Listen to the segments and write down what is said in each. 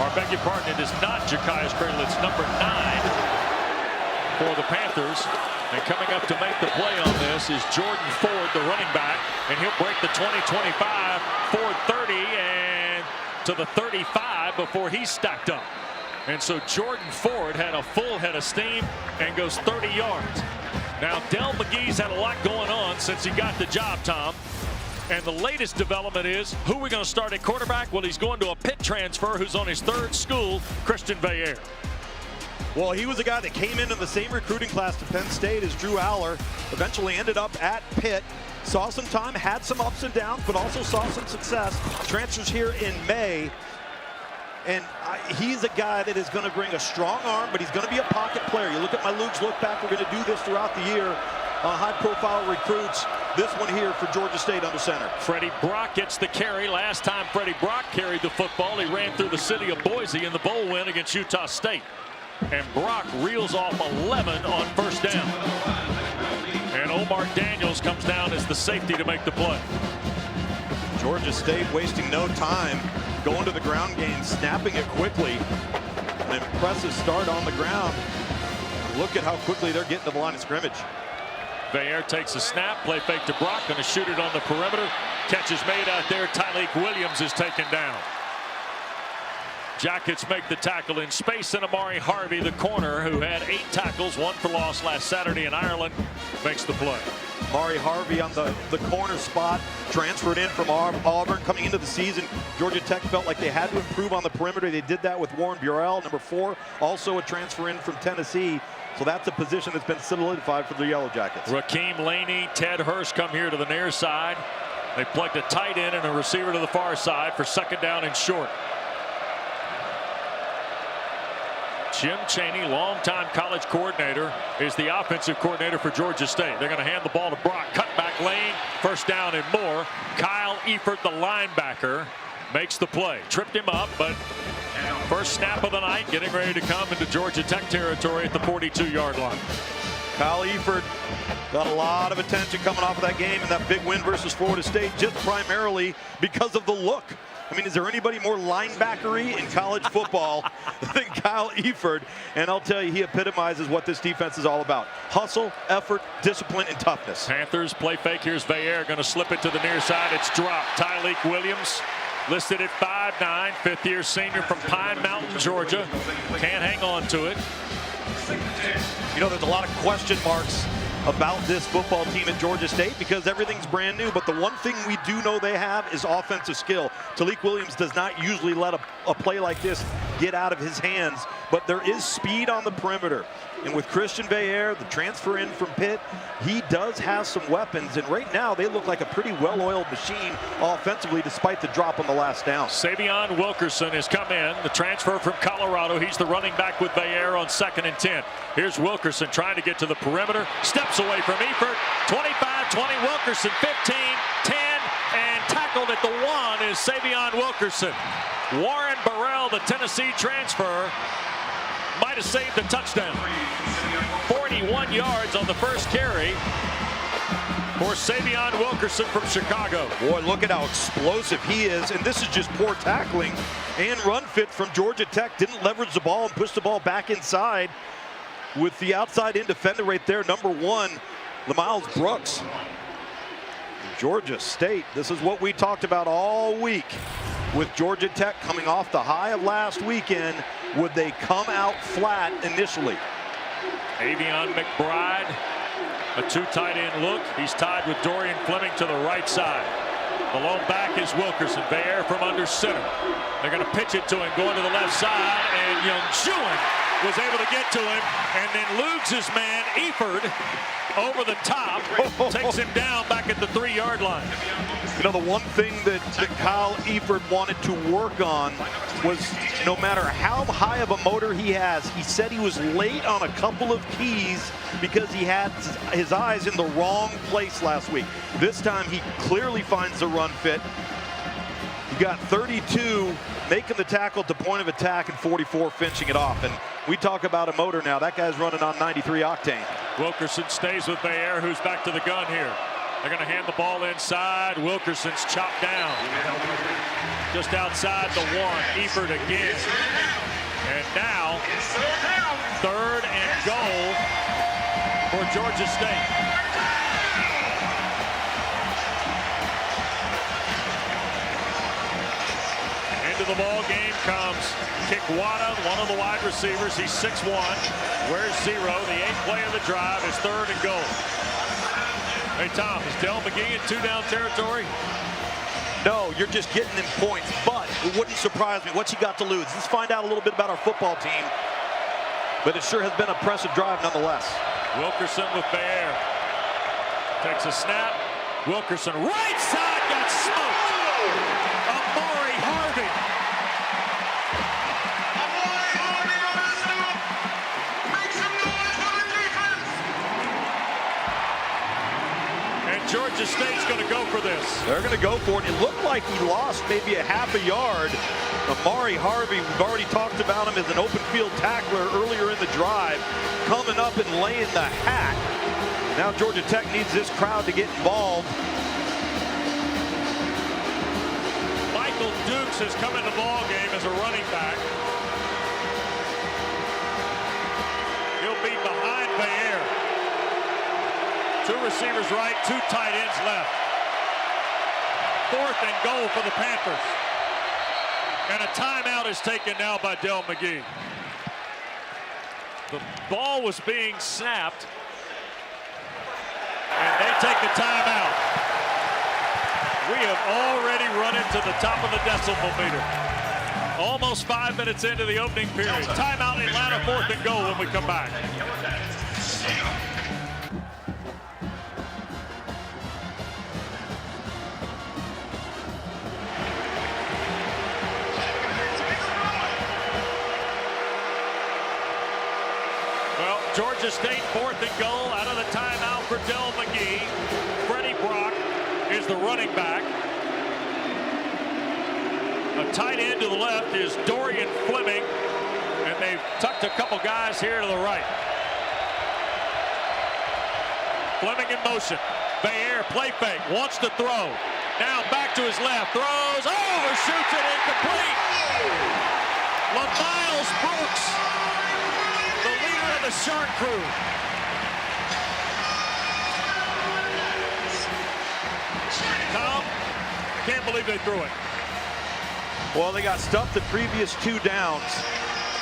Or beg your pardon, it is not Ja'Kias Cradle. It's number 9 for the Panthers. And coming up to make the play on this is Jordan Ford, the running back. And he'll break the 20-25, Ford 30, and to the 35 before he's stacked up. And so Jordan Ford had a full head of steam and goes 30 yards. Now, Del McGee's had a lot going on since he got the job, Tom. And the latest development is, who are we going to start at quarterback? Well, he's going to a Pitt transfer who's on his 3rd school, Christian Veillere. Well, he was a guy that came in the same recruiting class to Penn State as Drew Aller. Eventually ended up at Pitt. Saw some time, had some ups and downs, but also saw some success. Transfers here in May. And he's a guy that is going to bring a strong arm, but he's going to be a pocket player. You look at my Luke's look back. We're going to do this throughout the year. High-profile recruits. This one here for Georgia State under center. Freddie Brock gets the carry. Last time Freddie Brock carried the football, he ran through the city of Boise in the bowl win against Utah State. And Brock reels off 11 on 1st down. And Omar Daniels comes down as the safety to make the play. Georgia State wasting no time, going to the ground game, snapping it quickly. An impressive start on the ground. Look at how quickly they're getting to the line of scrimmage. Veillere takes a snap, play fake to Brock, going to shoot it on the perimeter. Catch is made out there. Tyleik Williams is taken down. Jackets make the tackle in space, and Amari Harvey, the corner, who had 8 tackles, 1 for loss last Saturday in Ireland, makes the play. Amari Harvey on the corner spot, transferred in from Auburn coming into the season. Georgia Tech felt like they had to improve on the perimeter. They did that with Warren Burrell, number 4, also a transfer in from Tennessee. So that's a position that's been solidified for the Yellow Jackets. Raheem Laney, Ted Hurst come here to the near side. They plugged a tight end and a receiver to the far side for 2nd down and short. Jim Chaney, longtime college coordinator, is the offensive coordinator for Georgia State. They're going to hand the ball to Brock. Cutback lane, 1st down and more. Kyle Efert, the linebacker, makes the play. Tripped him up, but first snap of the night, getting ready to come into Georgia Tech territory at the 42-yard line. Kyle Efert got a lot of attention coming off of that game and that big win versus Florida State, just primarily because of the look. I mean, is there anybody more linebackery in college football than Kyle Efert? And I'll tell you, he epitomizes what this defense is all about. Hustle, effort, discipline, and toughness. Panthers play fake. Here's Veillere going to slip it to the near side. It's dropped. Tyleik Williams, listed at 5'9", 5th-year senior from Pine Mountain, Georgia. Can't hang on to it. You know, there's a lot of question marks about this football team at Georgia State because everything's brand new, but the one thing we do know they have is offensive skill. Tyleik Williams does not usually let a play like this get out of his hands, but there is speed on the perimeter. And with Christian Veillere, the transfer in from Pitt, he does have some weapons, and right now they look like a pretty well-oiled machine offensively despite the drop on the last down. Savion Wilkerson has come in, the transfer from Colorado. He's the running back with Veillere on 2nd and 10. Here's Wilkerson trying to get to the perimeter, steps away from Efert, 25-20, Wilkerson 15, 10, and tackled at the 1 is Savion Wilkerson. Warren Burrell, the Tennessee transfer, might have saved the touchdown. 41 yards on the first carry for Savion Wilkerson from Chicago. Boy, look at how explosive he is, and this is just poor tackling and run fit from Georgia Tech. Didn't leverage the ball and push the ball back inside with the outside in defender right there, number 1, LaMiles Brooks. Georgia State, this is what we talked about all week with Georgia Tech coming off the high of last weekend. Would they come out flat initially? Avion McBride, a 2 tight end look. He's tied with Dorian Fleming to the right side. The lone back is Wilkerson. Veillere from under center. They're going to pitch it to him, going to the left side, and Young Juen was able to get to him, and then Lugs' man, Efert, over the top, takes him down back at the 3-yard line. You know, the one thing that Kyle Efert wanted to work on was no matter how high of a motor he has, he said he was late on a couple of keys because he had his eyes in the wrong place last week. This time he clearly finds the run fit. He got 32 making the tackle at the point of attack and 44 finishing it off. And we talk about a motor now. That guy's running on 93 octane. Wilkerson stays with Veillere, who's back to the gun here. They're going to hand the ball inside. Wilkerson's chopped down. just outside the 1. Eford again. And now, 3rd and goal for Georgia State. Into the ball game comes Kikwata, one of the wide receivers. He's 6'1". Wears 0. The 8th play of the drive is 3rd and goal. Hey, Tom, is Del McGee in 2-down territory? No, you're just getting them points, but it wouldn't surprise me. What's he got to lose? Let's find out a little bit about our football team. But it sure has been an impressive drive nonetheless. Wilkerson with Bayer. Takes a snap. Wilkerson, right side, got smoked. Amari Harvey. And Georgia State's going to go for this. They're going to go for it. It looked like he lost maybe a half a yard. Amari Harvey, we've already talked about him as an open field tackler earlier in the drive, coming up and laying the hat. Now Georgia Tech needs this crowd to get involved. Michael Dukes has come in the ball game as a running back. He'll be behind Bayer. 2 receivers right, 2 tight ends left. 4th and goal for the Panthers. And a timeout is taken now by Del McGee. The ball was being snapped. And they take the timeout. We have already run into the top of the decimal meter. Almost 5 minutes into the opening period. Timeout in Atlanta, 4th and goal when we come back. Well, Georgia State 4th and goal out of the timeout for Del McGee. Freddie Brock is the running back. A tight end to the left is Dorian Fleming. And they've tucked a couple guys here to the right. Fleming in motion. Bayer, play fake, wants to throw. Now back to his left, throws, overshoots it, incomplete. LaMiles Brooks, the leader of the Shark Crew. Tom, can't believe they threw it. Well, they got stuffed the previous 2 downs,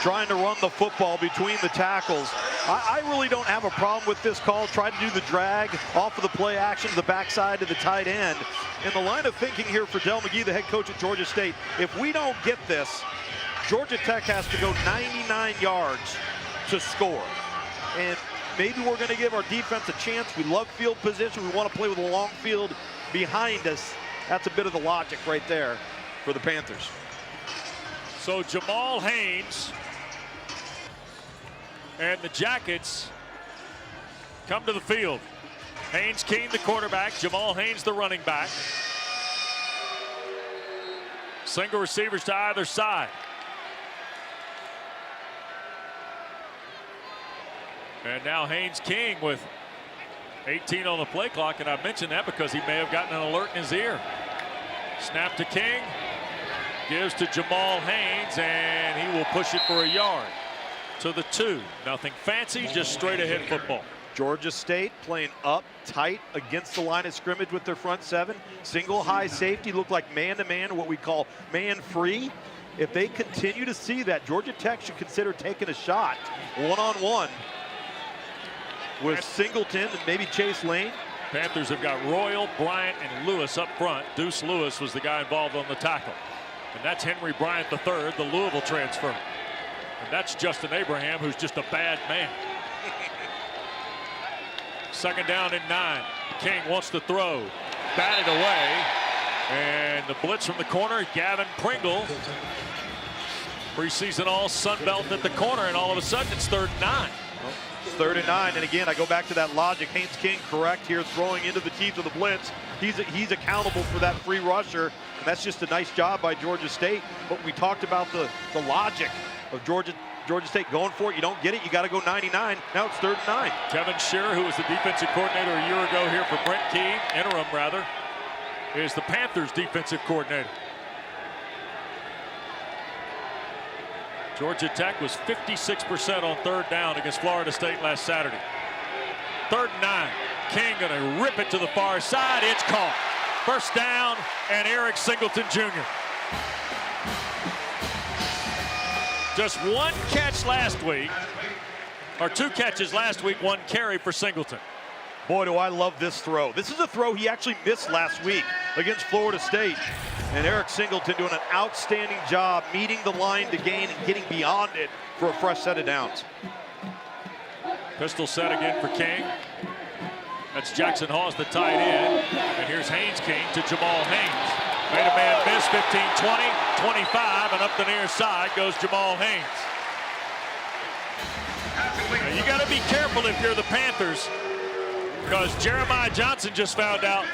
trying to run the football between the tackles. I really don't have a problem with this call. Try to do the drag off of the play action to the backside to the tight end. And the line of thinking here for Del McGee, the head coach at Georgia State, if we don't get this, Georgia Tech has to go 99 yards to score. And maybe we're going to give our defense a chance. We love field position. We want to play with a long field behind us. That's a bit of the logic right there for the Panthers. So Jamal Haynes and the Jackets come to the field. Haynes King, the quarterback. Jamal Haynes, the running back. Single receivers to either side. And now Haynes King with 18 on the play clock, and I mentioned that because he may have gotten an alert in his ear. Snap to King, gives to Jamal Haynes, and he will push it for a yard to the 2. Nothing fancy, just straight ahead football. Georgia State playing up tight against the line of scrimmage with their front 7. Single high safety, look like man-to-man, what we call man-free. If they continue to see that, Georgia Tech should consider taking a shot one-on-one with Singleton and maybe Chase Lane. Panthers have got Royal, Bryant, and Lewis up front. Deuce Lewis was the guy involved on the tackle. And that's Henry Bryant III, the Louisville transfer. And that's Justin Abraham, who's just a bad man. 2nd down and 9. King wants to throw. Batted away. And the blitz from the corner, Gavin Pringle. Preseason all Sun Belt at the corner, and all of a sudden it's 3rd and 9. 3rd and 9, and again, I go back to that logic. Haynes King correct here, throwing into the teeth of the blitz. He's accountable for that free rusher, and that's just a nice job by Georgia State. But we talked about the logic of Georgia State going for it. You don't get it, you got to go 99. Now it's 3rd and 9. Kevin Shearer, who was the defensive coordinator a year ago here for Brent Key, interim rather, is the Panthers defensive coordinator. Georgia Tech was 56% on third down against Florida State last Saturday. 3rd and 9. King gonna rip it to the far side. It's caught. First down, and Eric Singleton Jr. Just 1 catch last week, or 2 catches last week, 1 carry for Singleton. Boy, do I love this throw. This is a throw he actually missed last week against Florida State. And Eric Singleton doing an outstanding job meeting the line to gain and getting beyond it for a fresh set of downs. Pistol set again for King. That's Jackson Hawes, the tight end. And here's Haynes King to Jamal Haynes. Made a man miss, 15, 20, 25, and up the near side goes Jamal Haynes. Now you got to be careful if you're the Panthers, because Jeremiah Johnson just found out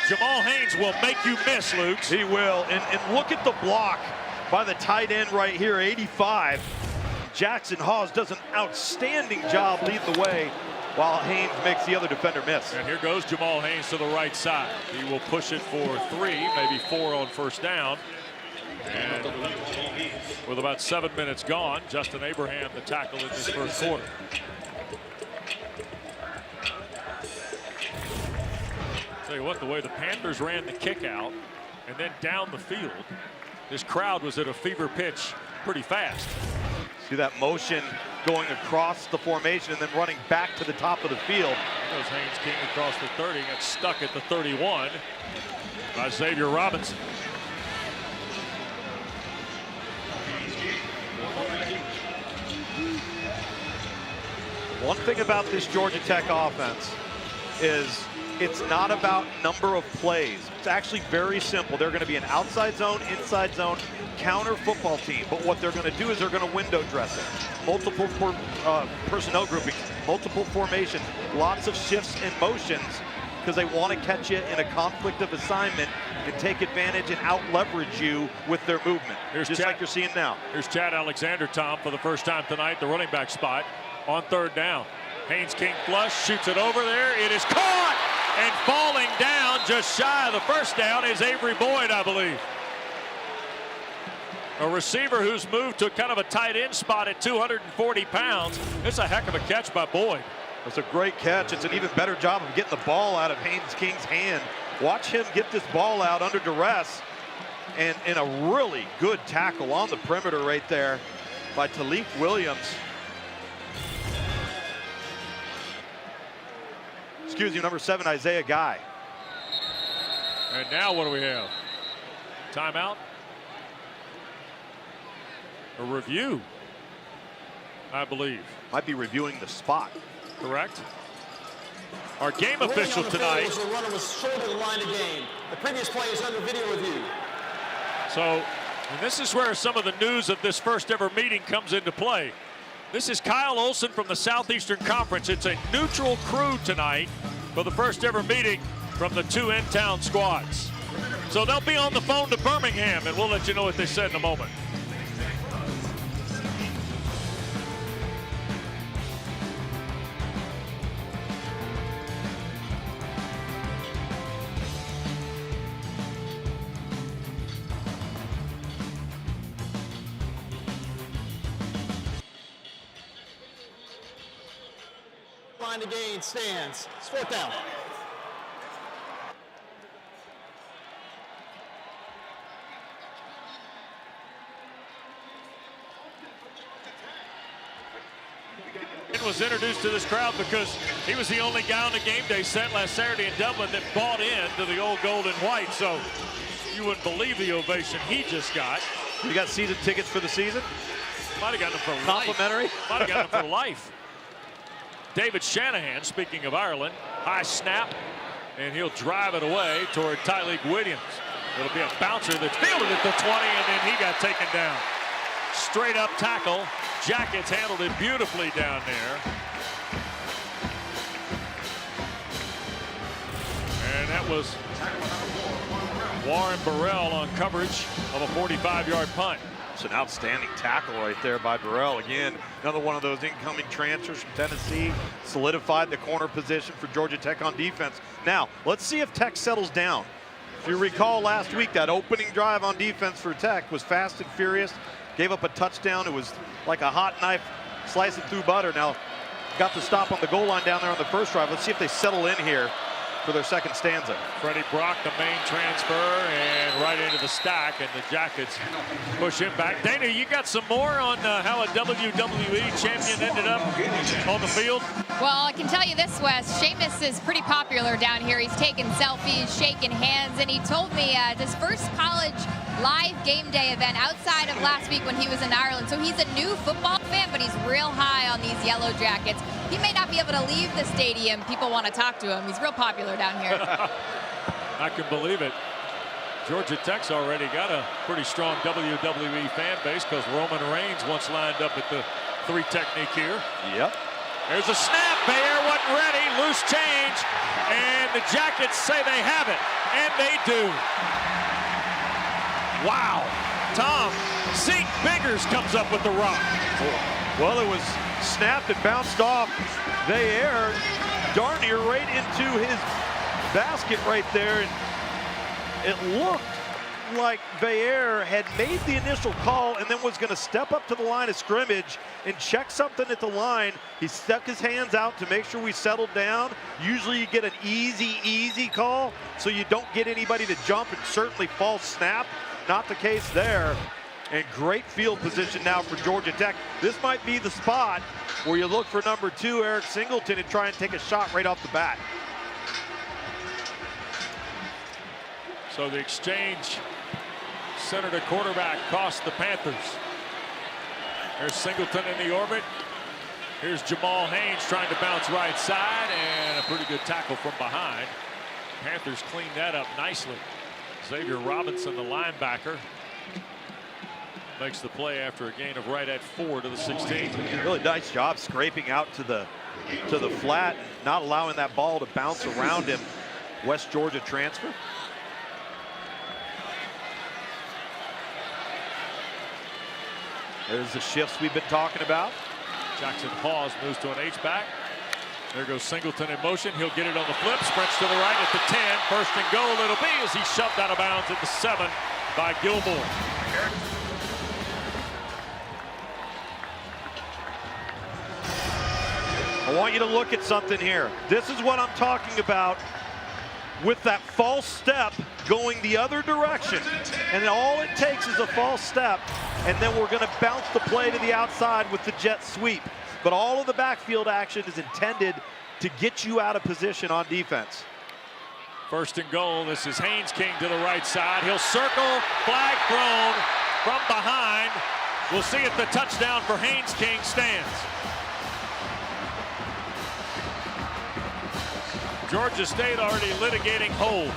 Jamal Haynes will make you miss, Luke. He will, and look at the block by the tight end right here, 85. Jackson Hawes does an outstanding job leading the way, while Haynes makes the other defender miss. And here goes Jamal Haynes to the right side. He will push it for 3, maybe 4 on first down. And with about 7 minutes gone, Justin Abraham the tackle in this first quarter. Tell you what, the way the Panthers ran the kick out and then down the field, this crowd was at a fever pitch pretty fast. See that motion going across the formation and then running back to the top of the field. Goes Haynes King across the 30, got stuck at the 31 by Xavier Robinson. One thing about this Georgia Tech offense is it's not about number of plays. It's actually very simple. They're going to be an outside zone, inside zone, counter football team. But what they're going to do is they're going to window dress it. Multiple personnel grouping, multiple formation, lots of shifts and motions, because they want to catch you in a conflict of assignment and take advantage and out-leverage you with their movement. Here's just like you're seeing now. Here's Chad Alexander, Tom, for the first time tonight, the running back spot on 3rd down. Haynes King flush, shoots it over there. It is caught, and falling down just shy of the first down is Avery Boyd, I believe. A receiver who's moved to kind of a tight end spot at 240 pounds. It's a heck of a catch by Boyd. It's a great catch. It's an even better job of getting the ball out of Haynes King's hand. Watch him get this ball out under duress, and a really good tackle on the perimeter right there by Talik Williams. Excuse me, number 7, Isaiah Guy. And now what do we have? Timeout? A review, I believe. Might be reviewing the spot. Correct. Our game official tonight. The runner was short of the line of game. The previous play is under video review. So, and this is where some of the news of this first ever meeting comes into play. This is Kyle Olson from the Southeastern Conference. It's a neutral crew tonight for the first ever meeting from the 2 in-town squads. So they'll be on the phone to Birmingham, and we'll let you know what they said in a moment. Line to gain stands. It's 4th down. Was introduced to this crowd because he was the only guy on the game day set last Saturday in Dublin that bought into the old gold and white. So you wouldn't believe the ovation he just got. You got season tickets for the season? Might have gotten them for Complimentary? life. Might have gotten them for life. David Shanahan, speaking of Ireland, high snap, and he'll drive it away toward Tyleik Williams. It'll be a bouncer that's fielded at the 20, and then he got taken down. Straight up tackle. Jackets handled it beautifully down there. And that was Warren Burrell on coverage of a 45-yard punt. It's an outstanding tackle right there by Burrell. Again, another one of those incoming transfers from Tennessee. Solidified the corner position for Georgia Tech on defense. Now, let's see if Tech settles down. If you recall last week, that opening drive on defense for Tech was fast and furious. Gave up a touchdown. It was like a hot knife slicing through butter. Now got the stop on the goal line down there on the first drive. Let's see if they settle in here for their second stanza. Freddie Brock, the main transfer, and right into the stack, and the Jackets push him back. Dana, you got some more on how a WWE champion ended up on the field? Well, I can tell you this, Wes. Sheamus is pretty popular down here. He's taking selfies, shaking hands, and he told me his first college live game day event outside of last week when he was in Ireland. So he's a new football fan, but he's real high on these Yellow Jackets. He may not be able to leave the stadium. People want to talk to him. He's real popular down here. I can believe it. Georgia Tech's already got a pretty strong WWE fan base because Roman Reigns once lined up at the 3 technique here. Yep. There's a snap. Bayer wasn't ready. Loose change. And the Jackets say they have it. And they do. Wow. Tom Zeke Biggers comes up with the rock. Well, it was snapped and bounced off Bayer darn near right into his basket right there. And it looked like Bayer had made the initial call and then was going to step up to the line of scrimmage and check something at the line. He stuck his hands out to make sure we settled down. Usually you get an easy call so you don't get anybody to jump, and certainly false snap. Not the case there. And great field position now for Georgia Tech. This might be the spot where you look for number 2, Eric Singleton, and try and take a shot right off the bat. So the exchange center to quarterback cost the Panthers. There's Singleton in the orbit. Here's Jamal Haynes trying to bounce right side, and a pretty good tackle from behind. Panthers cleaned that up nicely. Xavier Robinson, the linebacker, makes the play after a gain of right at 4 to the 16. Really nice job scraping out to the flat, not allowing that ball to bounce around him. West Georgia transfer. There's the shifts we've been talking about. Jackson Hawes moves to an H-back. There goes Singleton in motion. He'll get it on the flip. Sprints to the right at the 10. First and goal it'll be as he's shoved out of bounds at the 7 by Gilmore. I want you to look at something here. This is what I'm talking about with that false step going the other direction. And all it takes is a false step, and then we're going to bounce the play to the outside with the jet sweep. But all of the backfield action is intended to get you out of position on defense. First and goal. This is Haynes King to the right side. He'll circle, flag thrown from behind. We'll see if the touchdown for Haynes King stands. Georgia State already litigating hold.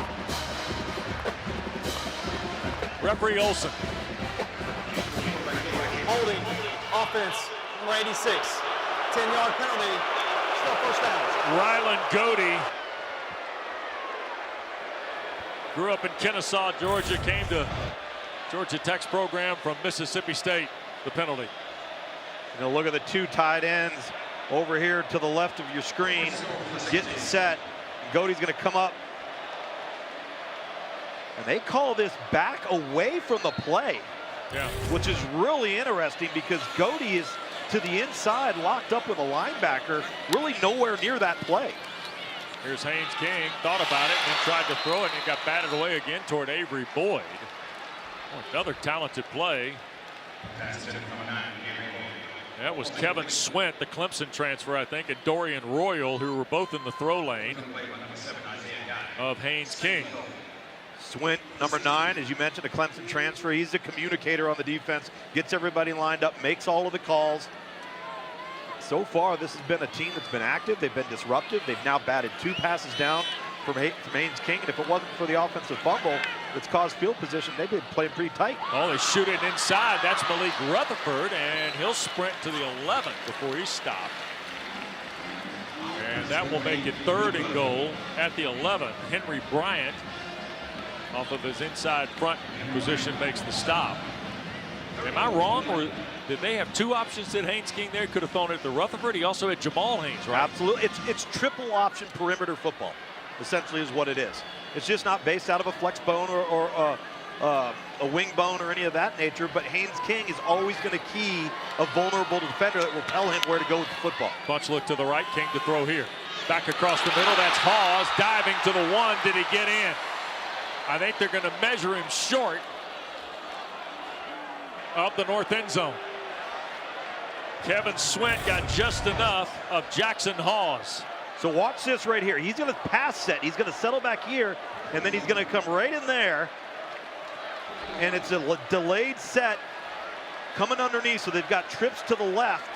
Referee Olson. Holding, offense, number 86. 10-yard penalty, still first down. Ryland Godey grew up in Kennesaw, Georgia, came to Georgia Tech's program from Mississippi State. The penalty. You know, look at the 2 tight ends over here to the left of your screen, getting set. Godey's going to come up. And they call this back away from the play, which is really interesting because Godey is to the inside, locked up with a linebacker, really nowhere near that play. Here's Haynes King, thought about it and then tried to throw it, and it got batted away again toward Avery Boyd. Oh, another talented play. That was Kevin Swint, the Clemson transfer, I think, and Dorian Royal, who were both in the throw lane of Haynes King. Swint, number 9, as you mentioned, a Clemson transfer. He's the communicator on the defense, gets everybody lined up, makes all of the calls. So far, this has been a team that's been active. They've been disruptive. They've now batted 2 passes down from Haynes King. And if it wasn't for the offensive fumble that's caused field position, they've been playing pretty tight. Oh, they shoot it inside. That's Malik Rutherford, and he'll sprint to the 11th before he's stopped. And that will make it 3rd and goal at the 11th. Henry Bryant, off of his inside front position, makes the stop. Am I wrong, or did they have 2 options that Haynes King there? Could have thrown it to Rutherford. He also had Jamal Haynes, right? Absolutely. It's triple option perimeter football, essentially, is what it is. It's just not based out of a flex bone or a wing bone or any of that nature, but Haynes King is always going to key a vulnerable defender that will tell him where to go with the football. Bunch look to the right, King to throw here. Back across the middle, that's Hawes diving to the 1. Did he get in? I think they're going to measure him short of the north end zone. Kevin Swint got just enough of Jackson Hawes. So watch this right here. He's going to pass set. He's going to settle back here, and then he's going to come right in there. And it's a delayed set coming underneath, so they've got trips to the left.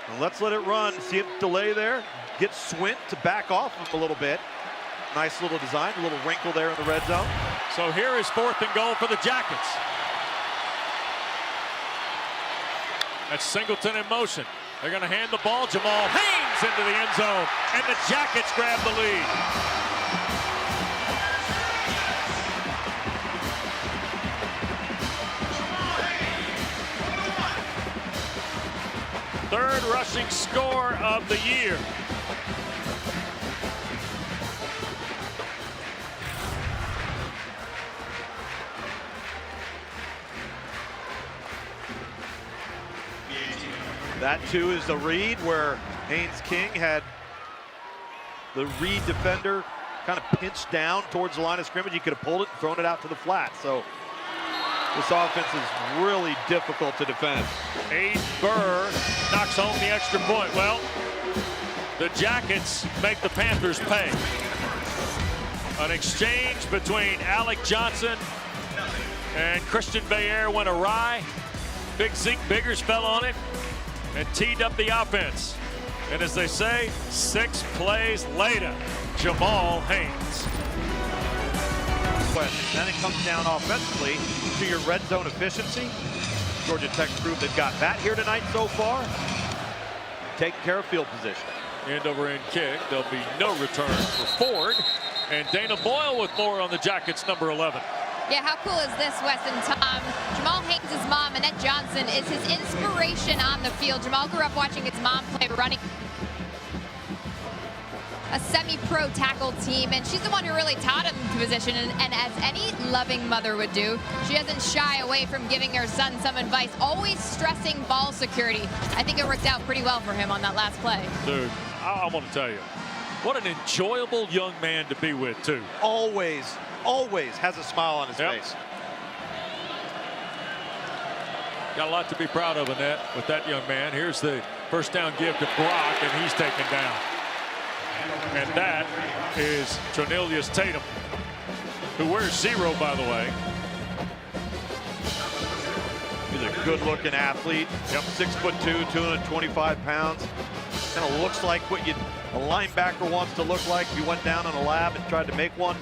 And let's let it run. See it delay there. Get Swint to back off him a little bit. Nice little design, a little wrinkle there in the red zone. So here is 4th and goal for the Jackets. That's Singleton in motion. They're going to hand the ball. Jamal Haynes into the end zone, and the Jackets grab the lead. Third rushing score of the year. That too is the read where Haynes King had the read defender kind of pinched down towards the line of scrimmage. He could have pulled it and thrown it out to the flat. So this offense is really difficult to defend. Aiden Burr knocks home the extra point. Well, the Jackets make the Panthers pay. An exchange between Alec Johnson and Christian Bayer went awry. Big Zeke Biggers fell on it and teed up the offense. And as they say, 6 plays later, Jamal Haynes. Then it comes down offensively to your red zone efficiency. Georgia Tech proved they've got that here tonight so far. Taking care of field position. End over end kick. There'll be no return for Ford. And Dana Boyle with more on the Jackets, number 11. Yeah, how cool is this, Wes and Tom? Jamal Haynes' mom, Annette Johnson, is his inspiration on the field. Jamal grew up watching his mom play running a semi-pro tackle team, and she's the one who really taught him the position, and as any loving mother would do, she doesn't shy away from giving her son some advice, always stressing ball security. I think it worked out pretty well for him on that last play. Dude, I want to tell you, what an enjoyable young man to be with, too. Always has a smile on his face. Got a lot to be proud of, Annette, with that young man. Here's the first down give to Brock, and he's taken down. And that is Tronelius Tatum, who wears 0, by the way. He's a good-looking athlete. Yep, 6'2", 225 pounds. Kind of looks like what a linebacker wants to look like if you went down in a lab and tried to make one.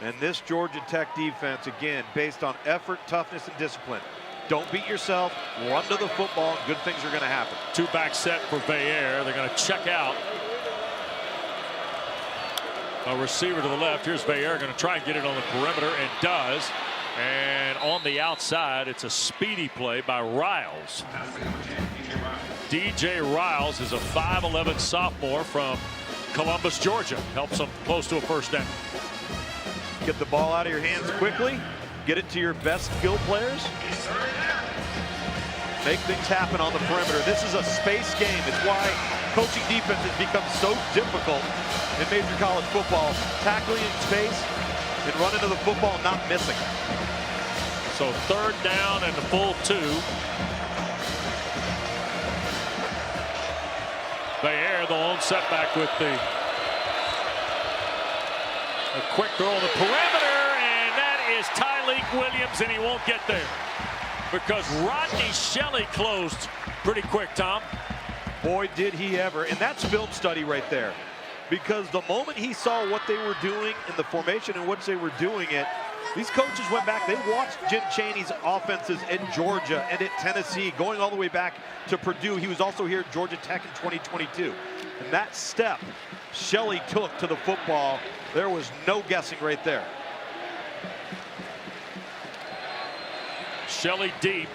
And this Georgia Tech defense, again, based on effort, toughness, and discipline. Don't beat yourself, run to the football, and good things are going to happen. 2-back set for Bayer. They're going to check out a receiver to the left. Here's Bayer going to try and get it on the perimeter, and does. And on the outside, it's a speedy play by Riles. DJ Riles is a 5'11" sophomore from Columbus, Georgia. Helps them close to a first down. Get the ball out of your hands quickly. Get it to your best skill players. Make things happen on the perimeter. This is a space game. It's why coaching defense has become so difficult in major college football. Tackling in space and running to the football and not missing. So 3rd down and the full 2. Bayer, the lone setback with a quick throw on the perimeter, and that is Tyleek Williams, and he won't get there because Rodney Shelley closed pretty quick, Tom. Boy, did he ever. And that's film study right there. Because the moment he saw what they were doing in the formation in which they were doing it, these coaches went back. They watched Jim Chaney's offenses in Georgia and at Tennessee, going all the way back to Purdue. He was also here at Georgia Tech in 2022. And that step Shelley took to the football, there was no guessing right there. Shelley deep.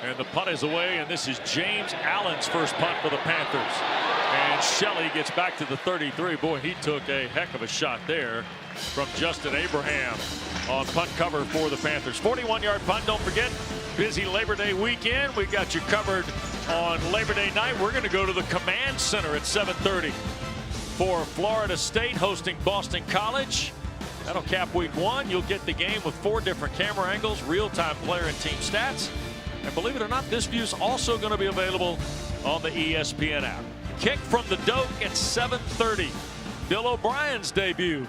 And the punt is away, and this is James Allen's first punt for the Panthers. And Shelley gets back to the 33. Boy, he took a heck of a shot there from Justin Abraham on punt cover for the Panthers. 41-yard punt. Don't forget, busy Labor Day weekend. We got you covered on Labor Day night. We're going to go to the Command Center at 7:30 for Florida State hosting Boston College. That'll cap week 1. You'll get the game with 4 different camera angles, real-time player and team stats. And believe it or not, this view is also going to be available on the ESPN app. Kick from the Doak at 7:30. Bill O'Brien's debut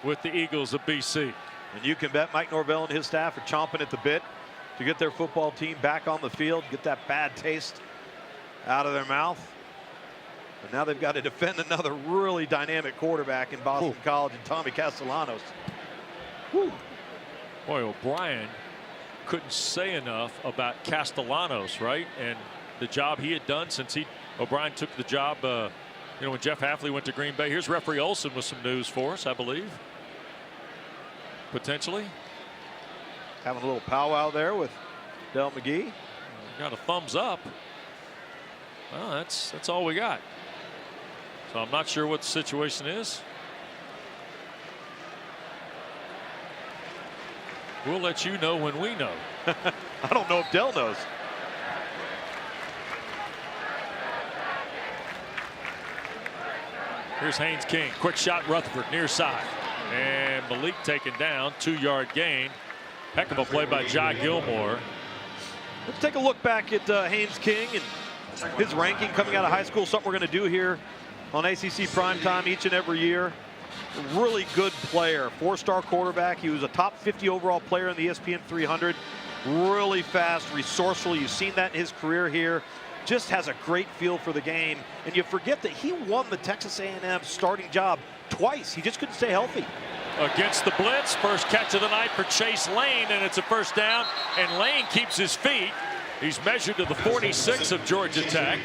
with the Eagles of BC. And you can bet Mike Norvell and his staff are chomping at the bit to get their football team back on the field, get that bad taste out of their mouth. But now they've got to defend another really dynamic quarterback in Boston College and Tommy Castellanos. Boy, O'Brien couldn't say enough about Castellanos, right? And the job he had done since O'Brien took the job, when Jeff Hafley went to Green Bay. Here's referee Olson with some news for us, I believe. Potentially. Having a little powwow there with Del McGee. Got a thumbs up. Well, that's all we got. So I'm not sure what the situation is. We'll let you know when we know. I don't know if Del knows. Here's Haynes King. Quick shot, Rutherford near side. And Malik taken down. 2-yard gain. Heck of a play by Jai Gilmore. Let's take a look back at Haynes King and his ranking coming out of high school. Something we're going to do here on ACC Primetime each and every year. Really good player. 4-star quarterback. He was a top 50 overall player in the ESPN 300. Really fast, resourceful. You've seen that in his career here. Just has a great feel for the game. And you forget that he won the Texas A&M starting job twice. He just couldn't stay healthy. Against the blitz, first catch of the night for Chase Lane, and it's a first down, and Lane keeps his feet. He's measured to the 46 of Georgia Tech.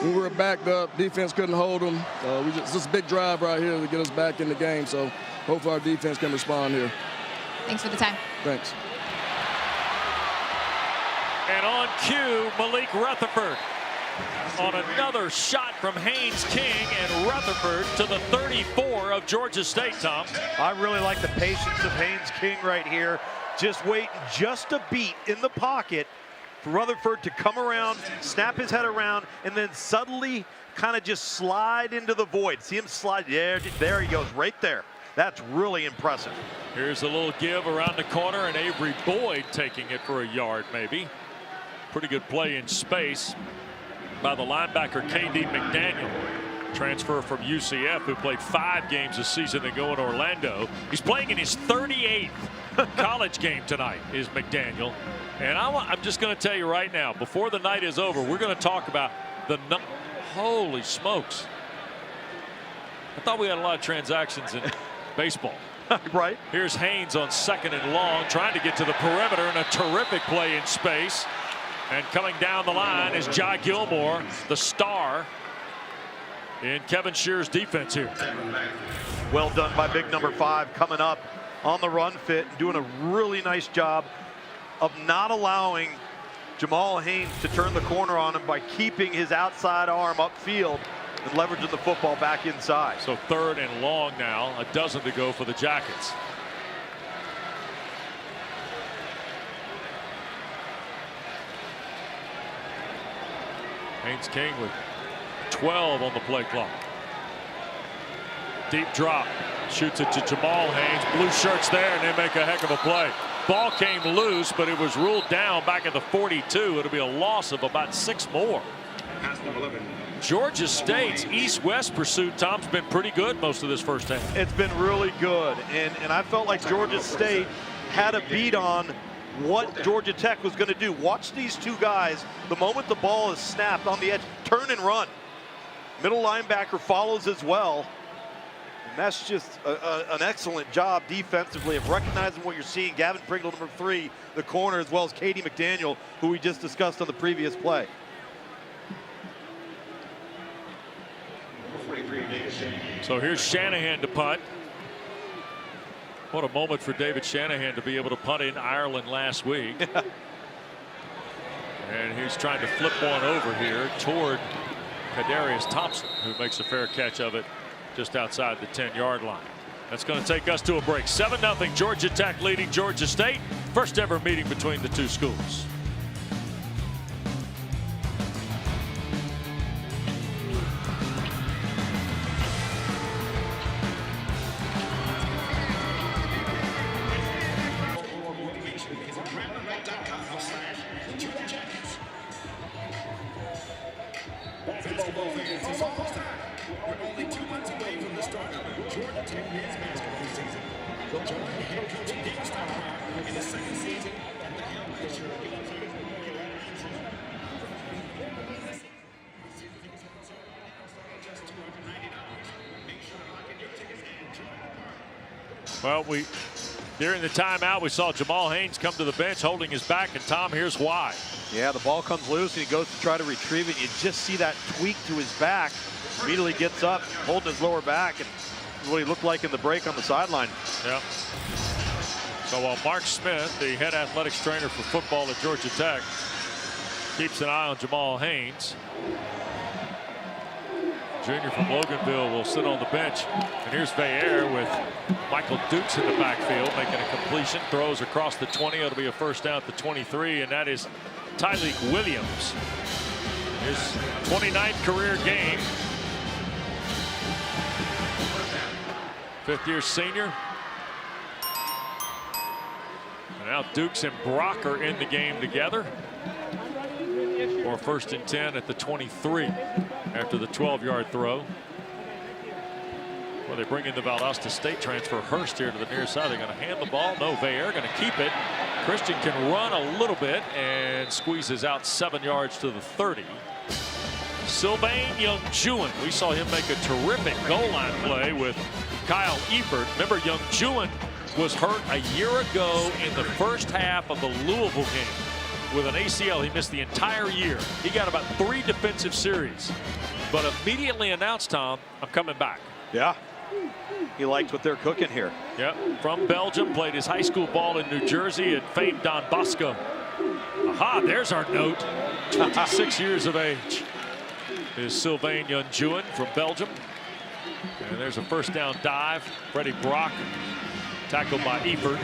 We were backed up. Defense couldn't hold them. It's just a big drive right here to get us back in the game, so hopefully our defense can respond here. Thanks for the time. Thanks. And on cue, Malik Rutherford on another shot from Haynes King, and Rutherford to the 34 of Georgia State, Tom. I really like the patience of Haynes King right here. Just waiting just a beat in the pocket for Rutherford to come around, snap his head around, and then suddenly kind of just slide into the void. See him slide. There he goes, right there. That's really impressive. Here's a little give around the corner, and Avery Boyd taking it for a yard maybe. Pretty good play in space by the linebacker KD McDaniel. Transfer from UCF, who played 5 games this season and go in Orlando. He's playing in his 38th college game tonight, is McDaniel. And I'm just going to tell you right now, before the night is over, we're going to talk about the holy smokes. I thought we had a lot of transactions in baseball. Right. Here's Haynes on 2nd and long, trying to get to the perimeter, and a terrific play in space. And coming down the line is Jai Gilmore, the star in Kevin Shear's defense here. Well done by big number 5 coming up on the run fit and doing a really nice job of not allowing Jamal Haynes to turn the corner on him by keeping his outside arm upfield and leveraging the football back inside. So 3rd and long now, a dozen to go for the Jackets. Haynes King with 12 on the play clock. Deep drop, shoots it to Jamal Haynes. Blue shirts there, and they make a heck of a play. Ball came loose, but it was ruled down back at the 42. It'll be a loss of about 6 more. Georgia State's east-west pursuit, Tom's been pretty good most of this first half. It's been really good, and I felt like Georgia State had a beat on what Georgia Tech was going to do. Watch these 2 guys. The moment the ball is snapped on the edge, turn and run. Middle linebacker follows as well. And that's just an excellent job defensively of recognizing what you're seeing. Gavin Pringle, number 3, the corner, as well as Katie McDaniel, who we just discussed on the previous play. So here's Shanahan to punt. What a moment for David Shanahan to be able to punt in Ireland last week. And he's trying to flip one over here toward Kadarius Thompson, who makes a fair catch of it just outside the 10-yard line. That's going to take us to a break. 7-0 Georgia Tech leading Georgia State. First ever meeting between the two schools. We're only 2 months away from the start of the Georgia Tech men's basketball season. Join head coach Dave Stoudemire in the second season at the helm this year. Just $290. Make sure to lock in your tickets and join the party. Well, during the timeout, we saw Jamal Haynes come to the bench holding his back, and Tom, here's why. Yeah, the ball comes loose and he goes to try to retrieve it. You just see that tweak to his back. Immediately gets up, holding his lower back, and what he looked like in the break on the sideline. Yeah. So while Mark Smith, the head athletics trainer for football at Georgia Tech, keeps an eye on Jamal Haynes, junior from Loganville will sit on the bench. And here's Veillere with Michael Dukes in the backfield, making a completion, throws across the 20. It'll be a first down at the 23, and that is Tyleik Williams. His 29th career game. Fifth-year senior. And now Dukes and Brock are in the game together. Or first and 10 at the 23 after the 12-yard throw. Well, they bring in the Valdosta State transfer Hurst here to the near side. They're going to hand the ball. No, Veillere going to keep it. Christian can run a little bit and squeezes out 7 yards to the 30. Sylvain Youngjuan, we saw him make a terrific goal line play with Kyle Eifert. Remember, Youngjuan was hurt a year ago in the first half of the Louisville game with an ACL. He missed the entire year. He got about 3 defensive series, but immediately announced, Tom, I'm coming back. Yeah. He liked what they're cooking here. Yep, from Belgium, played his high school ball in New Jersey at famed Don Bosco. Aha, there's our note. 26 years of age is Sylvain Youngjuan from Belgium. And there's a first down dive. Freddie Brock tackled by Eifert.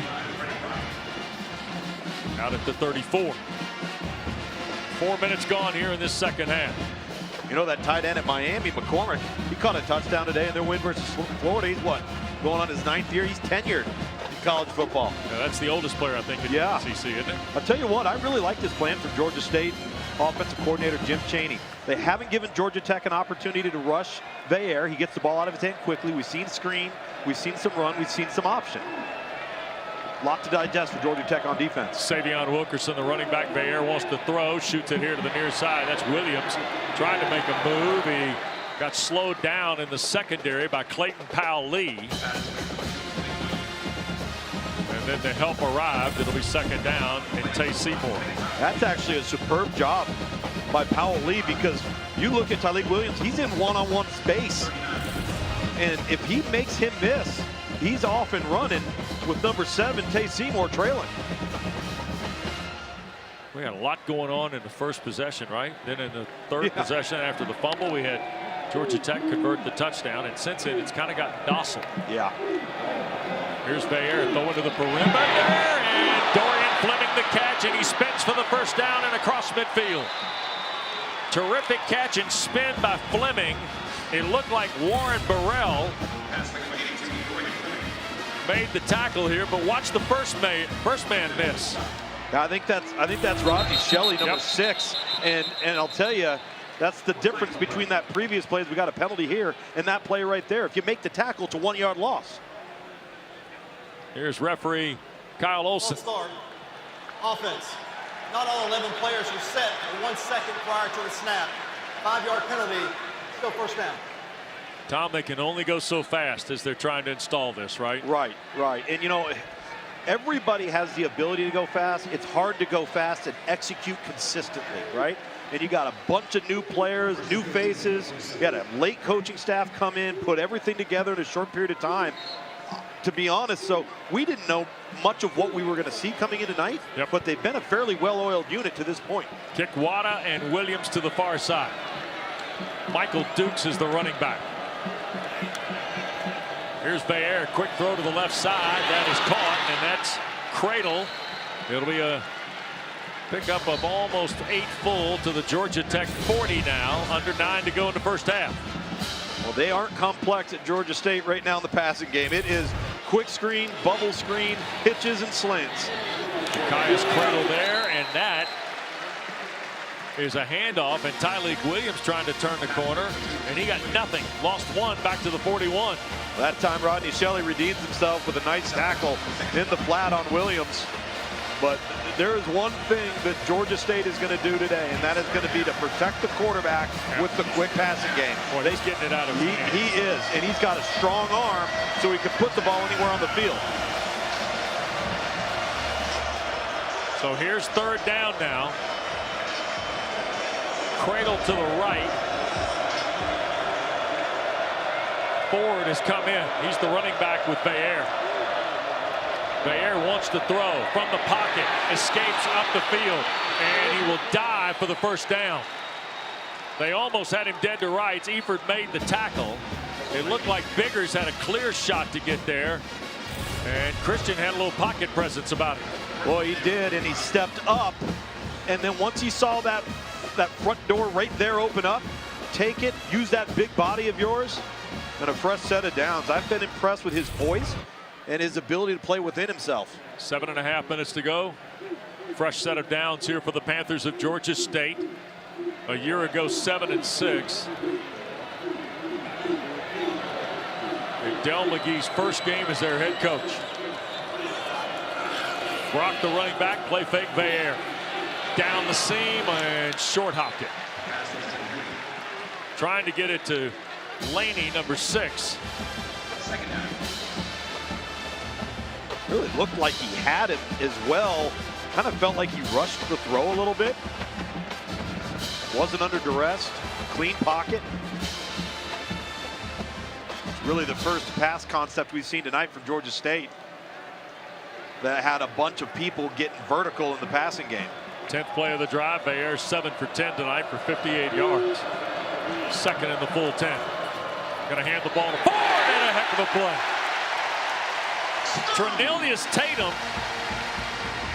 Out at the 34. 4 minutes gone here in this second half. You know, that tight end at Miami, McCormick, he caught a touchdown today in their win versus Florida. He's what, going on his 9th year? He's tenured in college football. Yeah, that's the oldest player, I think, in the ACC, isn't it? I'll tell you what, I really like this plan from Georgia State offensive coordinator Jim Chaney. They haven't given Georgia Tech an opportunity to rush Veillere. He gets the ball out of his hand quickly. We've seen screen, we've seen some run, we've seen some option. A lot to digest for Georgia Tech on defense. Savion Wilkerson, the running back. Veillere wants to throw, shoots it here to the near side. That's Williams trying to make a move. He got slowed down in the secondary by Clayton Powell-Lee. And then the help arrived. It'll be second down and Tay Seymour. That's actually a superb job by Powell-Lee, because you look at Tyleik Williams, he's in one-on-one space. And if he makes him miss, he's off and running with number 7, Tay Seymour, trailing. We had a lot going on in the first possession, right? Then in the third possession after the fumble, we had Georgia Tech convert the touchdown. And since then, it's kind of got docile. Yeah. Here's Veillere throwing to the perimeter. And Dorian Fleming the catch, and he spins for the first down and across midfield. Terrific catch and spin by Fleming. It looked like Warren Burrell made the tackle here, but watch the first man miss. I think that's Rodney Shelley, number 6, and I'll tell you, that's the difference between that previous play. We got a penalty here and that play right there. If you make the tackle, it's a 1-yard loss. Here's referee Kyle Olson. Start. Offense. Not all 11 players were set in 1 second prior to the snap. 5-yard penalty. Still first down. Tom, they can only go so fast as they're trying to install this, right? Right. And you know, everybody has the ability to go fast. It's hard to go fast and execute consistently, right? And you got a bunch of new players, new faces. You got a late coaching staff come in, put everything together in a short period of time. To be honest, so we didn't know much of what we were going to see coming in tonight, but they've been a fairly well-oiled unit to this point. Kikwada and Williams to the far side. Michael Dukes is the running back. Here's Bayer, quick throw to the left side. That is caught, and that's Cradle. It'll be a pickup of almost 8 full to the Georgia Tech 40 now. Under 9 to go in the first half. Well, they aren't complex at Georgia State right now in the passing game. It is quick screen, bubble screen, hitches, and slants. Ja'Kias Cradle there, and that is a handoff, and Tyleek Williams trying to turn the corner, and he got nothing. Lost 1 back to the 41. That time Rodney Shelley redeems himself with a nice tackle in the flat on Williams. But there is one thing that Georgia State is going to do today, and that is going to be to protect the quarterback with the quick passing game. Boy, he's getting it out of his hands. He is, and he's got a strong arm, so he can put the ball anywhere on the field. So here's 3rd down now. Cradle to the right. Ford has come in. He's the running back with Bayer. Bayer wants to throw from the pocket, escapes up the field, and he will dive for the first down. They almost had him dead to rights. Eford made the tackle. It looked like Biggers had a clear shot to get there, and Christian had a little pocket presence about it. Well, he did, and he stepped up, and then once he saw that front door right there open up, take it, use that big body of yours, and a fresh set of downs. I've been impressed with his voice and his ability to play within himself. 7.5 minutes to go. Fresh set of downs here for the Panthers of Georgia State. A year ago, 7-6. And Del McGee's first game as their head coach. Brock, the running back, play fake Bayer. Down the seam and short hopped it. Trying to get it to Laney, number 6. Really looked like he had it as well. Kind of felt like he rushed the throw a little bit. Wasn't under duress. Clean pocket. It's really the first pass concept we've seen tonight from Georgia State that had a bunch of people getting vertical in the passing game. 10th play of the drive. Bayer 7 for 10 tonight for 58 yards. Second in the full 10. Gonna hand the ball to Ford, and a heck of a play. Ternelius Tatum,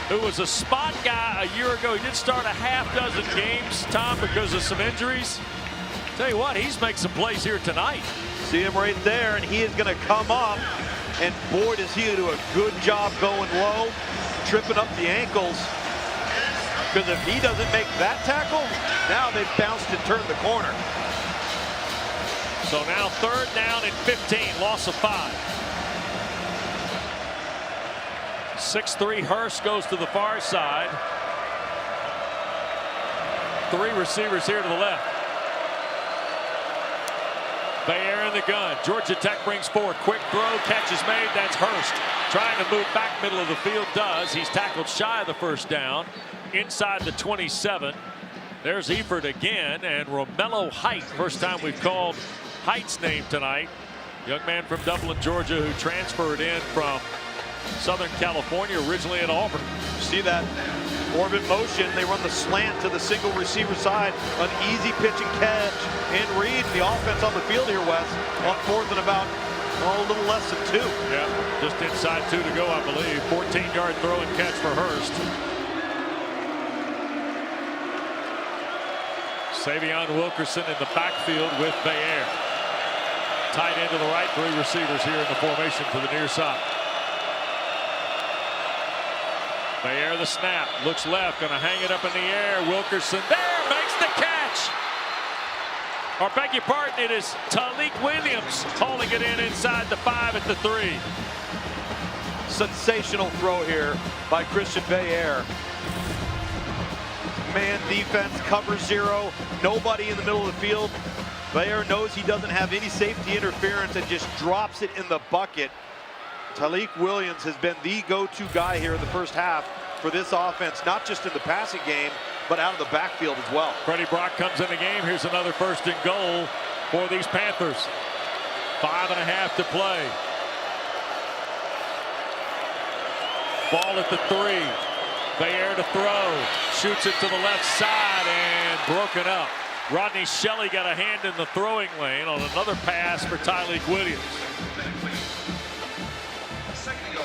who was a spot guy a year ago. He did start a half-dozen games, Tom, because of some injuries. Tell you what, he's making some plays here tonight. See him right there, and he is going to come up, and boy, does he do a good job going low, tripping up the ankles. Because if he doesn't make that tackle, now they've bounced and turned the corner. So now 3rd down and 15, loss of 5. 6'3" Hurst goes to the far side. 3 receivers here to the left. Bayer in the gun. Georgia Tech brings 4. Quick throw, catch is made. That's Hurst. Trying to move back middle of the field, does. He's tackled shy of the first down. Inside the 27. There's Eford again, and Romello Height. First time we've called Height's name tonight. Young man from Dublin, Georgia, who transferred in from Southern California, originally at Auburn. See that orbit motion. They run the slant to the single receiver side. An easy pitch and catch. And Reed, the offense on the field here, Wes, on 4th and about a little less than 2. Yeah, just inside 2 to go, I believe. 14-yard throw and catch for Hurst. Savion Wilkerson in the backfield with Bayer. Tight end to the right, 3 receivers here in the formation to the near side. Bayer the snap, looks left, gonna hang it up in the air. Wilkerson there, makes the catch. Or beg your pardon, it is Tyleek Williams hauling it in inside the 5 at the 3. Sensational throw here by Christian Bayer. Man defense, cover 0, nobody in the middle of the field. Bayer knows he doesn't have any safety interference and just drops it in the bucket. Tyleek Williams has been the go-to guy here in the first half for this offense, not just in the passing game, but out of the backfield as well. Freddie Brock comes in the game. Here's another 1st and goal for these Panthers. 5.5 to play. Ball at the 3. Bayer to throw. Shoots it to the left side and broken up. Rodney Shelley got a hand in the throwing lane on another pass for Tyleek Williams.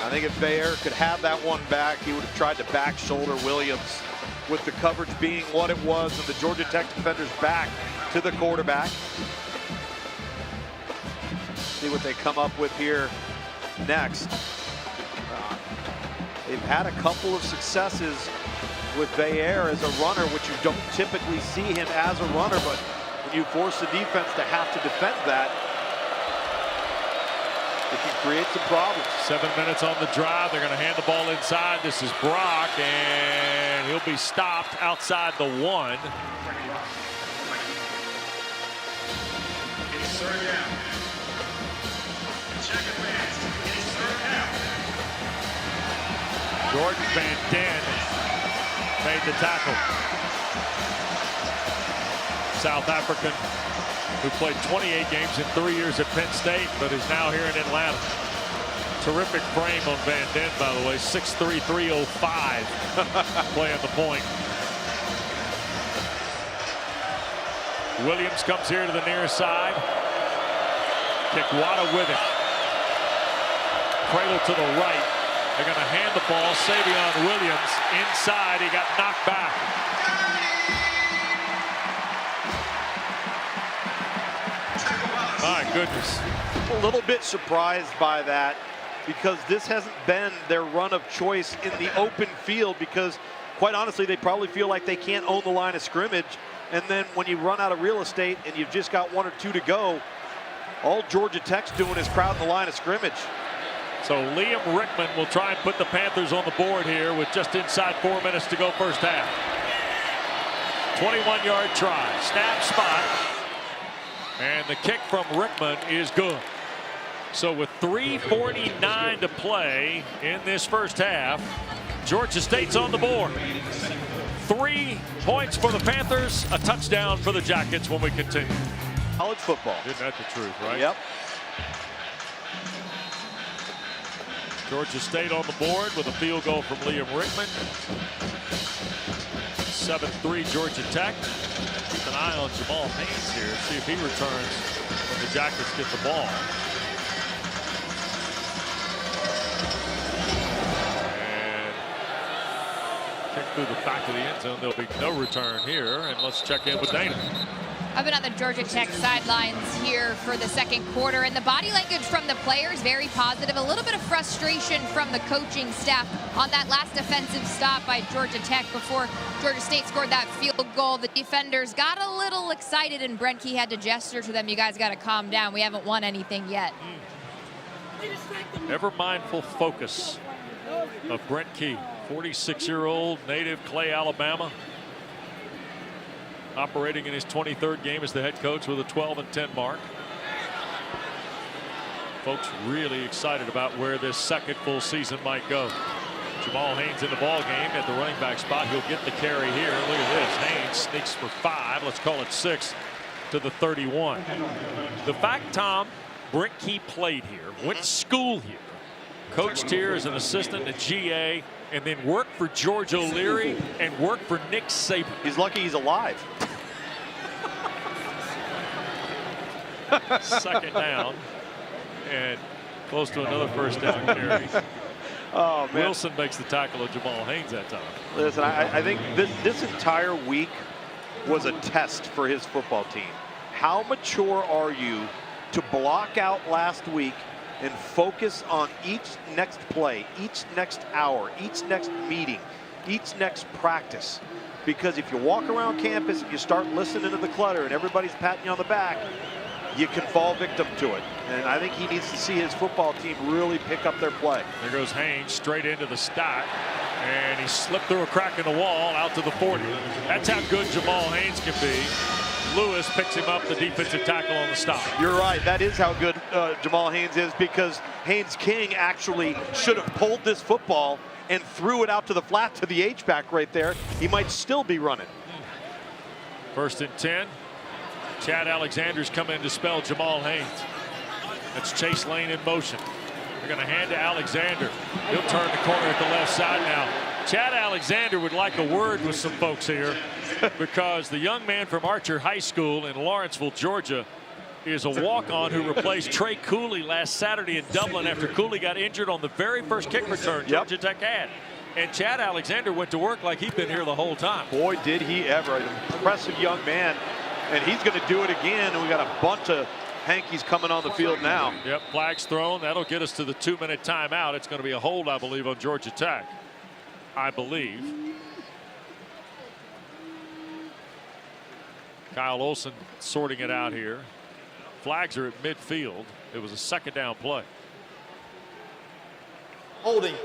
I think if Bayer could have that one back, he would have tried to back shoulder Williams, with the coverage being what it was and the Georgia Tech defenders back to the quarterback. See what they come up with here next. They've had a couple of successes with Bayer as a runner, which you don't typically see him as a runner, but when you force the defense to have to defend that, it can create some problems. 7 minutes on the drive. They're going to hand the ball inside. This is Brock, and he'll be stopped outside the 1. It's third down. Check advance. It's third down. Jordan Van Den made the tackle. South African, who played 28 games in 3 years at Penn State, but is now here in Atlanta. Terrific frame on Van Den, by the way, 6'3", 305, playing the point. Williams comes here to the near side. Kikwata with him. Cradle to the right. They're going to hand the ball. Savion Williams inside. He got knocked back. My goodness. A little bit surprised by that, because this hasn't been their run of choice in the open field, because quite honestly they probably feel like they can't own the line of scrimmage, and then when you run out of real estate and you've just got 1 or 2 to go, all Georgia Tech's doing is crowding the line of scrimmage. So Liam Rickman will try and put the Panthers on the board here with just inside 4 minutes to go first half. 21-yard try, snap spot, and the kick from Rickman is good. So with 3:49 to play in this first half, Georgia State's on the board. 3 points for the Panthers, a touchdown for the Jackets when we continue. College football. Isn't that the truth, right? Yep. Georgia State on the board with a field goal from Liam Rickman. 7-3 Georgia Tech. Keep an eye on Jamal Haynes here, see if he returns when the Jackets get the ball. And kick through the back of the end zone. There'll be no return here, and let's check in with Dana. I've been on the Georgia Tech sidelines here for the second quarter, and the body language from the players very positive. A little bit of frustration from the coaching staff on that last defensive stop by Georgia Tech before Georgia State scored that field goal. The defenders got a little excited, and Brent Key had to gesture to them, "You guys got to calm down. We haven't won anything yet." Ever mindful focus of Brent Key, 46-year-old native Clay, Alabama. Operating in his 23rd game as the head coach with a 12-10 mark. Folks really excited about where this second full season might go. Jamal Haynes in the ball game at the running back spot. He'll get the carry here. Look at this. Haynes sneaks for 5. Let's call it 6 to the 31. The fact, Tom, Brent Key played here, went to school here, coached here as an assistant at GA, and then worked for George O'Leary and worked for Nick Saban. He's lucky he's alive. Second down and close to another first down carry. Oh, man. Wilson makes the tackle of Jamal Haynes that time. Listen, I think this entire week was a test for his football team. How mature are you to block out last week and focus on each next play, each next hour, each next meeting, each next practice? Because if you walk around campus and you start listening to the clutter and everybody's patting you on the back, you can fall victim to it. And I think he needs to see his football team really pick up their play. There goes Haynes straight into the stack, and he slipped through a crack in the wall out to the 40. That's how good Jamal Haynes can be. Lewis picks him up, the defensive tackle on the stop. You're right. That is how good Jamal Haynes is, because Haynes King actually should have pulled this football and threw it out to the flat to the H-back right there. He might still be running. 1st and 10. Chad Alexander's coming in to spell Jamal Haynes. That's Chase Lane in motion. They're going to hand to Alexander. He'll turn the corner at the left side now. Chad Alexander would like a word with some folks here because the young man from Archer High School in Lawrenceville, Georgia, is a walk-on who replaced Trey Cooley last Saturday in Dublin after Cooley got injured on the very first kick return Georgia Tech had. And Chad Alexander went to work like he'd been here the whole time. Boy, did he ever. An impressive young man. And he's going to do it again. And we got a bunch of Hankies coming on the field now. Yep, flags thrown. That'll get us to the 2-minute timeout. It's going to be a hold, I believe, on Georgia Tech. I believe. Kyle Olson sorting it out here. Flags are at midfield. It was a second down play. Holding.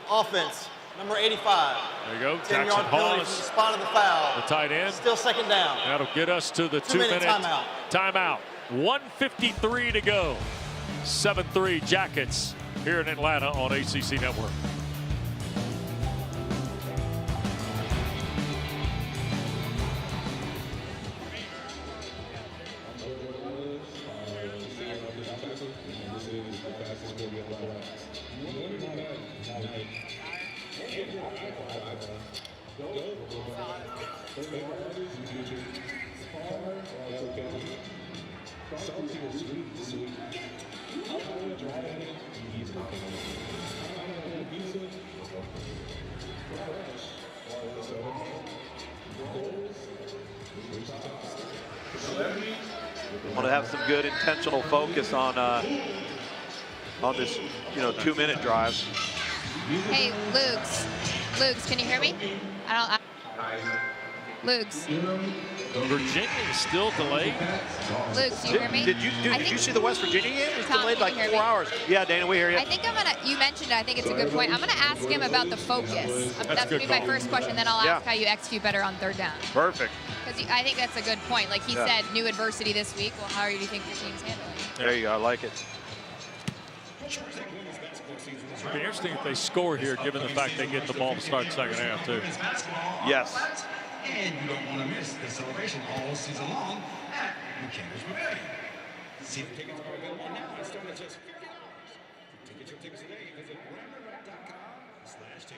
Offense. Number 85. There you go. 10-yard Jackson penalty from the Hawes, spot of the foul. the tight end. Still second down. That'll get us to the 2-minute timeout. timeout. 1:53 to go. 7-3 Jackets here in Atlanta on ACC Network. Want to have some good intentional focus on this, 2-minute drive. Hey, Luke's, can you hear me? Luke's. Virginia is still delayed. Luke's, you hear me? Did you see the West Virginia game? It was delayed like 4 hours. Yeah, Dana, we hear you. I think you mentioned it, I think it's a good point. I'm gonna ask him about the focus. That's gonna be my first question, then I'll ask how you execute better on third down. Perfect. Because I think that's a good point. Like he said, new adversity this week. Well, how do you think your team's handling it? There you go, I like it. It'd be interesting if they score here, given the fact they get the ball to start the second half, too. Yes. And you don't want to miss the celebration all season long at McCain's Pavilion. See the tickets are available now and start at just $50. To get your tickets today, visit rammerrack.com/tickets.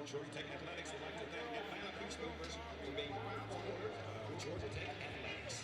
Georgia Tech Athletics would like to thank Atlanta Peacekeepers for being proud supporters of Georgia Tech Athletics.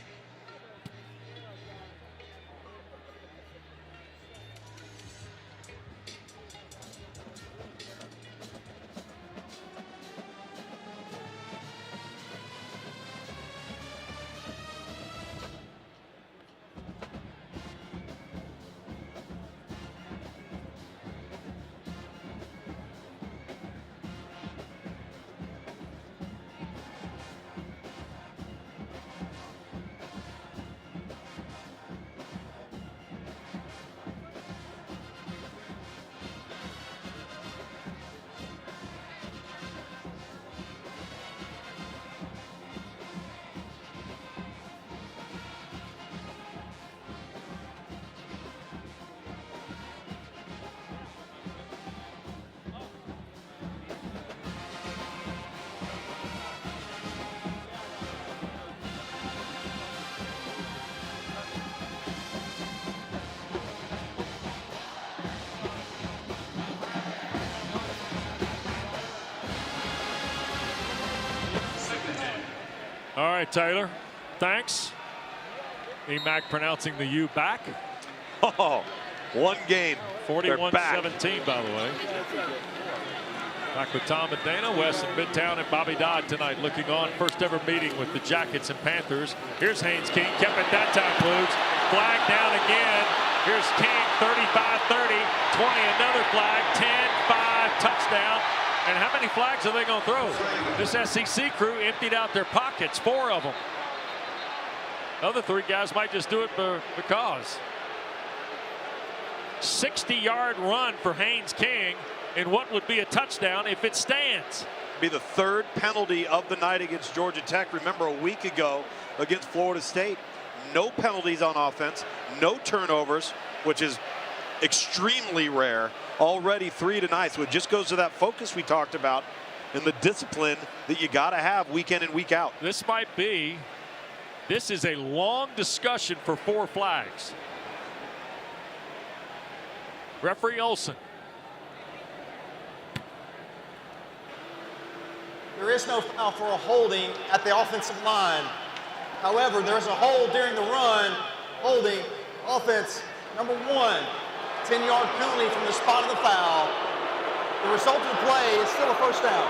All right, Taylor. Thanks. EMAC pronouncing the U back. Oh, one game. 41-17, by the way. Back with Tom and Dana, Wes in Midtown, and Bobby Dodd tonight looking on. First ever meeting with the Jackets and Panthers. Here's Haynes King. Kept it that time, Blues. Flag down again. Here's King, 35-30. 20, another flag. 10-5, touchdown. And how many flags are they going to throw? This SEC crew emptied out their pockets, 4 of them. Other 3 guys might just do it because. 60-yard run for Haynes King in what would be a touchdown if it stands. Be the 3rd penalty of the night against Georgia Tech. Remember a week ago against Florida State, no penalties on offense, no turnovers, which is extremely rare. Already 3 tonight, so it just goes to that focus we talked about and the discipline that you got to have week in and week out. This is a long discussion for 4 flags. Referee Olson. There is no foul for a holding at the offensive line. However, there's a hold during the run. Holding, offense, number 1. 10-yard penalty from the spot of the foul. The result of the play is still a first down.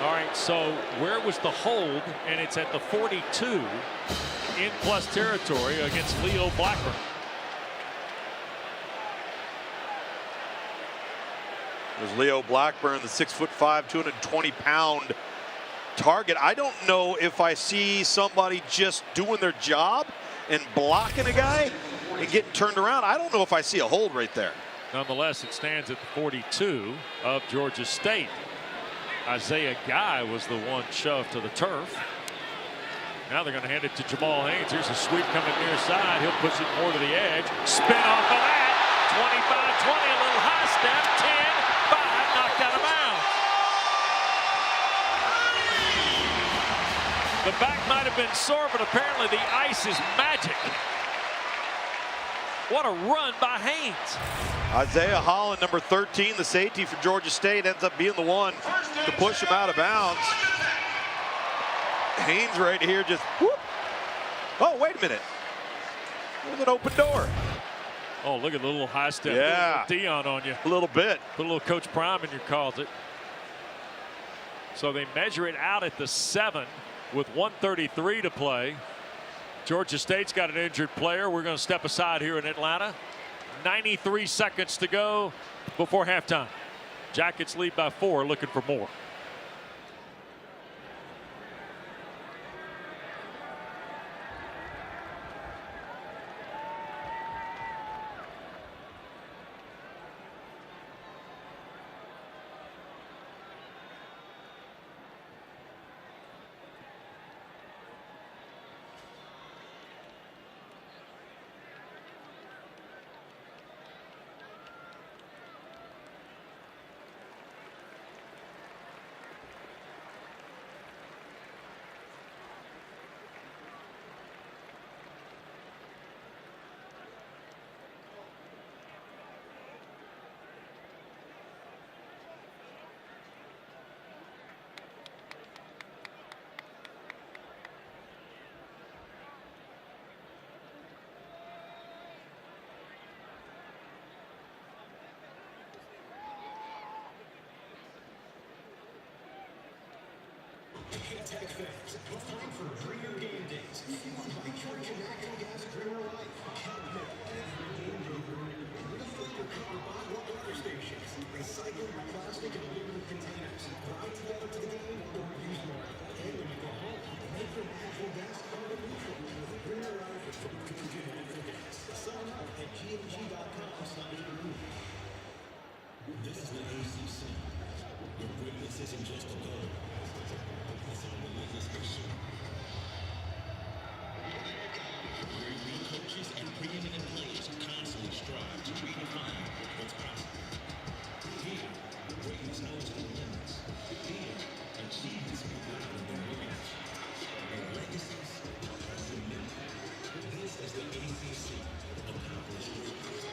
All right, so where was the hold? And it's at the 42 in plus territory against Leo Blackburn. There's Leo Blackburn, the 6'5", 220-pound target. I don't know if I see somebody just doing their job and blocking a guy and getting turned around. I don't know if I see a hold right there. Nonetheless, it stands at the 42 of Georgia State. Isaiah Guy was the one shoved to the turf. Now they're going to hand it to Jamal Haynes. Here's a sweep coming near side. He'll push it more to the edge. Spin off of that. 25-20, a little high step. 10-5, knocked out of bounds. The back might have been sore, but apparently the ice is magic. What a run by Haynes. Isaiah Holland, number 13, the safety for Georgia State, ends up being the one to push him out of bounds. Haynes right here just whoop. Oh, wait a minute. There's an open door. Oh, look at the little high step. Yeah. Dion on you. A little bit. Put a little Coach Prime in your closet. So they measure it out at the 7 with 1:33 to play. Georgia State's got an injured player. We're going to step aside here in Atlanta. 93 seconds to go before halftime. Jackets lead by 4, looking for more. This is the ACC. Your greatness isn't just a goal. It's on the biggest issue. Where new coaches and preeminent players constantly strive to redefine what's possible. Here, greatness knows no limits. Here, achievements move louder than words. And legacies are remembered. This is the ACC. Accomplished greatness.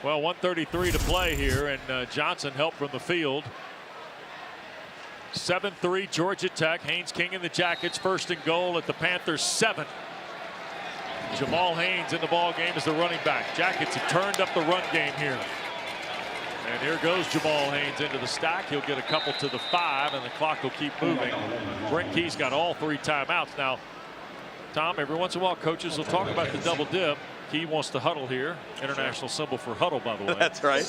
Well, 1:33 to play here, and Johnson helped from the field. 7-3 Georgia Tech. Haynes King and the Jackets first and goal at the Panthers 7. Jamal Haynes in the ball game as the running back. Jackets have turned up the run game here. And here goes Jamal Haynes into the stack. He'll get a couple to the 5, and the clock will keep moving. Brent Key's got all 3 timeouts. Now, Tom, every once in a while coaches will talk about the double dip. He wants to huddle here. International symbol for huddle, by the way. That's right.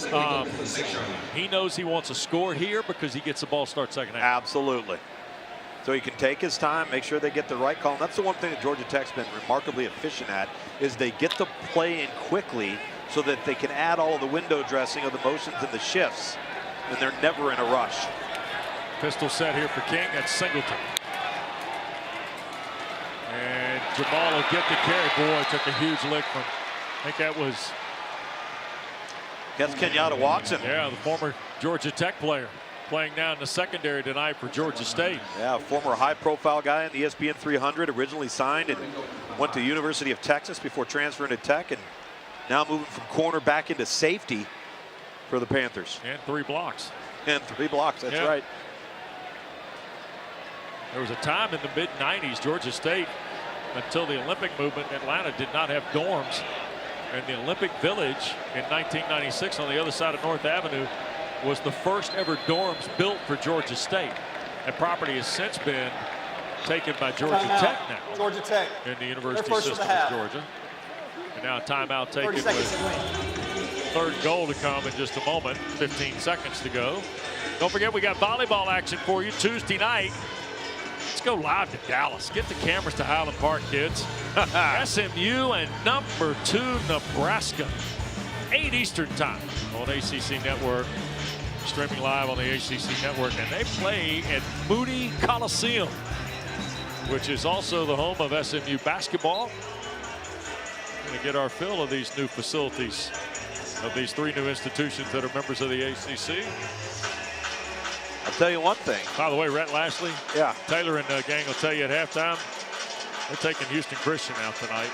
He knows he wants a score here because he gets the ball start second half. Absolutely. So he can take his time, make sure they get the right call. And that's the one thing that Georgia Tech's been remarkably efficient at, is they get the play in quickly so that they can add all of the window dressing of the motions and the shifts, and they're never in a rush. Pistol set here for King. That's Singleton. And Jamal will get the carry. Boy, took a huge lick from, I think that was. That's Kenyatta Watson. Yeah, the former Georgia Tech player, playing now in the secondary tonight for Georgia State. Yeah, former high-profile guy in the ESPN 300, originally signed and went to the University of Texas before transferring to Tech, and now moving from corner back into safety for the Panthers. And 3 blocks. And 3 blocks, that's Yeah. right. There was a time in the mid-90s, Georgia State, until the Olympic movement, Atlanta did not have dorms. And the Olympic Village in 1996 on the other side of North Avenue was the first ever dorms built for Georgia State. That property has since been taken by Georgia Tech now. Georgia Tech. In the university First system of the half. of Georgia. And now a timeout taken 30 seconds to with win. 3rd goal to come in just a moment. 15 seconds to go. Don't forget, we got volleyball action for you Tuesday night. Let's go live to Dallas. Get the cameras to Highland Park, kids. SMU and number 2 Nebraska. 8 Eastern time on ACC Network. Streaming live on the ACC Network. And they play at Moody Coliseum, which is also the home of SMU basketball. Going to get our fill of these new facilities, of these 3 new institutions that are members of the ACC. I'll tell you one thing. By the way, Rhett Lashley, Yeah. Taylor and the gang will tell you at halftime, they're taking Houston Christian out tonight.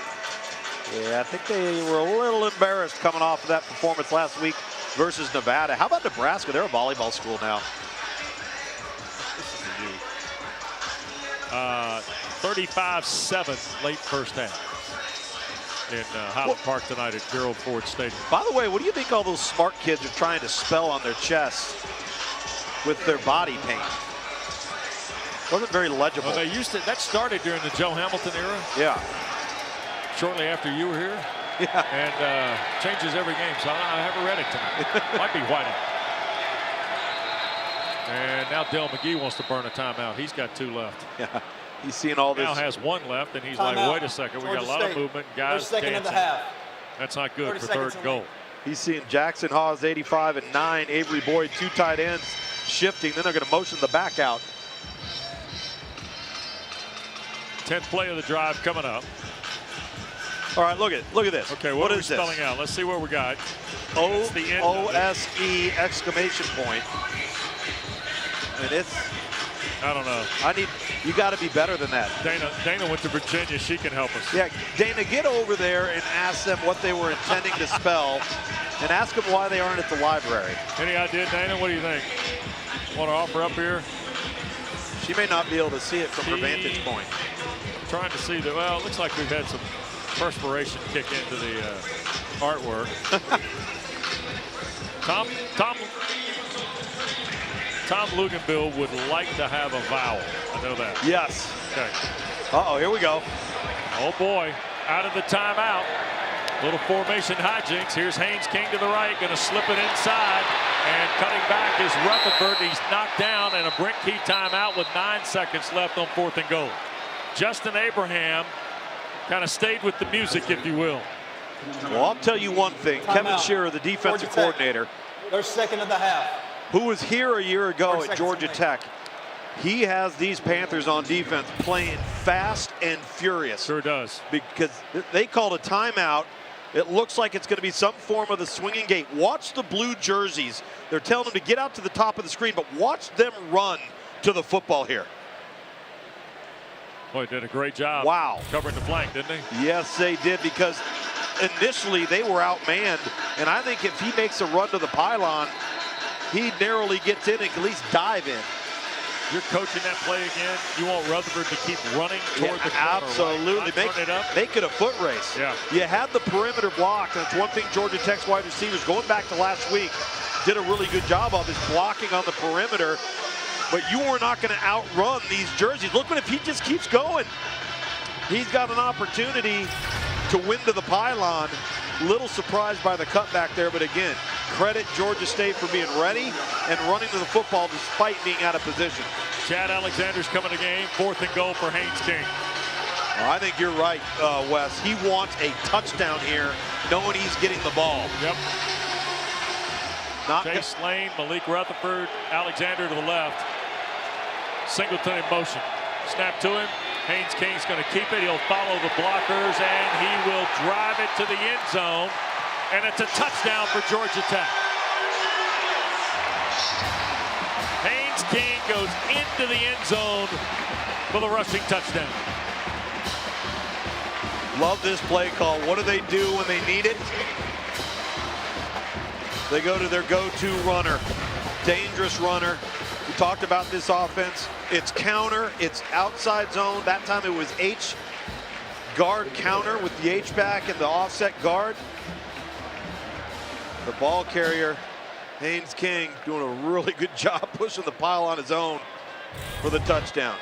Yeah, I think they were a little embarrassed coming off of that performance last week versus Nevada. How about Nebraska? They're a volleyball school now. 35-7 late first half in Highland Park tonight at Gerald Ford Stadium. By the way, what do you think all those smart kids are trying to spell on their chests with their body paint? Wasn't very legible. Well, they used to. That started during the Joe Hamilton era. Yeah. Shortly after you were here. Yeah. And changes every game, so I haven't read it tonight. Might be whiting. And now Dale McGee wants to burn a timeout. He's got 2 left. Yeah. He's seeing all this. Now has 1 left, and he's Timeout. like, wait a second, we got a lot of movement, guys Second of the dancing. half. That's not good 30 for seconds 3rd to goal. win. He's seeing Jackson Hawes 85 and 9, Avery Boyd 2 tight ends shifting. Then they're going to motion the back out. 10th play of the drive coming up. All right, look at this. Okay, what are we is this? spelling out? Let's see what we got. It's the end of it. OSE exclamation point. And it's, I don't know. you got to be better than that. Dana went to Virginia. She can help us. Yeah, Dana, get over there and ask them what they were intending to spell, and ask them why they aren't at the library. Any idea, Dana? What do you think? Want to offer up here? She may not be able to see it from her vantage point. I'm trying to see the. Well, it looks like we've had some perspiration kick into the artwork. Tom Luganbill would like to have a vowel. I know that. Yes. Okay. Uh-oh, here we go. Oh boy, out of the timeout. Little formation hijinks. Here's Haynes King to the right, going to slip it inside. And cutting back is Rutherford. He's knocked down, and a Brent Key timeout with 9 seconds left on 4th and goal. Justin Abraham kind of stayed with the music, if you will. Well, I'll tell you one thing. Kevin Shearer, the defensive coordinator, Their 2nd of the half. who was here a year ago 40 at seconds Georgia to Tech, he has these Panthers on defense playing fast and furious. Sure does. Because they called a timeout. It looks like it's going to be some form of the swinging gate. Watch the blue jerseys. They're telling them to get out to the top of the screen, but watch them run to the football here. Boy, did a great job. Wow. Covering the flank, didn't they? Yes, they did, because initially they were outmanned, and I think if he makes a run to the pylon, he narrowly gets in and can at least dive in. You're coaching that play again. You want Rutherford to keep running toward the corner, absolutely. right? Make it up. Make it a foot race. Yeah. You had the perimeter blocked, and it's one thing Georgia Tech's wide receivers, going back to last week, did a really good job of, is blocking on the perimeter. But you are not going to outrun these jerseys. Look, if he just keeps going, he's got an opportunity to win to the pylon. Little surprised by the cutback there, but again, credit Georgia State for being ready and running to the football despite being out of position. Chad Alexander's coming to game. 4th and goal for Haynes King. Well, I think you're right, Wes. He wants a touchdown here, knowing he's getting the ball. Yep. Not Chase Lane, Malik Rutherford, Alexander to the left. Singleton in motion. Snap to him. Haynes King's going to keep it. He'll follow the blockers, and he will drive it to the end zone. And it's a touchdown for Georgia Tech. Haynes King goes into the end zone for the rushing touchdown. Love this play call. What do they do when they need it? They go to their go-to runner, dangerous runner. We talked about this offense. It's counter, it's outside zone. That time it was H guard counter with the H-back and the offset guard. The ball carrier, Haynes King, doing a really good job pushing the pile on his own for the touchdown.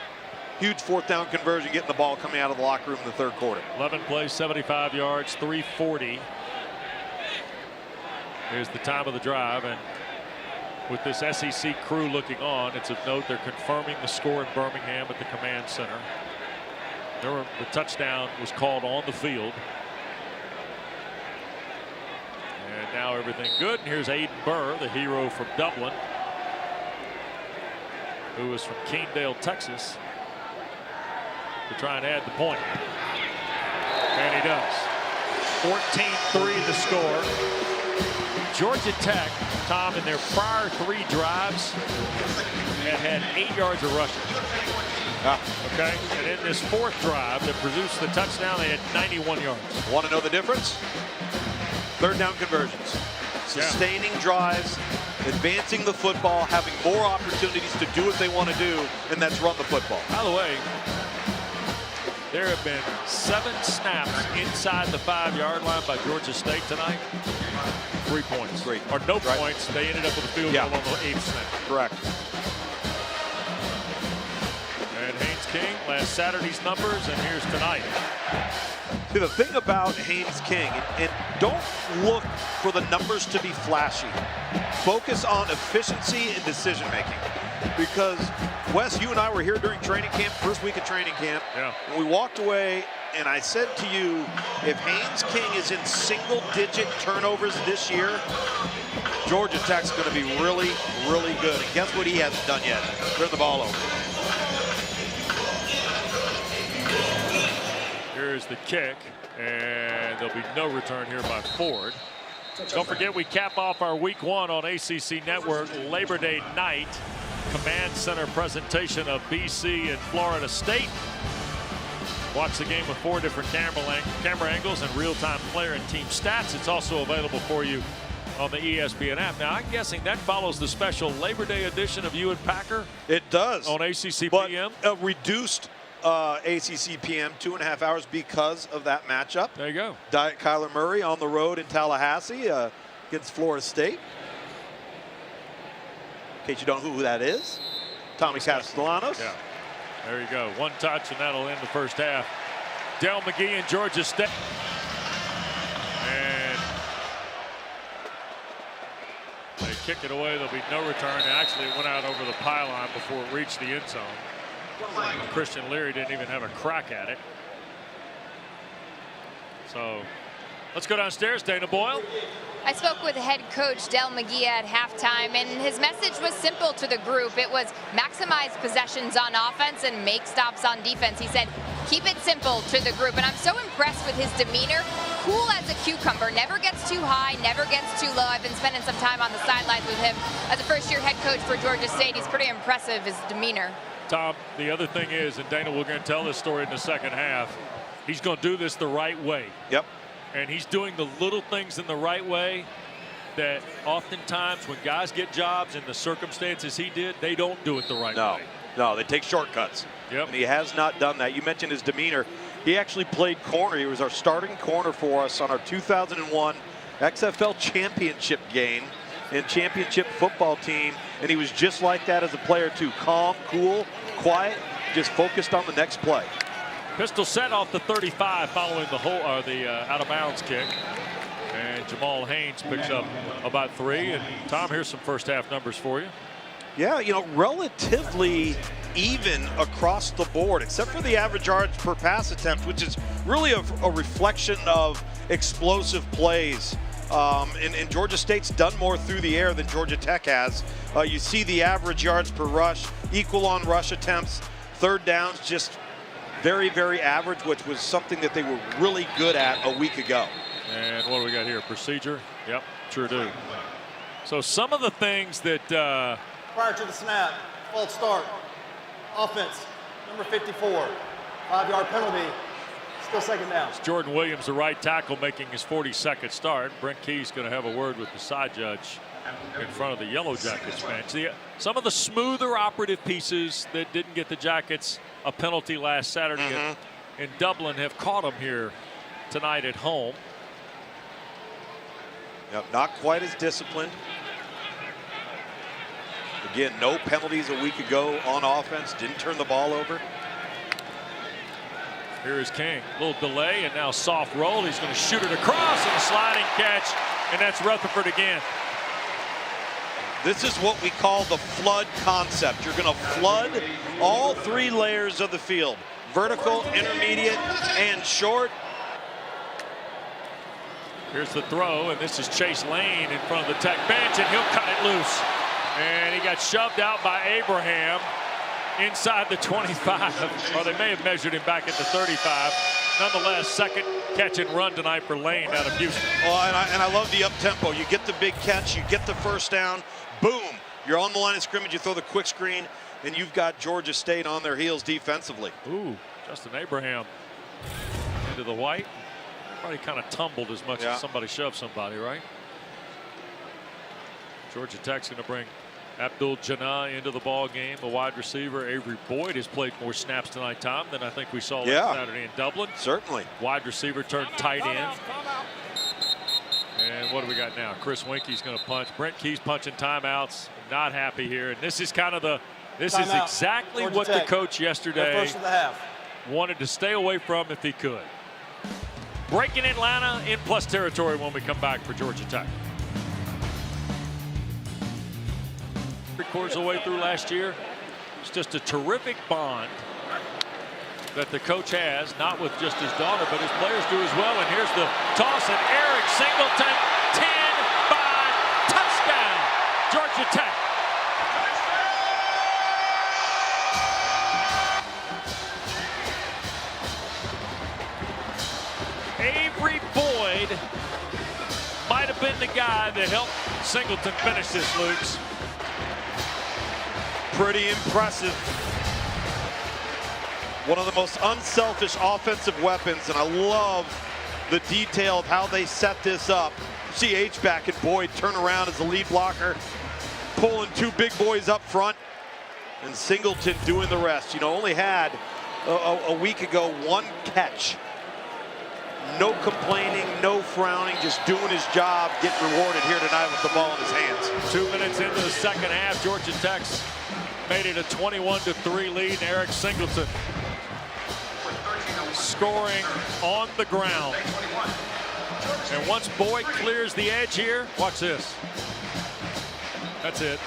Huge 4th down conversion, getting the ball coming out of the locker room in the 3rd quarter. 11 plays, 75 yards, 340. Here's the time of the drive, and with this SEC crew looking on, it's of note they're confirming the score in Birmingham at the command center. The touchdown was called on the field. And now everything good. And here's Aiden Burr, the hero from Dublin, who is from Keendale, Texas, to try and add the point. And he does. 14-3 the score. Georgia Tech, Tom, in their prior 3 drives had 8 yards of rushing. Okay, and in this 4th drive that produced the touchdown, they had 91 yards. Want to know the difference? 3rd down conversions. Sustaining drives, advancing the football, having more opportunities to do what they want to do, and that's run the football. By the way, there have been 7 snaps inside the 5-yard line by Georgia State tonight. 3 points. Great. Or no points. They ended up with a field goal on the 8th snap. Correct. And Haynes King, last Saturday's numbers, and here's tonight. See, the thing about Haynes King, and don't look for the numbers to be flashy. Focus on efficiency and decision making. Because, Wes, you and I were here during training camp, first week of training camp. Yeah. And we walked away, and I said to you, if Haynes King is in single-digit turnovers this year, Georgia Tech's going to be really, really good. And guess what he hasn't done yet? Turn the ball over. Here's the kick, and there'll be no return here by Ford. Don't forget, we cap off our week 1 on ACC Network Labor Day night. Command Center presentation of BC and Florida State. Watch the game with 4 different camera angles and real-time player and team stats. It's also available for you on the ESPN app. Now, I'm guessing that follows the special Labor Day edition of You and Packer. It does. On ACC but PM. A reduced ACC PM, 2.5 hours because of that matchup. There you go. Diet Kyler Murray on the road in Tallahassee against Florida State. In case you don't know who that is, Tommy Castellanos. Yeah. There you go. 1 touch, and that'll end the first half. Dell McGee and Georgia State. And they kick it away. There'll be no return. Actually, it went out over the pylon before it reached the end zone. Christian Leary didn't even have a crack at it. So let's go downstairs. Dana Boyle. I spoke with head coach Dell McGee at halftime, and his message was simple to the group. It was maximize possessions on offense and make stops on defense. He said, keep it simple to the group. And I'm so impressed with his demeanor. Cool as a cucumber, never gets too high, never gets too low. I've been spending some time on the sidelines with him as a first-year head coach for Georgia State. He's pretty impressive, his demeanor. Tom, the other thing is, and Dana, we're going to tell this story in the second half, he's going to do this the right way. Yep. And he's doing the little things in the right way that oftentimes when guys get jobs in the circumstances he did, they don't do it the right way. No, they take shortcuts. Yep. And he has not done that. You mentioned his demeanor. He actually played corner. He was our starting corner for us on our 2001 XFL championship game and championship football team. And he was just like that as a player too. Calm, cool, quiet, just focused on the next play. Pistol set off the 35 following the out of bounds kick. And Jamal Haynes picks up about 3. And Tom, here's some first half numbers for you. Yeah, you know, relatively even across the board, except for the average yards per pass attempt, which is really a reflection of explosive plays. And Georgia State's done more through the air than Georgia Tech has. You see the average yards per rush, equal on rush attempts, third downs, just very, very average, which was something that they were really good at a week ago. And what do we got here? Procedure? Yep, sure do. So some of the things that Prior to the snap, false start. Offense, number 54. 5-yard penalty. Still second down. it's Jordan Williams, the right tackle, making his 42nd start. Brent Key's going to have a word with the side judge in front of the Yellow Jackets bench. Some of the smoother operative pieces that didn't get the Jackets a penalty last Saturday in Dublin have caught them here tonight at home. Yep, not quite as disciplined. Again, no penalties a week ago on offense. Didn't turn the ball over. Here is King. A little delay and now soft roll. He's going to shoot it across and a sliding catch. And that's Rutherford again. This is what we call the flood concept. You're going to flood all 3 layers of the field. Vertical, intermediate, and short. Here's the throw, and this is Chase Lane in front of the Tech bench, and he'll cut it loose. And he got shoved out by Abraham inside the 25. Or they may have measured him back at the 35. Nonetheless, second catch and run tonight for Lane out of Houston. Oh, and I love the up-tempo. You get the big catch, you get the first down, boom. You're on the line of scrimmage, you throw the quick screen, and you've got Georgia State on their heels defensively. Ooh, Justin Abraham into the white. Probably kind of tumbled as much as somebody shoved somebody, right? Georgia Tech's going to bring Abdul Jannah into the ball game, a wide receiver. Avery Boyd has played more snaps tonight, Tom, than I think we saw last Saturday in Dublin. Certainly. Wide receiver turned tight end. And what do we got now? Chris Winke's going to punch. Brent Key's punching timeouts. Not happy here. And this is kind of the, this is exactly what the coach yesterday first of the half. wanted to stay away from if he could. Breaking Atlanta in plus territory when we come back for Georgia Tech. 3/4 of the way through last year. It's just a terrific bond that the coach has, not with just his daughter, but his players do as well. And here's the toss, and Eric Singleton, 10-5, touchdown, Georgia Tech. Avery Boyd might have been the guy that helped Singleton finish this, Lukes. Pretty impressive. One of the most unselfish offensive weapons, and I love the detail of how they set this up. See H-back and Boyd turn around as the lead blocker, pulling 2 big boys up front, and Singleton doing the rest. You know, only had a week ago 1 catch. No complaining, no frowning, just doing his job, getting rewarded here tonight with the ball in his hands. 2 minutes into the second half, Georgia Tech's made it a 21-3 lead, and Eric Singleton scoring on the ground. And once Boyd clears the edge here, watch this. That's it.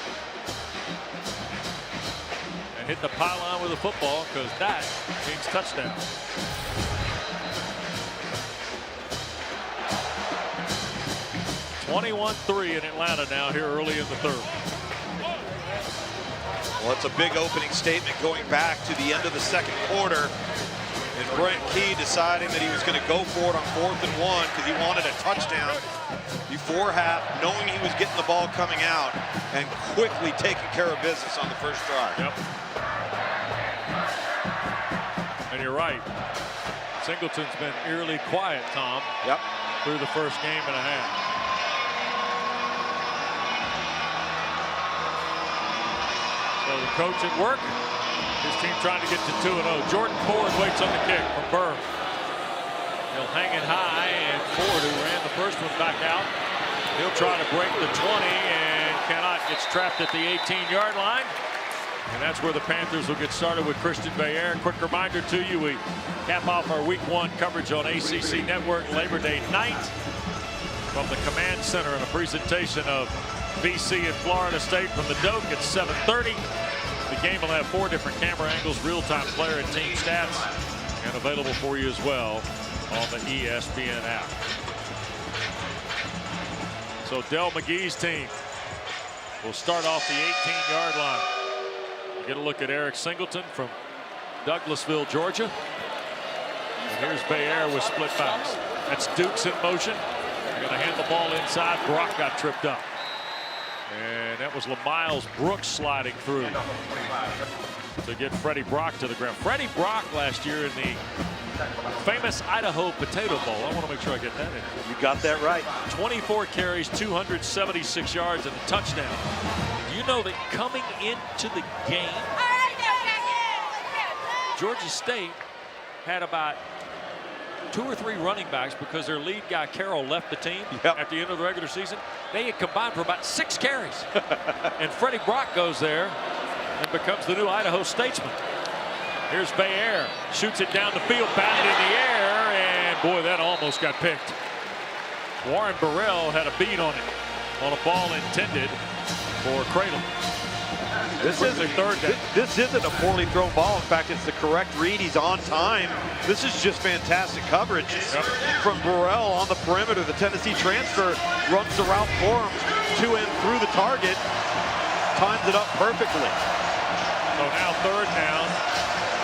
And hit the pylon with a football, because that means touchdown. (21-3) in Atlanta now here early in the third. Well, it's a big opening statement going back to the end of the second quarter. And Brent Key deciding that he was going to go for it on 4th and 1 because he wanted a touchdown before half, knowing he was getting the ball coming out and quickly taking care of business on the first drive. Yep. And you're right. Singleton's been eerily quiet, Tom. Yep. Through the first game and a half. So the coach at work. His team trying to get to 2-0. Jordan Ford waits on the kick from Burr. He'll hang it high, and Ford, who ran the first one back out, he'll try to break the 20 and cannot. Gets trapped at the 18-yard line. And that's where the Panthers will get started with Christian Bayer. Quick reminder to you, we cap off our Week 1 coverage on ACC Network Labor Day night. from the command center in a presentation of BC and Florida State from the Doak at 7:30. The game will have 4 different camera angles, real-time player and team stats, and available for you as well on the ESPN app. So Del McGee's team will start off the 18-yard line. Get a look at Eric Singleton from Douglasville, Georgia. And here's Bayer with split backs. That's Dukes in motion. They're going to hand the ball inside. Brock got tripped up. And that was LaMiles Brooks sliding through to get Freddie Brock to the ground. Freddie Brock last year in the famous Idaho Potato Bowl. I want to make sure I get that in. You got that right. 24 carries, 276 yards, and a touchdown. You know that coming into the game, Georgia State had about 2 or 3 running backs because their lead guy Carroll left the team at the end of the regular season. They had combined for about 6 carries. And Freddie Brock goes there and becomes the new Idaho Statesman. Here's Bayer, shoots it down the field, batted in the air, and boy, that almost got picked. Warren Burrell had a beat on it on a ball intended for Cradle. This isn't a poorly thrown ball. In fact, it's the correct read. He's on time. This is just fantastic coverage from Burrell on the perimeter. The Tennessee transfer runs the route for him to and through the target. Times it up perfectly. So now 3rd down.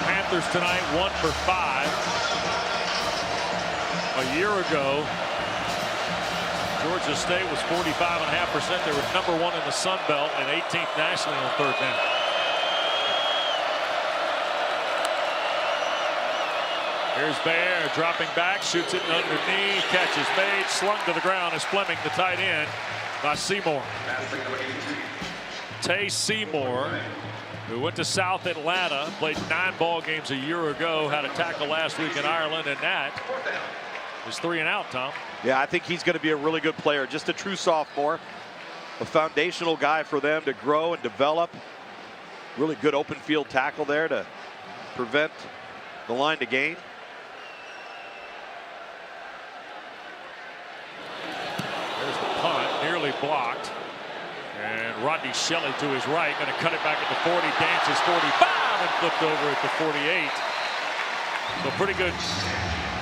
Panthers tonight 1 for 5. A year ago, Georgia State was 45.5%. They were #1 in the Sun Belt and 18th nationally on 3rd down. Here's Bayer dropping back, shoots it underneath, catch is made, slung to the ground is Fleming, the tight end, by Seymour. Tay Seymour, who went to South Atlanta, played 9 ball games a year ago, had a tackle last week in Ireland, and that is 3 and out, Tom. Yeah, I think he's going to be a really good player. Just a true sophomore. A foundational guy for them to grow and develop. Really good open field tackle there to prevent the line to gain. There's the punt, nearly blocked. And Rodney Shelley to his right, going to cut it back at the 40, dances 45, and flipped over at the 48. So pretty good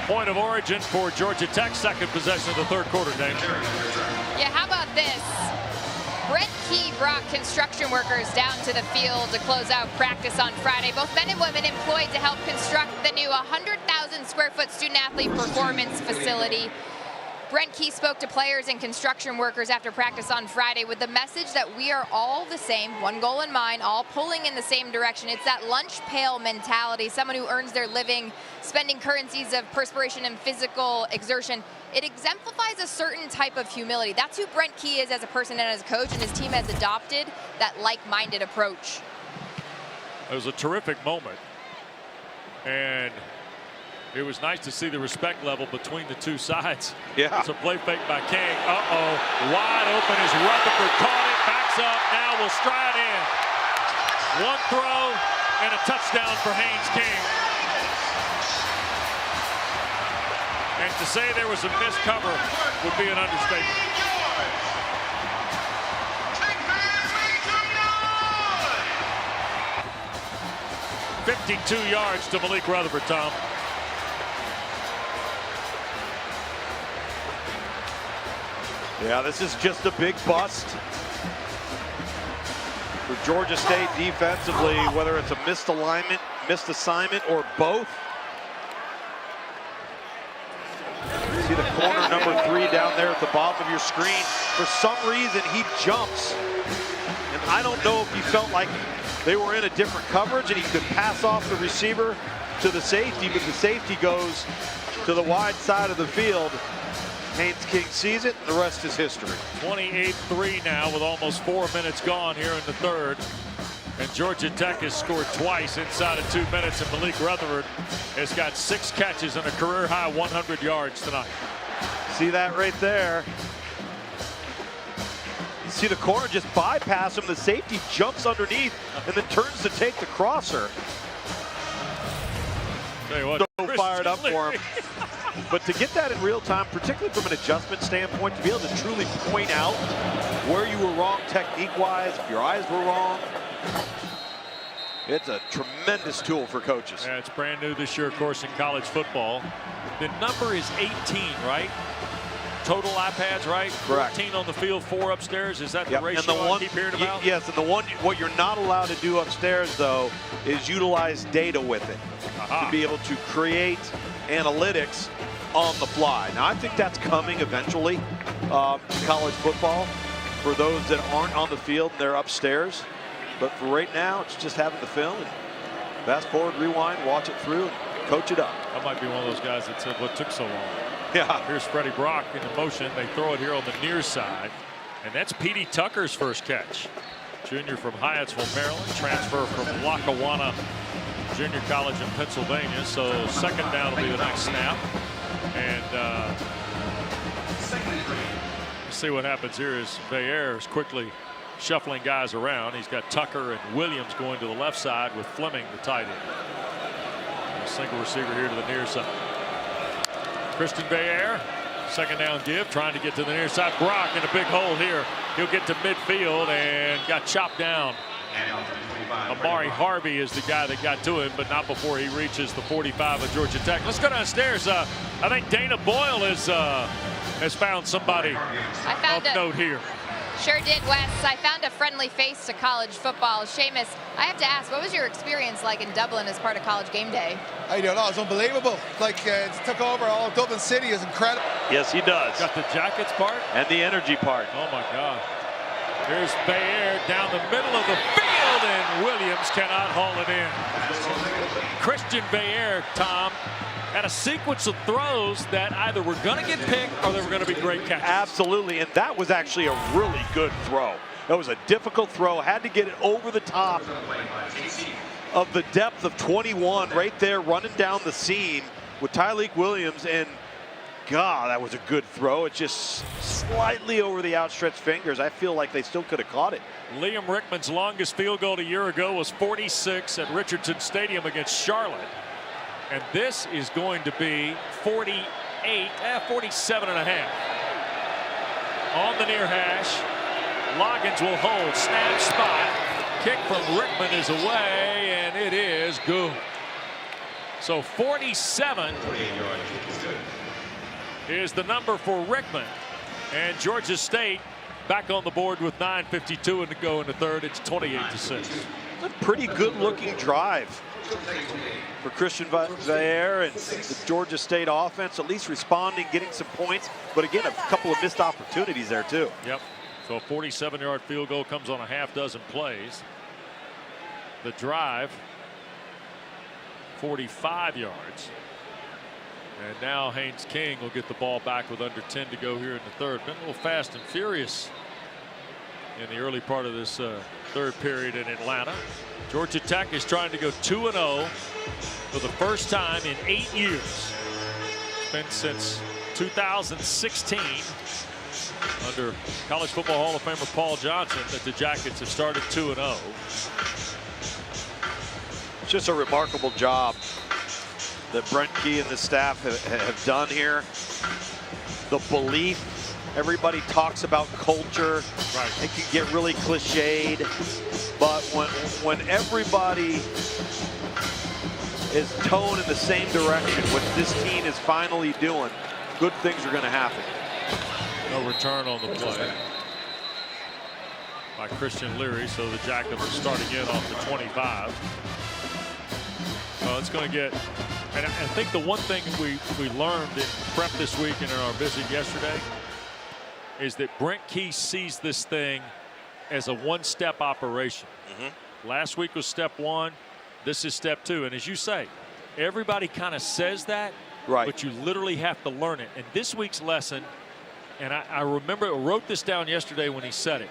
point of origin for Georgia Tech. 2nd possession of the 3rd quarter, Dave. Yeah, how about this? Brent Key brought construction workers down to the field to close out practice on Friday. Both men and women employed to help construct the new 100,000 square foot student-athlete performance facility. Brent Key spoke to players and construction workers after practice on Friday with the message that we are all the same, one goal in mind, all pulling in the same direction. It's that lunch pail mentality, someone who earns their living, spending currencies of perspiration and physical exertion. It exemplifies a certain type of humility. That's who Brent Key is as a person and as a coach, and his team has adopted that like-minded approach. It was a terrific moment. And it was nice to see the respect level between the 2 sides. Yeah. It's a play fake by King. Uh-oh. Wide open is Rutherford. Caught it. Backs up. Now will stride in. 1 throw and a touchdown for Haynes King. And to say there was a missed cover would be an understatement. "52 yards to Malik Rutherford, Tom. Yeah, this is just a big bust for Georgia State defensively, whether it's a missed alignment, missed assignment, or both. You see the corner number 3 down there at the bottom of your screen. For some reason, he jumps. And I don't know if he felt like they were in a different coverage and he could pass off the receiver to the safety, but the safety goes to the wide side of the field. Haynes King sees it, and the rest is history. 28-3 now with almost 4 minutes gone here in the 3rd. And Georgia Tech has scored twice inside of 2 minutes, and Malik Rutherford has got 6 catches and a career-high 100 yards tonight. See that right there? You see the corner just bypass him. The safety jumps underneath and then turns to take the crosser. Tell you what, fired up for him. But to get that in real time, particularly from an adjustment standpoint, to be able to truly point out where you were wrong technique-wise, if your eyes were wrong, it's a tremendous tool for coaches. Yeah, it's brand new this year, of course, in college football. The number is 18, right? Total iPads, right? Correct. 14 on the field, 4 upstairs. Is that the Yep. ratio And the one, I keep hearing about? Yes, and the one, what you're not allowed to do upstairs, though, is utilize data with it to be able to create analytics on the fly. Now, I think that's coming eventually to college football for those that aren't on the field and they're upstairs. But for right now, it's just having the film and fast forward, rewind, watch it through, and coach it up. I might be one of those guys that said, what took so long? Yeah. Here's Freddie Brock in the motion. They throw it here on the near side. And that's Petey Tucker's first catch. Junior from Hyattsville, Maryland. Transfer from Lackawanna Junior College in Pennsylvania. So second down will be the next snap. And let's see what happens here as Veyer is quickly shuffling guys around. He's got Tucker and Williams going to the left side with Fleming, the tight end. A single receiver here to the near side. Christian Veyer, second down give, trying to get to the near side. Brock in a big hole here. He'll get to midfield and got chopped down. Amari Harvey is the guy that got to him, but not before he reaches the 45 of Georgia Tech. Let's go downstairs. I think Dana Boyle has found somebody of note here. Sure did, Wes. I found a friendly face to college football. Seamus, I have to ask, what was your experience like in Dublin as part of College Game Day? I don't know. It's unbelievable. Like, it took over all Dublin City. Is incredible. Yes, he does. Got the jackets part And the energy part. Oh my God. Here's Veyer down the middle of the field, and Williams cannot haul it in. Christian Veyer, Tom, had a sequence of throws that either were going to get picked or they were going to be great catches. Absolutely, and that was actually a really good throw. That was a difficult throw. Had to get it over the top of the depth of 21 right there, running down the seam with Tyleik Williams, and God, that was a good throw. It's just slightly over the outstretched fingers. I feel like they still could have caught it. Liam Rickman's longest field goal a year ago was 46 at Richardson Stadium against Charlotte. And this is going to be 47 and a half. On the near hash, Loggins will hold, snap spot. Kick from Rickman is away, and it is good. So 47 is the number for Rickman. And Georgia State back on the board with 9:52 to go in the third. It's 28-6. A pretty good looking drive for Christian Veyer and the Georgia State offense, at least responding, getting some points. But again, a couple of missed opportunities there too. Yep. So a 47-yard field goal comes on a half dozen plays. The drive, 45 yards. And now Haynes King will get the ball back with under 10 to go here in the third. Been a little fast and furious in the early part of this third period in Atlanta. Georgia Tech is trying to go 2-0 for the first time in 8 years. It's been since 2016 under College Football Hall of Famer Paul Johnson that the Jackets have started 2-0. It's just a remarkable job that Brent Key and the staff have done here. The belief, everybody talks about culture. Right. It can get really cliched, but when everybody is towing in the same direction, what this team is finally doing, good things are going to happen. No return on the play by Christian Leary, so the Jackets are starting in off the 25. Well, it's going to get, and I think the one thing we learned in prep this week and in our visit yesterday is that Brent Key sees this thing as a one-step operation. Last week was step one. This is step two. And as you say, everybody kind of says that, right? But you literally have to learn it. And this week's lesson, and I remember, I wrote this down yesterday when he said it.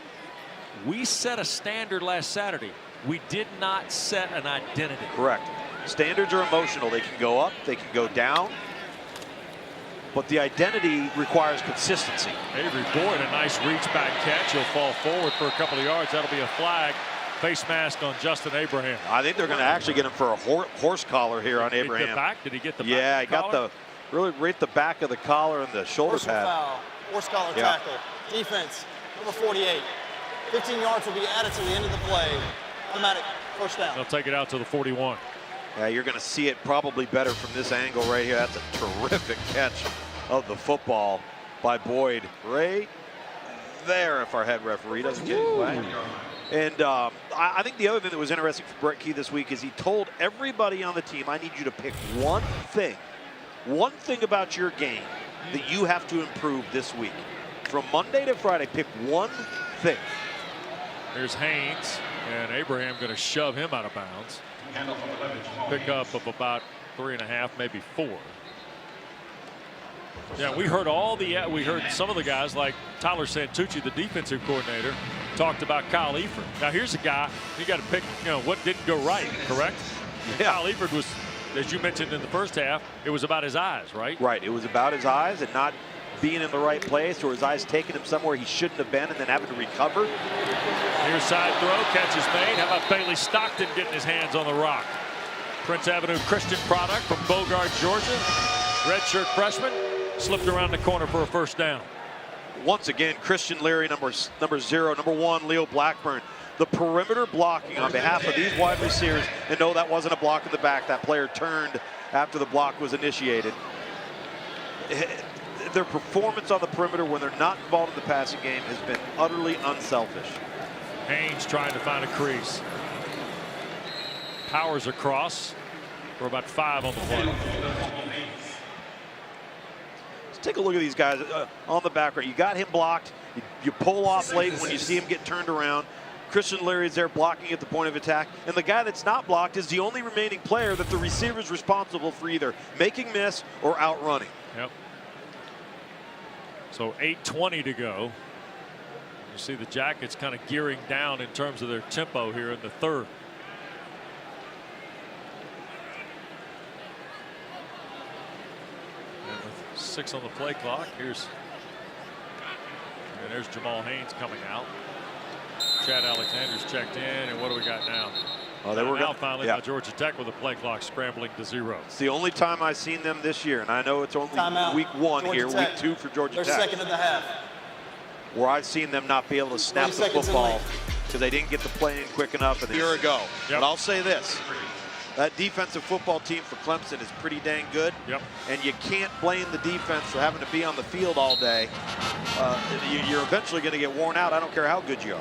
We set a standard last Saturday. We did not set an identity. Correct. Standards are emotional. They can go up, they can go down, but the identity requires consistency. Avery Boyd, a nice reach back catch. He'll fall forward for a couple of yards. That'll be a flag face mask on Justin Abraham. I think they're going to actually get him for a horse collar here on Abraham. Did he get the back? Yeah, he collar? got the really right at the back of the collar and the shoulder Personal pad. foul, horse collar tackle. Defense, number 48. 15 yards will be added to the end of the play. Automatic first down. They'll take it out to the 41. Yeah, you're going to see it probably better from this angle right here. That's a terrific catch of the football by Boyd right there, if our head referee doesn't get it away. And I think the other thing that was interesting for Brett Key this week is he told everybody on the team, I need you to pick one thing about your game that you have to improve this week. From Monday to Friday, pick one thing. Here's Haynes, and Abraham going to shove him out of bounds. Pickup of about 3.5, maybe 4. Yeah, we heard some of the guys like Tyler Santucci, the defensive coordinator, talked about Kyle Eifert. Now here's a guy you got to pick, what didn't go right, correct? Yeah. Kyle Eifert was, as you mentioned in the first half, it was about his eyes, right? Right, it was about his eyes and not being in the right place, or his eyes taking him somewhere he shouldn't have been and then having to recover. Near side throw, catch is made. How about Bailey Stockton getting his hands on the rock? Prince Avenue Christian product from Bogart, Georgia. Redshirt freshman, slipped around the corner for a first down. Once again, Christian Leary, number 0, number 1, Leo Blackburn. The perimeter blocking on behalf of these wide receivers. And no, that wasn't a block in the back. That player turned after the block was initiated. Their performance on the perimeter when they're not involved in the passing game has been utterly unselfish. Haynes trying to find a crease. Powers across for about 5 on the play. Let's take a look at these guys on the back right. You got him blocked. You pull off late when you see him get turned around. Christian Leary is there blocking at the point of attack. And the guy that's not blocked is the only remaining player that the receiver is responsible for either making miss or outrunning. Yep. So 8:20 to go. You see the Jackets kind of gearing down in terms of their tempo here in the third. And with 6 on the play clock, there's Jamal Haynes coming out. Chad Alexander's checked in, and what do we got now? They were now finally by Georgia Tech with the play clock scrambling to 0. It's the only time I've seen them this year, and I know it's only week 1 here, Tech. week 2 for Georgia They're Tech. second in the half. Where I've seen them not be able to snap the football because they didn't get the play in quick enough a year ago. Yep. But I'll say this. That defensive football team for Clemson is pretty dang good. Yep. And you can't blame the defense for having to be on the field all day. You're eventually going to get worn out. I don't care how good you are.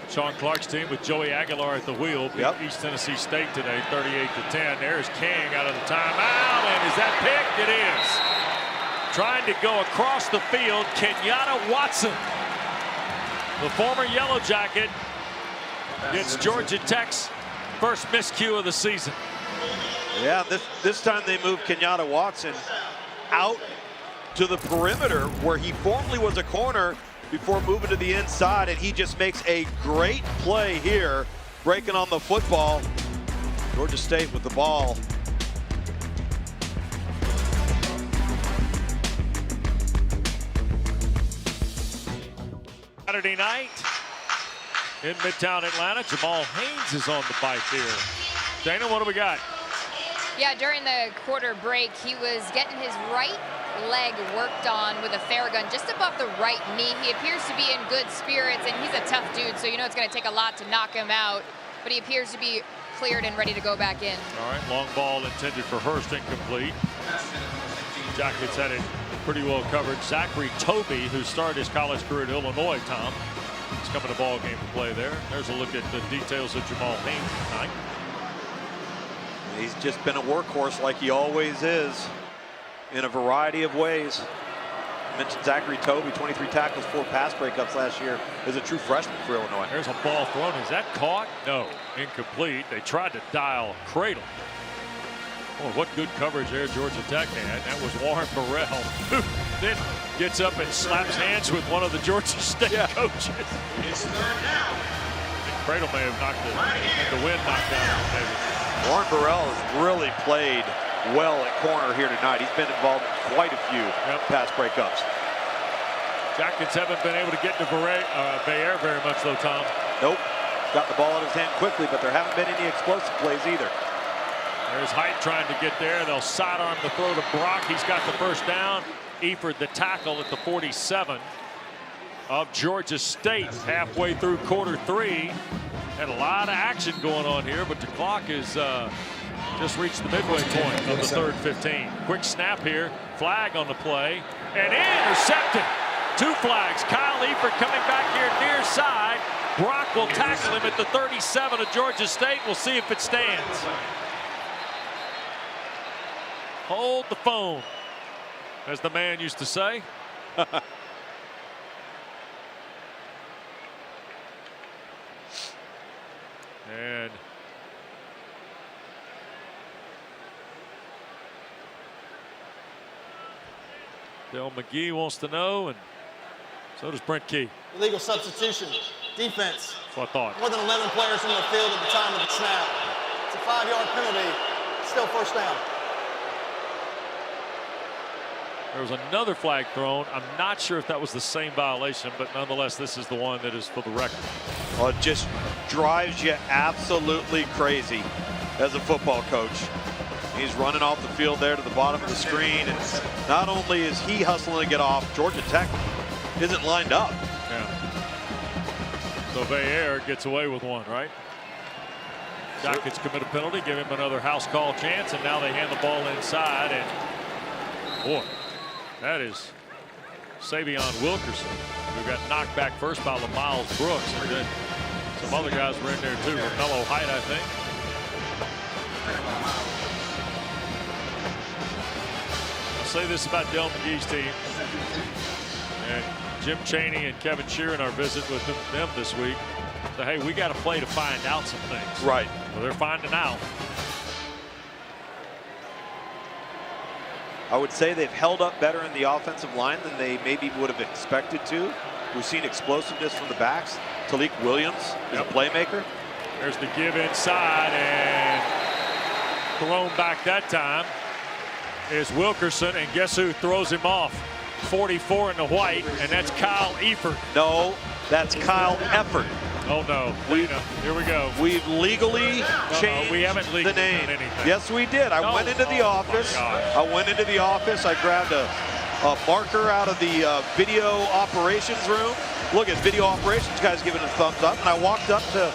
Sean Clark's team with Joey Aguilar at the wheel beat East Tennessee State today 38-10. There's King out of the timeout, and is that picked? It is. Trying to go across the field, Kenyatta Watson, the former Yellow Jacket, gets Georgia Tech's first miscue of the season. Yeah, this time they moved Kenyatta Watson out to the perimeter where he formerly was a corner before moving to the inside, and he just makes a great play here, breaking on the football. Georgia State with the ball. Saturday night in Midtown Atlanta, Jamal Haynes is on the bike here. Dana, what do we got? Yeah, during the quarter break, he was getting his right leg worked on with a Theragun just above the right knee. He appears to be in good spirits, and he's a tough dude, so you know it's going to take a lot to knock him out. But he appears to be cleared and ready to go back in. All right, long ball intended for Hurst, incomplete. Jackets had it pretty well covered. Zachary Toby, who started his college career at Illinois, Tom, is coming to ball game to play there. There's a look at the details of Jamal Haynes tonight. He's just been a workhorse like he always is in a variety of ways. I mentioned Zachary Toby, 23 tackles, 4 pass breakups last year as a true freshman for Illinois. There's a ball thrown. Is that caught? No, incomplete. They tried to dial Cradle. Oh, what good coverage there Georgia Tech had. That was Warren Burrell, who then gets up and slaps hands with one of the Georgia State coaches. It's third down. Cradle may have knocked the wind knocked down maybe. Warren Burrell has really played well at corner here tonight. He's been involved in quite a few pass breakups. Jackets haven't been able to get to Bay Air very much though, Tom. Nope. got the ball in his hand quickly, but there haven't been any explosive plays either. There's Height trying to get there. They'll sidearm the throw to Brock. He's got the first down. Eford the tackle at the 47 of Georgia State. Halfway through quarter 3. Had a lot of action going on here, but the clock is just reached the midway point of the third 15. Quick snap here. Flag on the play. And intercepted. 2 flags. Kyle Eford coming back here near side. Brock will tackle him at the 37 of Georgia State. We'll see if it stands. Hold the phone, as the man used to say. And Del McGee wants to know, and so does Brent Key. Illegal substitution. Defense. That's what I thought. More than 11 players in the field at the time of the snap. It's a 5-yard penalty. Still first down. There was another flag thrown. I'm not sure if that was the same violation, but nonetheless, this is the one that is for the record. Well, it just drives you absolutely crazy as a football coach. He's running off the field there to the bottom of the screen, and not only is he hustling to get off, Georgia Tech isn't lined up. Yeah. So Bayer gets away with one, right? Jackets commit a penalty, give him another house call chance, and now they hand the ball inside, and boy, that is Savion Wilkerson, who got knocked back first by Miles Brooks, and then some other guys were in there too. Romello Height, I think. I'll say this about Del McGee's team, and Jim Chaney and Kevin Sheeran, our visit with them this week. So, hey, we got to play to find out some things. Right. Well, they're finding out. I would say they've held up better in the offensive line than they maybe would have expected to. We've seen explosiveness from the backs. Talik Williams is a playmaker. There's the give inside, and thrown back that time is Wilkerson, and guess who throws him off? 44 in the white, and that's Kyle Eford. No, that's Kyle Efford. Oh no, here we go. We've legally changed we haven't legally the name. done anything. Yes, we did. I went into the office. I went into the office. I grabbed a marker out of the video operations room. Look at video operations guys giving a thumbs up. And I walked up to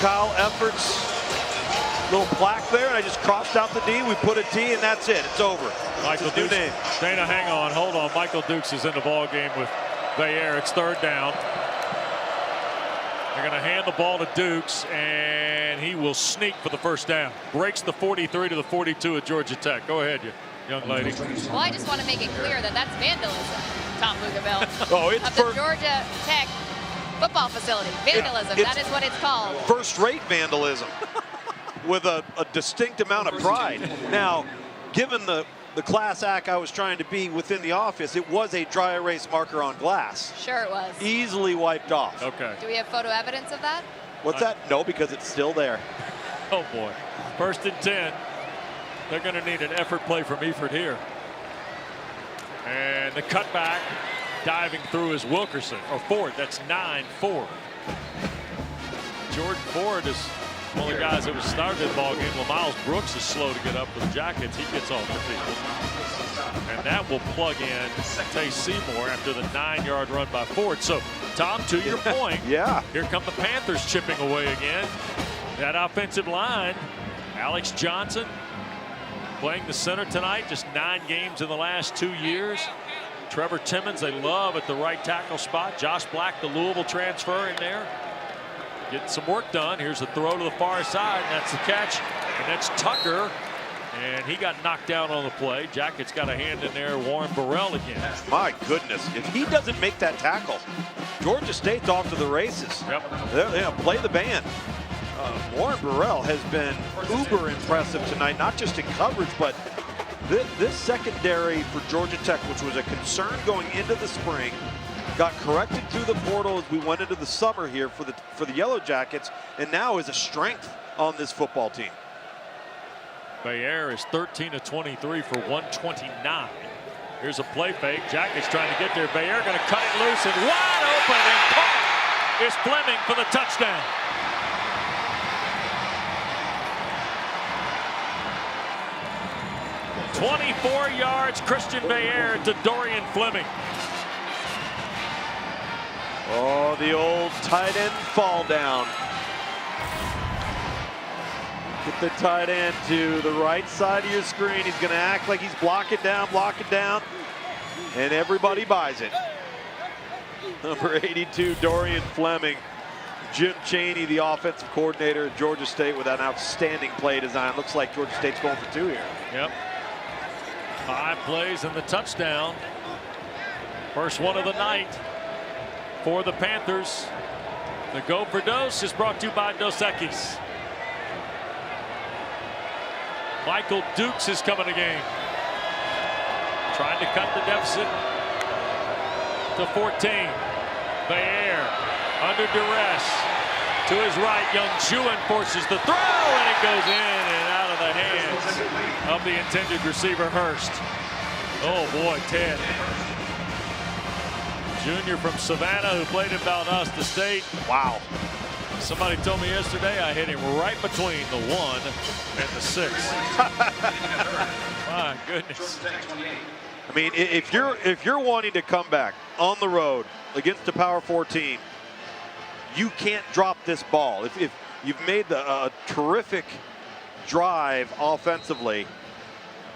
Kyle Efford's little plaque there, and I just crossed out the D. We put a T, and that's it. It's over. Michael It's his new name. Dana, hang on. Hold on. Michael Dukes is in the ball game with Bayer. It's third down. They're going to hand the ball to Dukes, and he will sneak for the first down. Breaks the 43 to the 42 at Georgia Tech. Go ahead, you young lady. Well, I just want to make it clear that that's vandalism, Tom Lugaville. Oh, it's of the Georgia Tech football facility. Vandalism, that is what it's called. First-rate vandalism with a distinct amount of pride. Now, given the class act I was trying to be within the office, it was a dry erase marker on glass. Sure it was. Easily wiped off. Okay. Do we have photo evidence of that? What's that? No, because it's still there. Oh, boy. First and 10. They're going to need an effort play from Eford here. And the cutback, diving through is Wilkerson, or Ford. That's 9-4. Jordan Ford is one of the guys that was started the ball game. Miles Brooks is slow to get up with the Jackets. He gets off the field. And that will plug in Tay Seymour after the 9-yard run by Ford. So, Tom, to your point, yeah, here come the Panthers chipping away again. That offensive line, Alex Johnson playing the center tonight, just 9 games in the last 2 years. Trevor Timmons, they love at the right tackle spot. Josh Black, the Louisville transfer, in there. Getting some work done. Here's a throw to the far side, and that's the catch. And that's Tucker, and he got knocked down on the play. Jackets got a hand in there. Warren Burrell again. My goodness, if he doesn't make that tackle, Georgia State's off to the races. Yep. They'll play the band. Warren Burrell has been uber impressive tonight, not just in coverage, but this secondary for Georgia Tech, which was a concern going into the spring, got corrected through the portal as we went into the summer here for the Yellow Jackets, and now is a strength on this football team. Bayer is 13 of 23 for 129. Here's a play fake. Jackets trying to get there. Bayer going to cut it loose and wide open and caught is Fleming for the touchdown. "24 yards, Christian Veillere to Dorian Fleming." Oh, the old tight end fall down. Get the tight end to the right side of your screen. He's going to act like he's blocking down, and everybody buys it. Number 82, Dorian Fleming. Jim Chaney, the offensive coordinator at Georgia State, with an outstanding play design. Looks like Georgia State's going for 2 here. Yep. 5 plays and the touchdown. First one of the night for the Panthers. The Go for Dos is brought to you by Dos Equis. Michael Dukes is coming to game. Trying to cut the deficit to 14. Veillere under duress. To his right, Young Jewin forces the throw, and it goes in and out of the hands of the intended receiver, Hurst. Oh boy, Ted. Junior from Savannah who played at Valdosta State. Wow. Somebody told me yesterday I hit him right between the 1 and the 6. My goodness. I mean, if you're wanting to come back on the road against a Power 4 team, you can't drop this ball. If you've made a terrific drive offensively,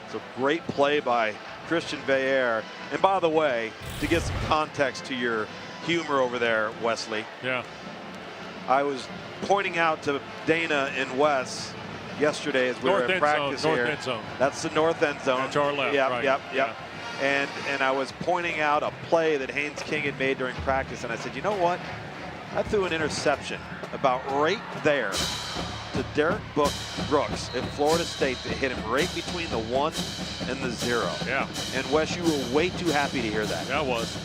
it's a great play by Christian Veillere. And by the way, to get some context to your humor over there, Wesley. Yeah. I was pointing out to Dana and Wes yesterday as we were at practice here. North end zone. That's the north end zone. To our left. Yep, right. yep. Yeah. And I was pointing out a play that Haynes King had made during practice, and I said, you know what? I threw an interception about right there to Derek Brooks at Florida State that hit him right between the 1 and the 0. Yeah. And Wes, you were way too happy to hear that. Yeah, I was.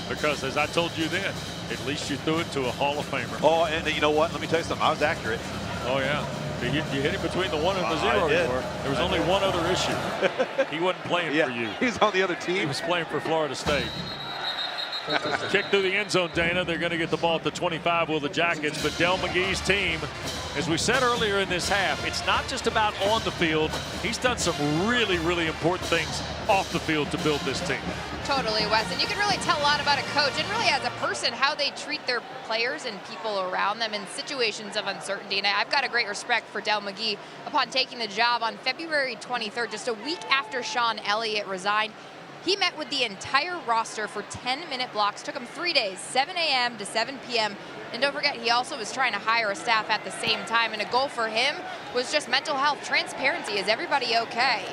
Because as I told you then, at least you threw it to a Hall of Famer. Oh, and you know what? Let me tell you something. I was accurate. Oh, yeah. You hit it between the 1 and the 0. There was only one other issue. He wasn't playing for you. He was on the other He team. was playing for Florida State. Kick through the end zone, Dana. They're going to get the ball at the 25 with the Jackets. But Del McGee's team, as we said earlier in this half, it's not just about on the field. He's done some really, really important things off the field to build this team. Totally, Wes. And you can really tell a lot about a coach and really as a person how they treat their players and people around them in situations of uncertainty. And I've got a great respect for Del McGee upon taking the job on February 23rd, just a week after Sean Elliott resigned. He met with the entire roster for 10-minute blocks. Took him 3 days, 7 a.m. to 7 p.m. And don't forget, he also was trying to hire a staff at the same time. And a goal for him was just mental health, transparency. Is everybody okay?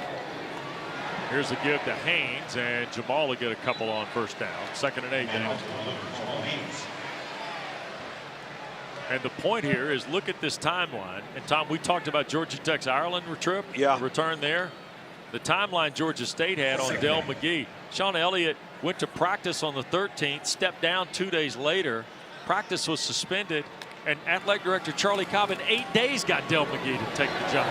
Here's a give to Haynes, and Jamal will get a couple on first down. 2nd and 8 now. And the point here is look at this timeline. And Tom, we talked about Georgia Tech's Ireland trip. Yeah. The return there. The timeline Georgia State had on Del McGee. Sean Elliott went to practice on the 13th, stepped down 2 days later. Practice was suspended, and athletic director Charlie Cobb in 8 days got Del McGee to take the job.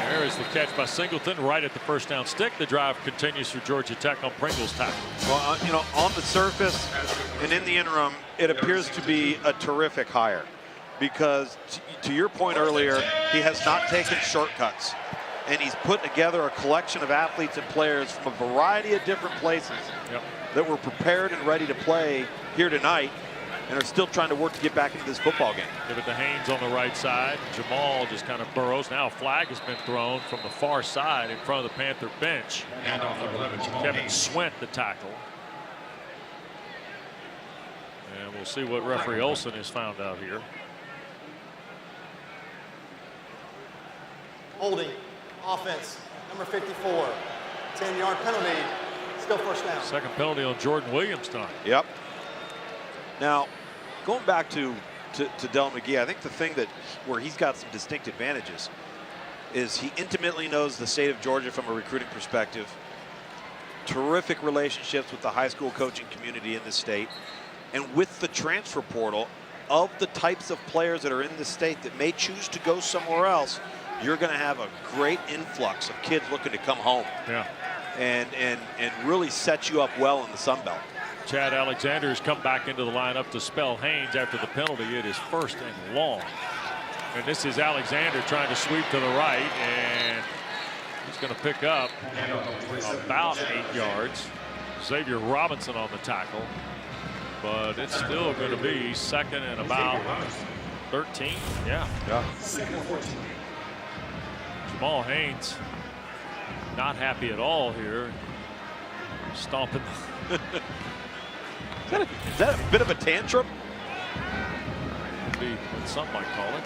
There is the catch by Singleton right at the first down stick. The drive continues for Georgia Tech on Pringle's tackle. Well, you know, on the surface and in the interim, it appears to be a terrific hire because, to your point earlier, he has not taken shortcuts. And he's put together a collection of athletes and players from a variety of different places that were prepared and ready to play here tonight and are still trying to work to get back into this football game. Give it to Haynes on the right side. Jamal just kind of burrows. Now a flag has been thrown from the far side in front of the Panther bench. Kevin Swint the tackle. And we'll see what referee Olson has found out here. Holding. Offense, number 54, 10-yard penalty, still first down. Second penalty on Jordan Williams time. Yep. Now, going back to Del McGee, I think the thing where he's got some distinct advantages is he intimately knows the state of Georgia from a recruiting perspective. Terrific relationships with the high school coaching community in the state. And with the transfer portal, of the types of players that are in the state that may choose to go somewhere else, you're going to have a great influx of kids looking to come home. Yeah. And really set you up well in the Sun Belt. Chad Alexander has come back into the lineup to spell Haynes after the penalty. It is 1st and long. And this is Alexander trying to sweep to the right, and he's going to pick up about 8 yards. Xavier Robinson on the tackle, but it's still going to be 2nd and about 13. Yeah. Jamal Haynes not happy at all here. Stomping. Is that a bit of a tantrum? Would be what some might call it.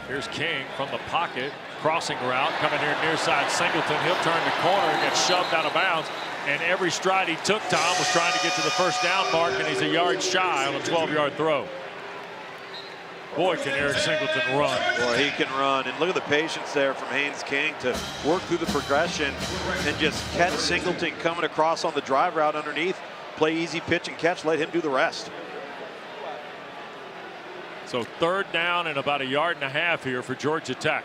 Here's King from the pocket, crossing route, coming here near side Singleton. He'll turn the corner and get shoved out of bounds. And every stride he took, Tom, was trying to get to the 1st down mark, and he's a yard shy on a 12-yard throw. Boy, can Eric Singleton run. Well, he can run. And look at the patience there from Haynes King to work through the progression and just catch Singleton coming across on the drive route underneath. Play easy pitch and catch, let him do the rest. So 3rd down and about 1.5 yards here for Georgia Tech.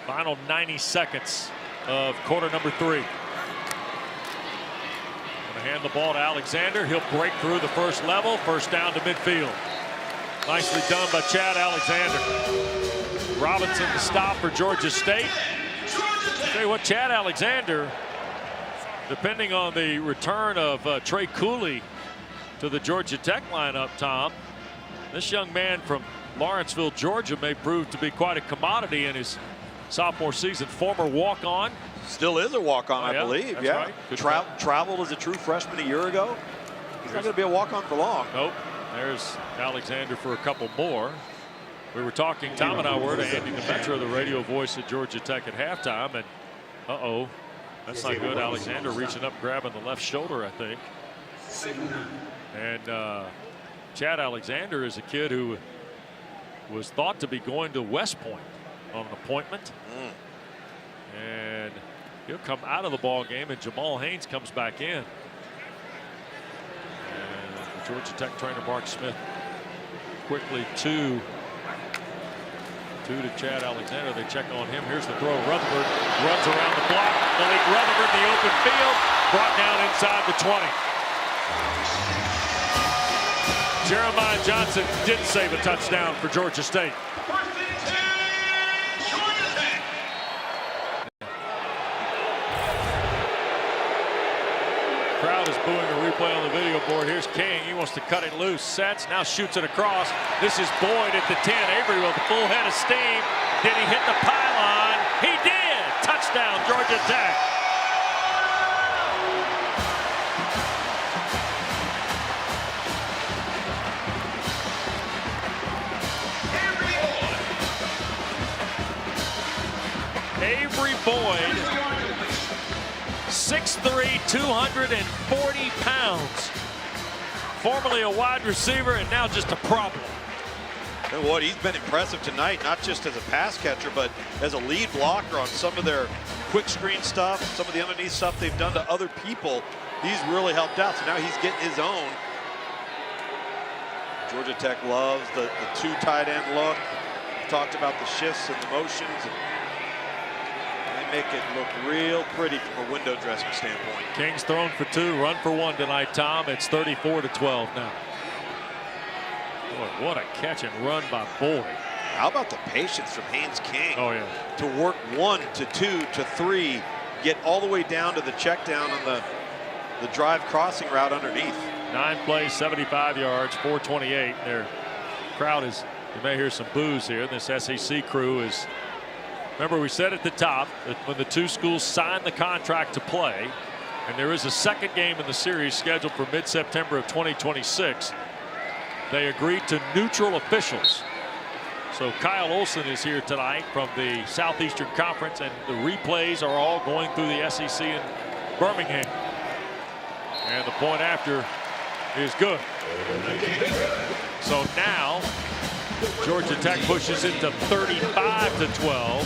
Final 90 seconds of quarter number 3. Going to hand the ball to Alexander. He'll break through the 1st level. 1st down to midfield. Nicely done by Chad Alexander. Robinson to stop for Georgia State. I'll tell you what, Chad Alexander, depending on the return of Trey Cooley to the Georgia Tech lineup, Tom, this young man from Lawrenceville, Georgia, may prove to be quite a commodity in his sophomore season. Former walk-on. Still is a walk-on, I believe. That's yeah. right. Traveled as a true freshman a year ago. He's not going to be a walk-on for long. Nope. There's Alexander for a couple more. We were talking, Tom and I were, to Andy DeMetro, the radio voice at Georgia Tech at halftime, and uh-oh, that's not good. Alexander reaching up, grabbing the left shoulder, I think. And Chad Alexander is a kid who was thought to be going to West Point on an appointment. And he'll come out of the ball game, and Jamal Haynes comes back in. And Georgia Tech trainer Mark Smith quickly to Chad Alexander. They check on him. Here's the throw. Rutherford runs around the block. Malik Rutherford in the open field, brought down inside the 20. Jeremiah Johnson did save a touchdown for Georgia State. Crowd is booing a replay on the video board. Here's King. He wants to cut it loose. Sets. Now shoots it across. This is Boyd at the 10. Avery with a full head of steam. Did he hit the pylon? He did. Touchdown, Georgia Tech. Avery Boyd, 6'3", 240 pounds. Formerly a wide receiver and now just a problem. And what, he's been impressive tonight, not just as a pass catcher, but as a lead blocker on some of their quick screen stuff, some of the underneath stuff they've done to other people. He's really helped out, so now he's getting his own. Georgia Tech loves the 2 tight end look. We've talked about the shifts and the motions. And make it look real pretty from a window dressing standpoint. King's thrown for 2, run for 1 tonight, Tom. It's 34-12 now. Boy, what a catch and run by Boyd. How about the patience from Haynes King? Oh, yeah. To work 1 to 2 to 3, get all the way down to the check down on the drive crossing route underneath. 9 plays, 75 yards, 428. Their crowd is, you may hear some boos here. This SEC crew is. Remember, we said at the top that when the 2 schools signed the contract to play, and there is a second game in the series scheduled for mid-September of 2026, they agreed to neutral officials. So Kyle Olson is here tonight from the Southeastern Conference, and the replays are all going through the SEC in Birmingham. And the point after is good. So now Georgia Tech pushes it to 35-12,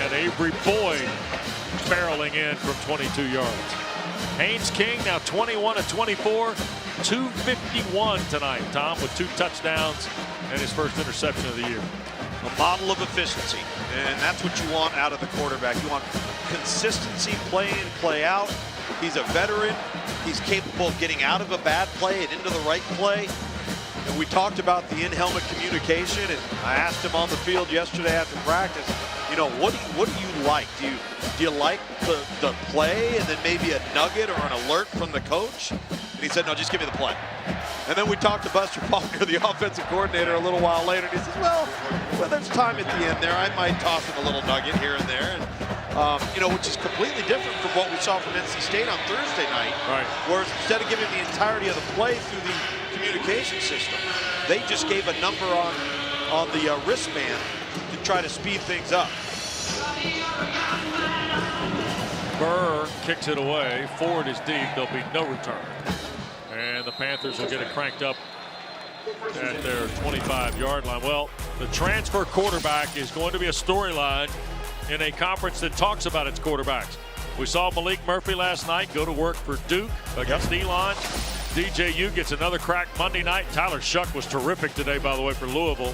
and Avery Boyd barreling in from 22 yards. Haynes King now 21-24, 251 tonight, Tom, with 2 touchdowns and his first interception of the year. A model of efficiency, and that's what you want out of the quarterback. You want consistency, play in, play out. He's a veteran. He's capable of getting out of a bad play and into the right play. And we talked about the in-helmet communication, and I asked him on the field yesterday after practice, you know, what do you like? Do you like the play and then maybe a nugget or an alert from the coach? And he said, no, just give me the play. And then we talked to Buster Faulkner, the offensive coordinator, a little while later, and he says, well, there's time at the end there. I might toss him a little nugget here and there. And, you know, which is completely different from what we saw from NC State on Thursday night. Right. Where instead of giving the entirety of the play through the communication system, they just gave a number on the wristband to try to speed things up. Burr kicks it away. Ford is deep. There'll be no return. And the Panthers will get it cranked up at their 25-yard line. Well, the transfer quarterback is going to be a storyline in a conference that talks about its quarterbacks. We saw Malik Murphy last night go to work for Duke against Elon. DJU gets another crack Monday night. Tyler Shuck was terrific today, by the way, for Louisville.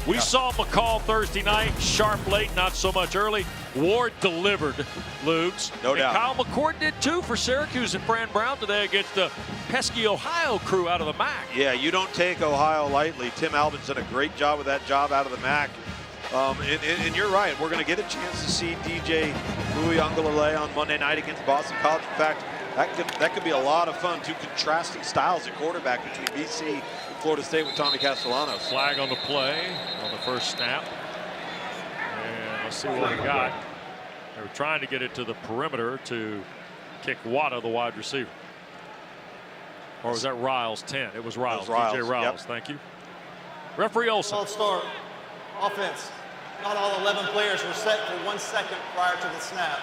We saw McCall Thursday night, sharp late, not so much early. Ward delivered, Lugs. No doubt. Kyle McCord did too for Syracuse and Fran Brown today against the pesky Ohio crew out of the MAC. Yeah, you don't take Ohio lightly. Tim Albin's done a great job with that job out of the MAC. And you're right, we're going to get a chance to see DJ Uiagalelei on Monday night against Boston College. In fact, that could be a lot of fun. Two contrasting styles at quarterback between BC and Florida State with Tommy Castellanos. Flag on the play on the first snap. And let's see what we got. They were trying to get it to the perimeter to kick Wada, the wide receiver. Or was that Riles 10? It was Riles. DJ Riles. Yep. Thank you. Referee Olson. False start. Offense. Not all 11 players were set for 1 second prior to the snap.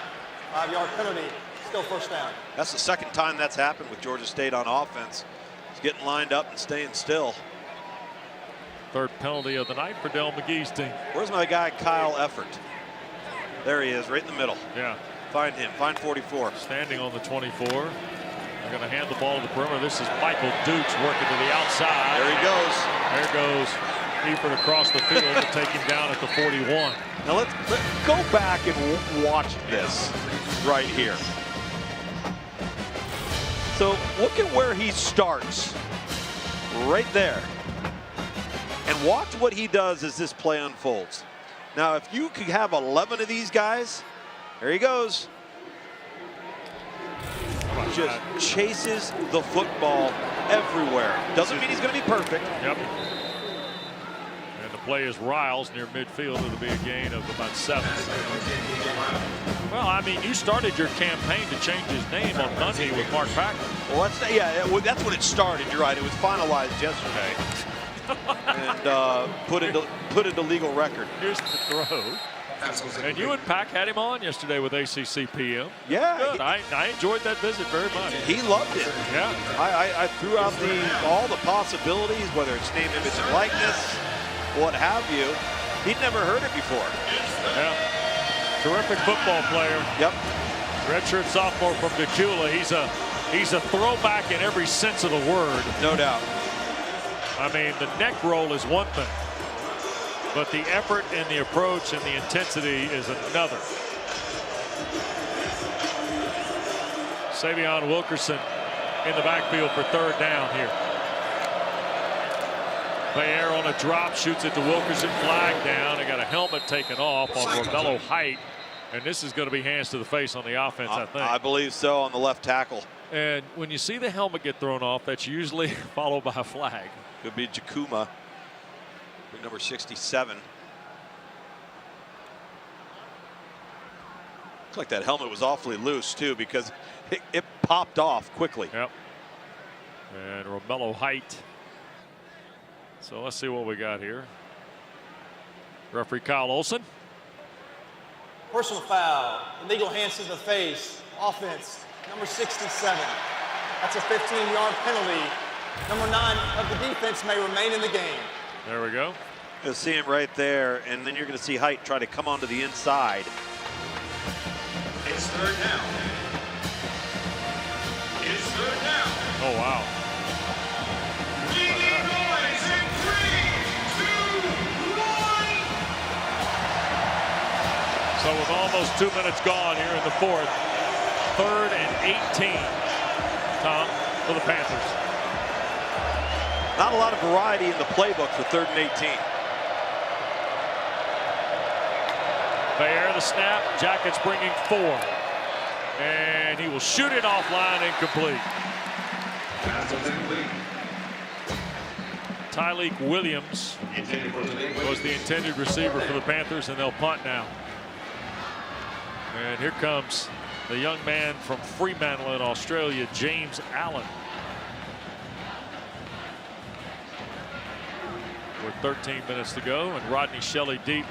5-yard penalty. Still first down. That's the second time that's happened with Georgia State on offense. He's getting lined up and staying still. Third penalty of the night for Del McGee's team. Where's my guy Kyle Effort? There he is, right in the middle. Yeah. Find him. Find 44. Standing on the 24. They're going to hand the ball to the perimeter. This is Michael Dukes working to the outside. There he goes. There goes Eford across the field to take him down at the 41. Now let's go back and watch this right here. So look at where he starts, right there. And watch what he does as this play unfolds. Now, if you could have 11 of these guys, there he goes. Just chases the football everywhere. Doesn't mean he's going to be perfect. Yep. And the play is Riles near midfield. It'll be a gain of about 7. Well, I mean, you started your campaign to change his name on Monday with Mark Packer. Well, that's when it started. You're right. It was finalized yesterday. And put into legal record. Here's the throw. And you and Pack had him on yesterday with ACC PM. Yeah. Good. I enjoyed that visit very much. He loved it. Yeah. I threw out all the possibilities, whether it's name, image, and likeness, what have you. He'd never heard it before. Yeah. Terrific football player. Yep. Redshirt sophomore from Decula. He's a throwback in every sense of the word. No doubt. I mean, the neck roll is one thing, but the effort and the approach and the intensity is another. Savion Wilkerson in the backfield for third down here. Bayer on a drop, shoots it to Wilkerson, flag down. They got a helmet taken off on Romello Height, and this is going to be hands to the face on the offense, I think. I believe so, on the left tackle. And when you see the helmet get thrown off, that's usually followed by a flag. Could be Jakuma, number 67. Looks like that helmet was awfully loose, too, because it popped off quickly. Yep. And Romello Height. So let's see what we got here. Referee Kyle Olson. Personal foul. Illegal hands to the face. Offense, number 67. That's a 15-yard penalty. Number 9 of the defense may remain in the game. There we go. You'll see him right there, and then you're going to see Height try to come onto the inside. It's third down. It's third down. Oh, wow. Leading noise in 3, 2, 1. So with almost 2 minutes gone here in the fourth, 3rd and 18, Tom, for the Panthers. Not a lot of variety in the playbook for 3rd and 18. Fair the snap. Jackets bringing 4. And he will shoot it offline, incomplete. Tyleek Williams was the intended receiver for the Panthers, and they'll punt now. And here comes the young man from Fremantle in Australia, James Allen. With 13 minutes to go, and Rodney Shelley deep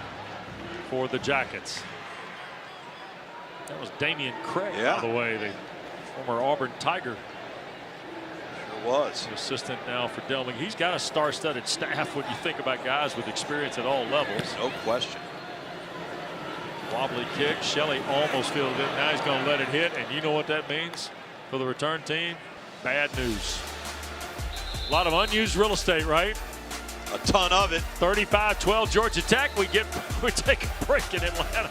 for the Jackets. That was Damian Craig, by the way, the former Auburn Tiger. Sure was. Assistant now for Delming. He's got a star-studded staff when you think about guys with experience at all levels. No question. Wobbly kick. Shelley almost fielded it. Now he's going to let it hit, and you know what that means for the return team? Bad news. A lot of unused real estate, right? A ton of it. 35-12 Georgia Tech. We take a break in Atlanta.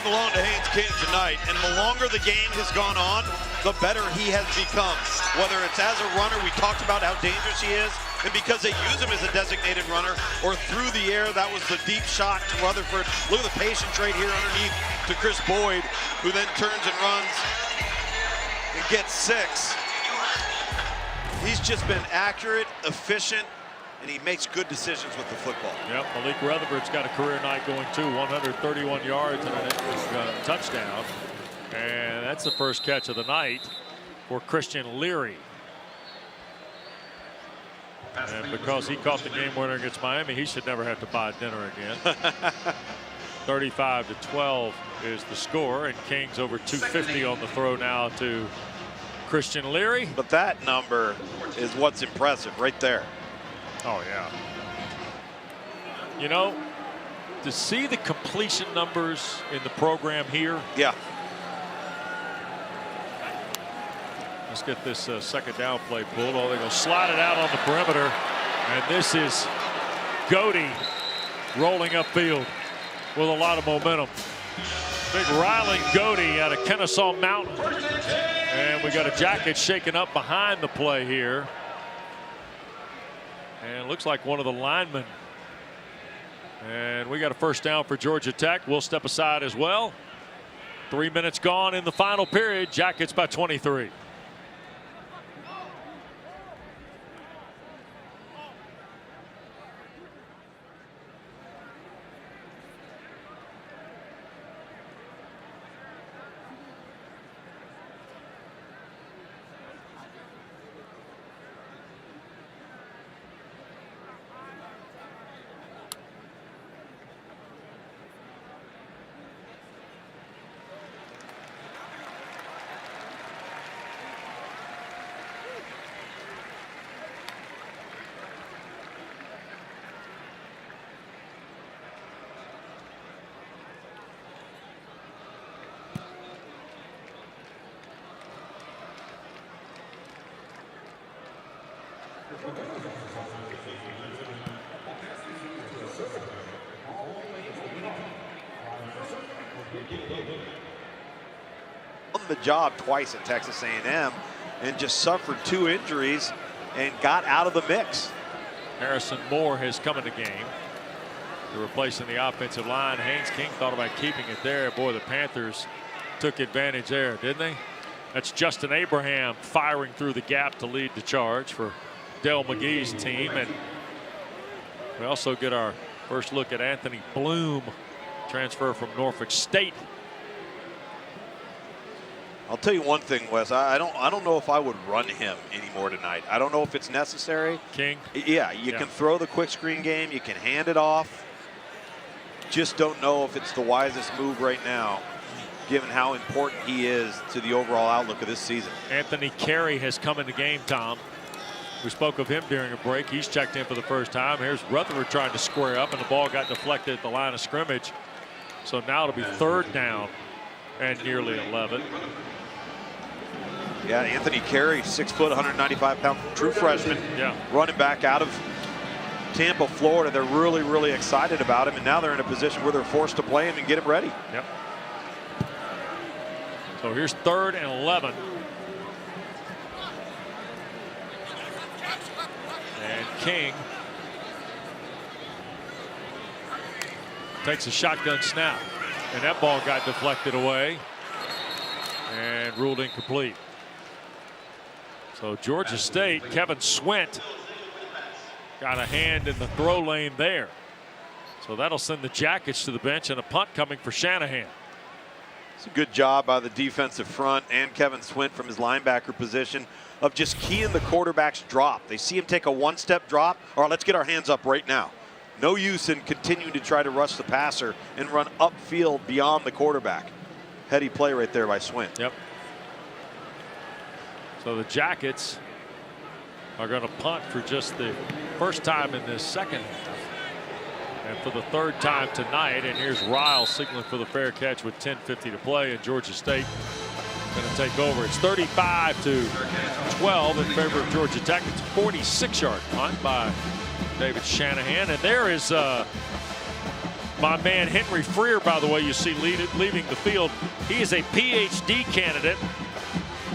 Alone to Haynes King tonight, and the longer the game has gone on, the better he has become. Whether it's as a runner, we talked about how dangerous he is, and because they use him as a designated runner, or through the air, that was the deep shot to Rutherford. Look at the patience right here underneath to Chris Boyd, who then turns and runs and gets 6. He's just been accurate, efficient, and he makes good decisions with the football. Yep, Malik Rutherford's got a career night going too. 131 yards and a touchdown. And that's the first catch of the night for Christian Leary. And because he caught the game winner against Miami, he should never have to buy dinner again. 35-12 is the score, and King's over 250 on the throw now to Christian Leary. But that number is what's impressive right there. Oh, yeah. You know, to see the completion numbers in the program here. Yeah. Let's get this second down play pulled. Oh, they're going to slide it out on the perimeter. And this is Godey rolling upfield with a lot of momentum. Big Rylan Godey out of Kennesaw Mountain. And we got a Jacket shaken up behind the play here. And looks like one of the linemen. And we got a first down for Georgia Tech. We'll step aside as well. 3 minutes gone in the final period. Jackets by 23. On the job twice at Texas A&M and just suffered 2 injuries and got out of the mix. Harrison Moore has come in the game. They're replacing the offensive line. Haynes King thought about keeping it there. Boy, the Panthers took advantage there, didn't they? That's Justin Abraham firing through the gap to lead the charge for Dell McGee's team. And we also get our first look at Anthony Bloom, transfer from Norfolk State. I'll tell you one thing, Wes. I don't know if I would run him anymore tonight. I don't know if it's necessary. King? Yeah, you can throw the quick screen game. You can hand it off. Just don't know if it's the wisest move right now, given how important he is to the overall outlook of this season. Anthony Carey has come in the game, Tom. We spoke of him during a break. He's checked in for the first time. Here's Rutherford trying to square up, and the ball got deflected at the line of scrimmage. So now it'll be 3rd down and nearly 11. Yeah, Anthony Carey, 6 foot, 195-pound true freshman. Yeah. Running back out of Tampa, Florida. They're really, really excited about him, and now they're in a position where they're forced to play him and get him ready. Yep. So here's 3rd and 11. And King takes a shotgun snap, and that ball got deflected away and ruled incomplete. So Georgia State, Kevin Swint got a hand in the throw lane there. So that'll send the Jackets to the bench, and a punt coming for Shanahan. It's a good job by the defensive front and Kevin Swint from his linebacker position of just keying the quarterback's drop. They see him take a 1-step drop. All right, let's get our hands up right now. No use in continuing to try to rush the passer and run upfield beyond the quarterback. Heady play right there by Swint. Yep. So the Jackets are going to punt for just the first time in this second half. And for the 3rd time tonight. And here's Ryle signaling for the fair catch with 10:50 to play. And Georgia State going to take over. It's 35-12 in favor of Georgia Tech. It's a 46-yard punt by David Shanahan. And there is my man Henry Freer, by the way, you see leaving the field. He is a PhD candidate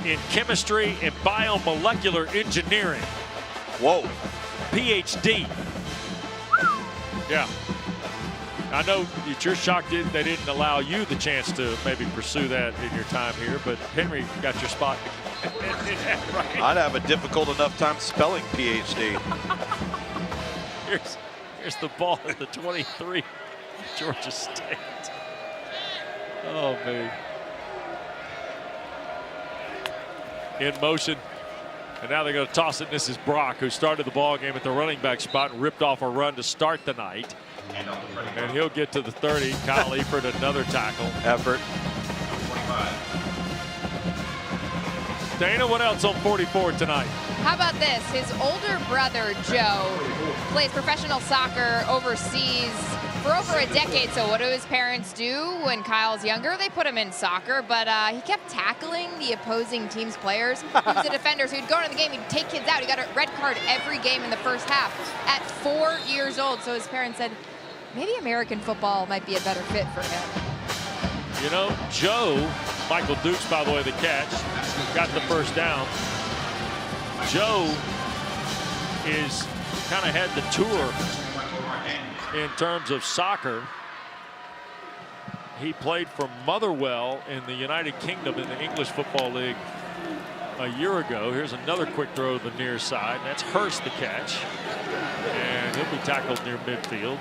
in chemistry and biomolecular engineering. Whoa. PhD. Yeah. I know that you're shocked they didn't allow you the chance to maybe pursue that in your time here, but Henry got your spot. Right. I'd have a difficult enough time spelling PhD. Here's the ball at the 23, Georgia State. Oh, man. In motion, and now they're going to toss it. This is Brock, who started the ball game at the running back spot and ripped off a run to start the night. And he'll get to the 30. Kyle Eifert, another tackle. Effort. Dana, what else on 44 tonight? How about this? His older brother, Joe, plays professional soccer overseas for over a decade. So what do his parents do when Kyle's younger? They put him in soccer, but he kept tackling the opposing team's players. He was a defender, so he'd go into the game, he'd take kids out. He got a red card every game in the first half at 4 years old. So his parents said, maybe American football might be a better fit for him. You know, Joe, Michael Dukes, by the way, the catch, got the first down. Joe is kind of had the tour in terms of soccer. He played for Motherwell in the United Kingdom in the English Football League a year ago. Here's another quick throw to the near side. That's Hurst the catch. And he'll be tackled near midfield.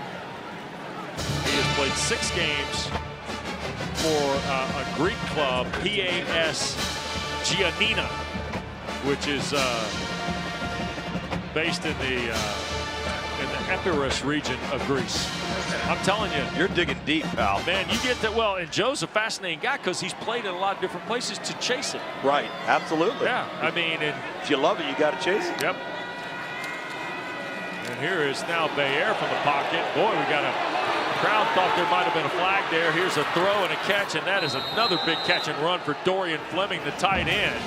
He has played 6 games for a Greek club, PAS Giannina, which is based in the Epirus region of Greece. I'm telling you, you're digging deep, pal. Man, you get that. Well, and Joe's a fascinating guy because he's played in a lot of different places to chase it. Right, absolutely. Yeah, I mean, if you love it, you got to chase it. Yep. And here is now Bayer from the pocket. Boy, we got a crowd thought there might have been a flag there. Here's a throw and a catch, and that is another big catch and run for Dorian Fleming, the tight end.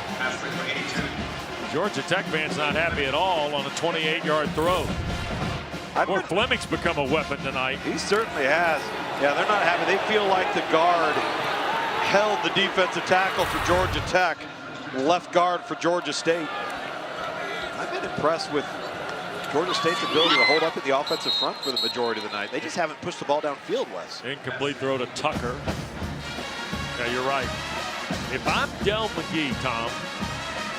Georgia Tech fans not happy at all on a 28-yard throw. Or Fleming's become a weapon tonight. He certainly has. Yeah, they're not happy. They feel like the guard held the defensive tackle for Georgia Tech, left guard for Georgia State. I've been impressed with Georgia State's ability to hold up at the offensive front for the majority of the night. They just haven't pushed the ball downfield, Wes. Incomplete throw to Tucker. Yeah, you're right. If I'm Del McGee, Tom,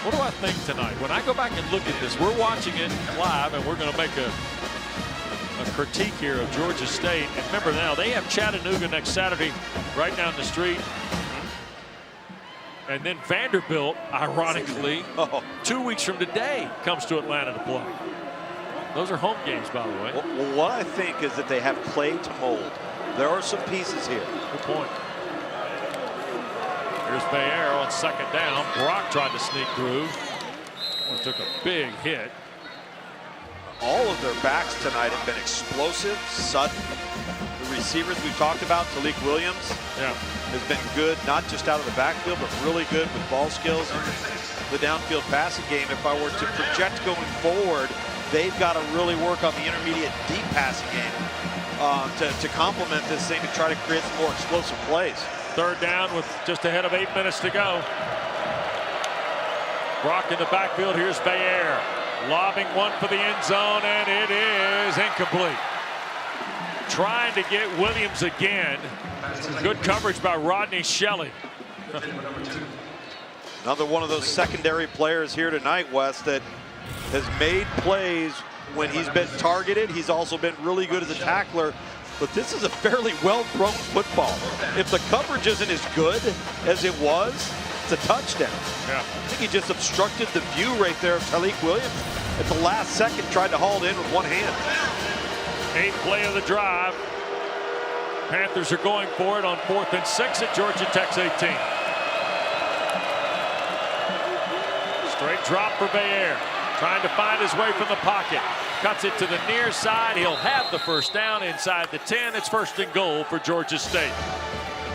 what do I think tonight? When I go back and look at this, we're watching it live, and we're going to make a critique here of Georgia State. And remember now, they have Chattanooga next Saturday right down the street. And then Vanderbilt, ironically, 2 weeks from today, comes to Atlanta to play. Those are home games, by the way. Well, what I think is that they have clay to mold. There are some pieces here. Good point. Here's Bayer on second down. Brock tried to sneak through. Took a big hit. All of their backs tonight have been explosive, sudden. The receivers we've talked about, Talik Williams, has been good, not just out of the backfield, but really good with ball skills. The downfield passing game, if I were to project going forward, they've got to really work on the intermediate deep passing game to complement this thing to try to create some more explosive plays. Third down with just ahead of 8 minutes to go. Brock in the backfield. Here's Bayer. Lobbing one for the end zone, and it is incomplete. Trying to get Williams again. Good coverage by Rodney Shelley. Another one of those secondary players here tonight, Wes, that has made plays when he's been targeted. He's also been really good as a tackler. But this is a fairly well-thrown football. If the coverage isn't as good as it was, it's a touchdown. Yeah. I think he just obstructed the view right there of Talik Williams. At the last second, tried to haul it in with one hand. 8th play of the drive. Panthers are going for it on 4th and 6 at Georgia Tech's 18. Straight drop for Bayer. Trying to find his way from the pocket. Cuts it to the near side. He'll have the first down inside the 10. It's 1st and goal for Georgia State.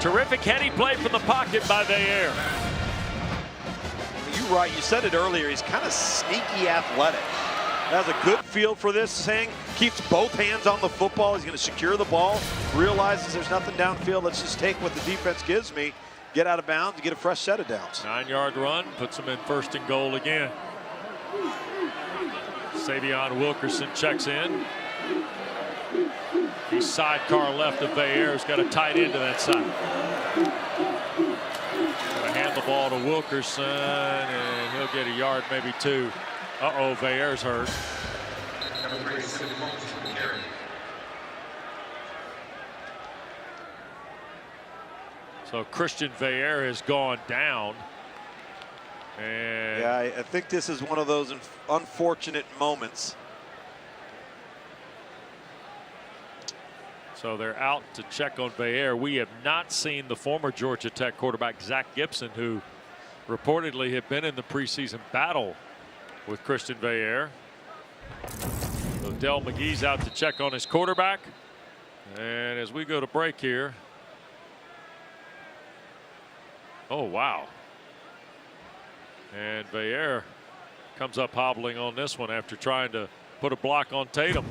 Terrific heady play from the pocket by Bayer. You're right. You said it earlier. He's kind of sneaky athletic. Has a good feel for this thing. Keeps both hands on the football. He's going to secure the ball. Realizes there's nothing downfield. Let's just take what the defense gives me. Get out of bounds. Get a fresh set of downs. 9-yard run. Puts him in 1st and goal again. Savion Wilkerson checks in. He's sidecar left of Bayer, who's got a tight end to that side. Gonna hand the ball to Wilkerson, and he'll get a yard, maybe 2. Uh-oh, Bayer's hurt. So Christian Bayer has gone down. And yeah, I think this is one of those unfortunate moments. So they're out to check on Bayer. We have not seen the former Georgia Tech quarterback Zach Gibson, who reportedly had been in the preseason battle with Christian Bayer. So Del McGee's out to check on his quarterback. And as we go to break here. Oh, wow. And Bayer comes up hobbling on this one after trying to put a block on Tatum.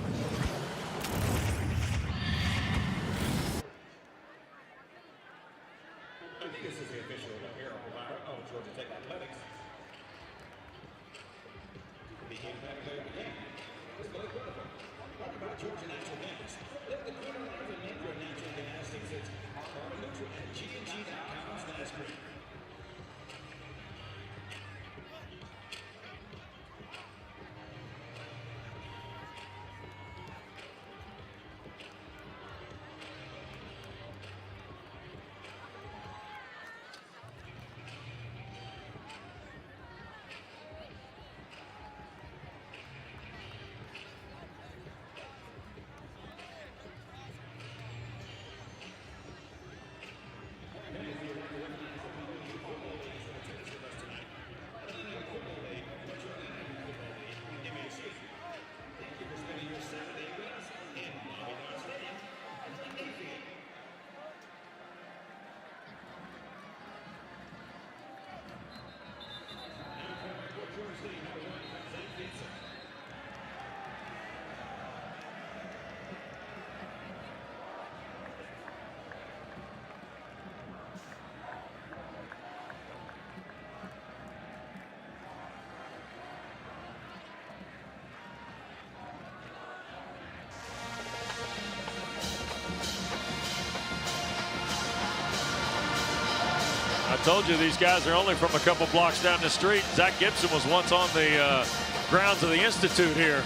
Told you these guys are only from a couple blocks down the street. Zach Gibson was once on the grounds of the Institute here.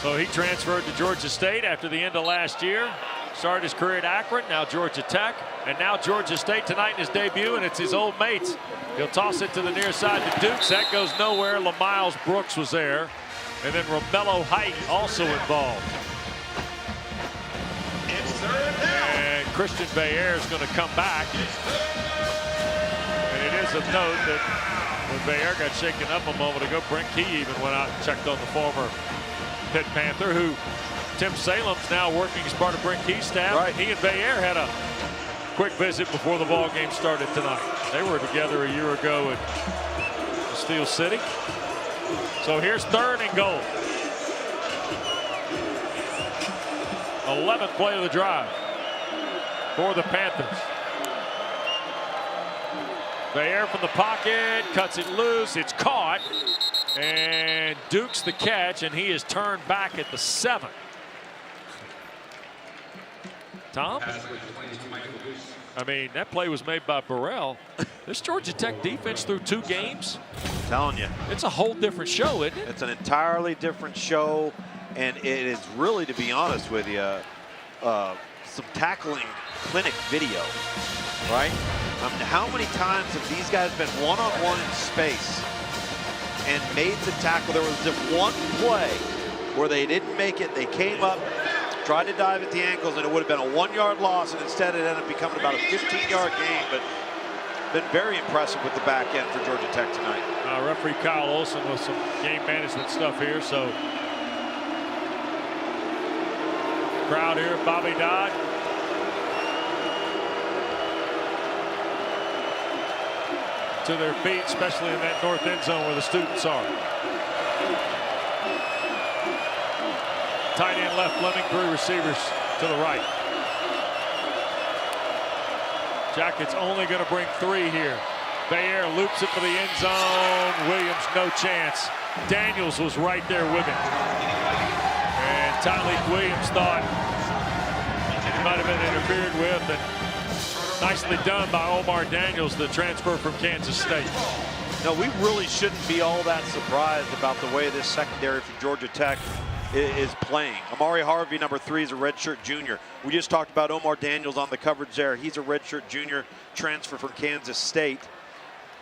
So he transferred to Georgia State after the end of last year. Started his career at Akron, now Georgia Tech, and now Georgia State tonight in his debut, and it's his old mates. He'll toss it to the near side to Dukes. That goes nowhere. LaMiles Brooks was there. And then Romello Height also involved. And Christian Bayer is going to come back. And it is of note that when Bayer got shaken up a moment ago, Brent Key even went out and checked on the former Pitt Panther, who Tim Salem's now working as part of Brent Key's staff. Right. He and Bayer had a quick visit before the ball game started tonight. They were together a year ago at Steel City. So here's 3rd and goal. 11th play of the drive for the Panthers. Bayer from the pocket, cuts it loose, it's caught, and Dukes the catch, and he is turned back at the 7. Tom? I mean, that play was made by Burrell. This Georgia Tech defense through 2 games, I'm telling you, it's a whole different show, isn't it? it's an entirely different show, and it is really, to be honest with you, some tackling clinic video, right? I mean, how many times have these guys been one-on-one in space and made the tackle? There was just one play where they didn't make it. They came up, tried to dive at the ankles, and it would have been a 1-yard loss, and instead it ended up becoming about a 15-yard gain. But been very impressive with the back end for Georgia Tech tonight. Referee Kyle Olson with some game management stuff here. So crowd here, Bobby Dodd. To their feet, especially in that north end zone where the students are. Tight end left, Fleming, 3 receivers to the right. Jackets only going to bring 3 here. Bayer loops it for the end zone. Williams, no chance. Daniels was right there with him. And Tyleek Williams thought he might have been interfered with. And nicely done by Omar Daniels, the transfer from Kansas State. No, we really shouldn't be all that surprised about the way this secondary for Georgia Tech is playing. Amari Harvey, number 3, is a redshirt junior. We just talked about Omar Daniels on the coverage there. He's a redshirt junior transfer from Kansas State.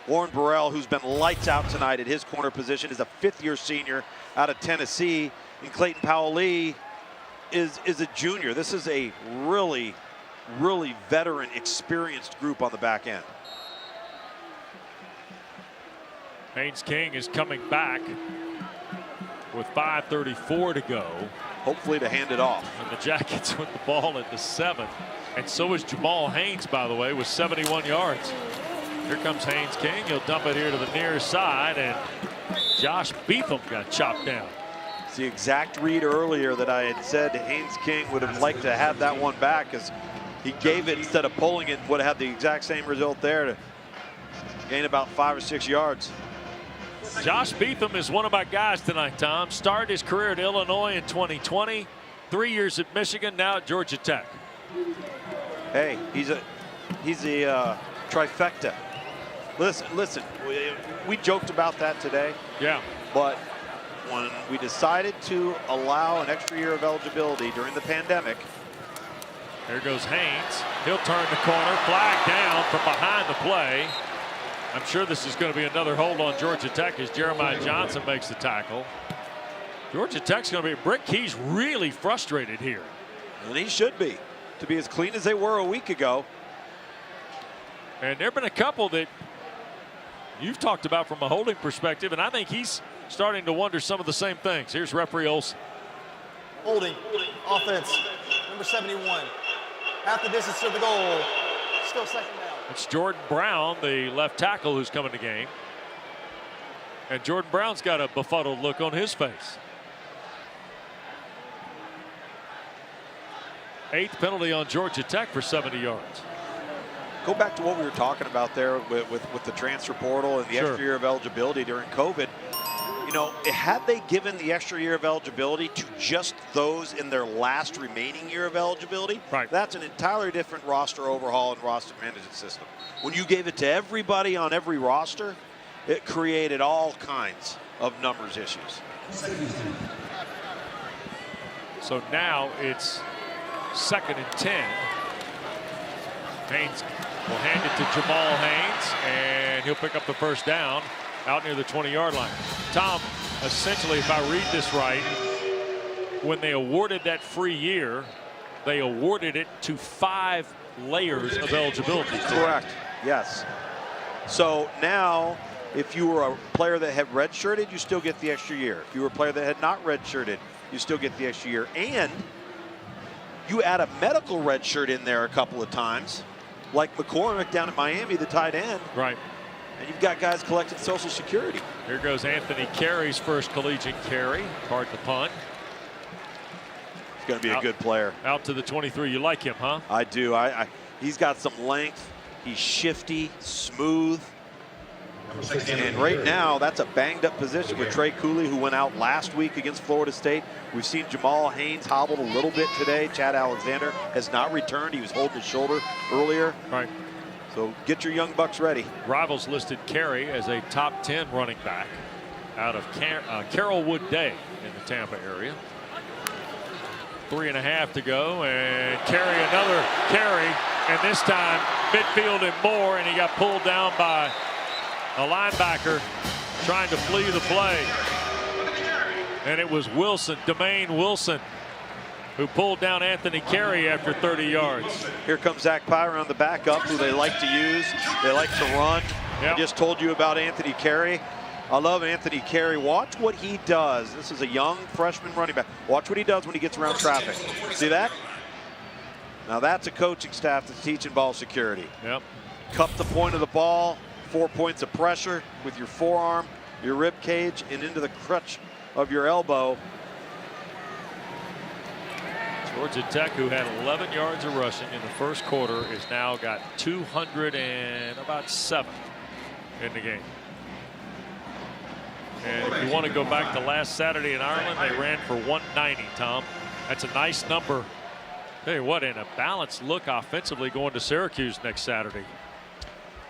Warren Burrell, who's been lights out tonight at his corner position, is a 5th-year senior out of Tennessee. And Clayton Powell-Lee is a junior. This is a really veteran, experienced group on the back end. Haynes King is coming back with 5:34 to go. Hopefully to hand it off. And the Jackets with the ball at the 7. And so is Jamal Haynes, by the way, with 71 yards. Here comes Haynes King. He'll dump it here to the near side, and Josh Beetham got chopped down. It's the exact read earlier that I had said Haynes King would have liked to have that one back, because he gave it instead of pulling it, would have had the exact same result there to gain about 5 or 6 yards. Josh Beetham is one of my guys tonight, Tom. Started his career at Illinois in 2020, 3 years at Michigan, now at Georgia Tech. Hey, he's a trifecta. Listen, we joked about that today. Yeah. But when we decided to allow an extra year of eligibility during the pandemic. Here goes Haynes. He'll turn the corner. Flag down from behind the play. I'm sure this is going to be another hold on Georgia Tech as Jeremiah Johnson makes the tackle. Georgia Tech's going to be. Brent Key's really frustrated here. And he should be, to be as clean as they were a week ago. And there have been a couple that you've talked about from a holding perspective, and I think he's starting to wonder some of the same things. Here's referee Olson. Holding, offense, number 71. Half the distance to the goal, still 2nd down. It's Jordan Brown, the left tackle, who's coming to game. And Jordan Brown's got a befuddled look on his face. 8th penalty on Georgia Tech for 70 yards. Go back to what we were talking about there with the transfer portal and the extra year of eligibility during COVID. You know, had they given the extra year of eligibility to just those in their last remaining year of eligibility, right, that's an entirely different roster overhaul and roster management system. When you gave it to everybody on every roster, it created all kinds of numbers issues. So now it's 2nd and 10. Haynes will hand it to Jamal Haynes, and he'll pick up the first down out near the 20-yard line. Tom, essentially, if I read this right, when they awarded that free year, they awarded it to 5 layers of eligibility. Correct. Yes. So now, if you were a player that had redshirted, you still get the extra year. If you were a player that had not redshirted, you still get the extra year. And you add a medical redshirt in there a couple of times, like McCormick down at Miami, the tight end. Right. And you've got guys collecting Social Security. Here goes Anthony Carey's first collegiate carry. Hard to punt. He's going to be a good player. Out to the 23. You like him, huh? I do. He's got some length. He's shifty, smooth. And right now, that's a banged-up position with Trey Cooley, who went out last week against Florida State. We've seen Jamal Haynes hobbled a little bit today. Chad Alexander has not returned. He was holding his shoulder earlier. Right. So get your young bucks ready. Rivals listed Carey as a top 10 running back out of Carrollwood Day in the Tampa area. 3.5 to go, and Carey another carry, and this time midfield and more, and he got pulled down by a linebacker trying to flee the play. And it was Wilson, Demaine Wilson, who pulled down Anthony Carey after 30 yards. Here comes Zach Pyron on the backup, who they like to use. They like to run. Yep. I just told you about Anthony Carey. I love Anthony Carey. Watch what he does. This is a young freshman running back. Watch what he does when he gets around traffic. See that? Now that's a coaching staff that's teaching ball security. Yep. Cup the point of the ball, 4 points of pressure with your forearm, your rib cage, and into the crutch of your elbow. Georgia Tech, who had 11 yards of rushing in the first quarter, has now got 207 in the game. And if you want to go back to last Saturday in Ireland, they ran for 190, Tom. That's a nice number. Tell you what, in a balanced look offensively going to Syracuse next Saturday.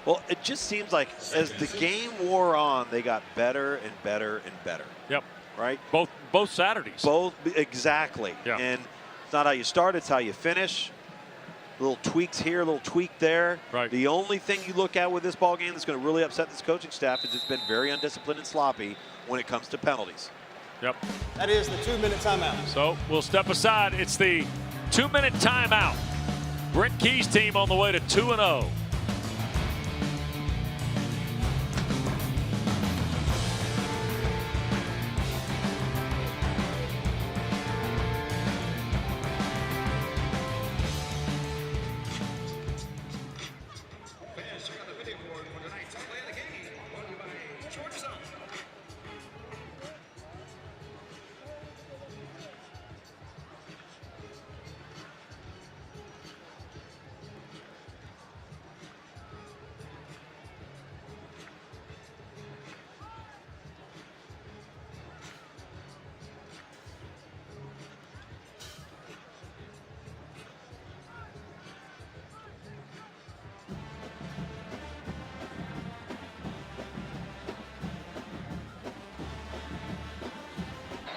Well, it just seems like as the game wore on, they got better and better and better. Yep. Right? Both Saturdays. Both, exactly. Yeah. And it's not how you start, it's how you finish. Little tweaks here, a little tweak there. Right. The only thing you look at with this ball game that's going to really upset this coaching staff is it's been very undisciplined and sloppy when it comes to penalties. Yep. That is the 2-minute timeout. So we'll step aside. It's the 2-minute timeout. Brent Key's team on the way to 2-0.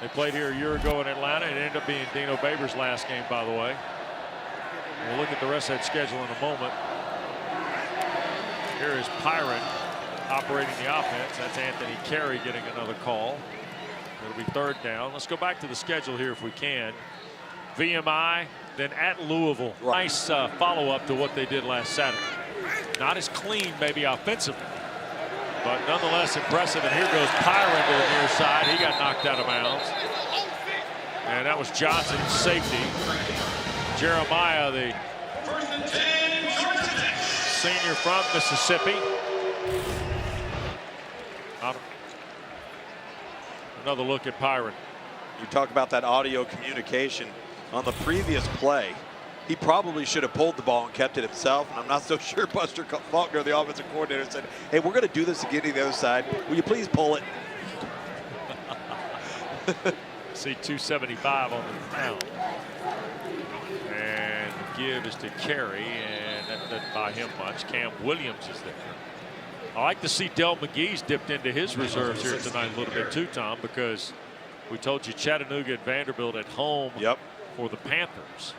They played here a year ago in Atlanta. It ended up being Dino Baber's last game, by the way. We'll look at the rest of that schedule in a moment. Here is Pyron operating the offense. That's Anthony Carey getting another call. It'll be 3rd down. Let's go back to the schedule here if we can. VMI, then at Louisville. Right. Nice follow-up to what they did last Saturday. Not as clean, maybe, offensively, but nonetheless impressive. And here goes Pyron to the near side. He got knocked out of bounds. And that was Johnson's safety. Jeremiah, the senior from Mississippi. Another look at Pyron. You talk about that audio communication on the previous play. He probably should have pulled the ball and kept it himself, and I'm not so sure Buster Faulkner, the offensive coordinator, said, hey, we're going to do this again to the other side. Will you please pull it? See 275 on the ground. And give is to Carey, and that doesn't buy him much. Cam Williams is there. I like to see Del McGee's dipped into his reserves here tonight a little bit too, Tom, because we told you Chattanooga and Vanderbilt at home for the Panthers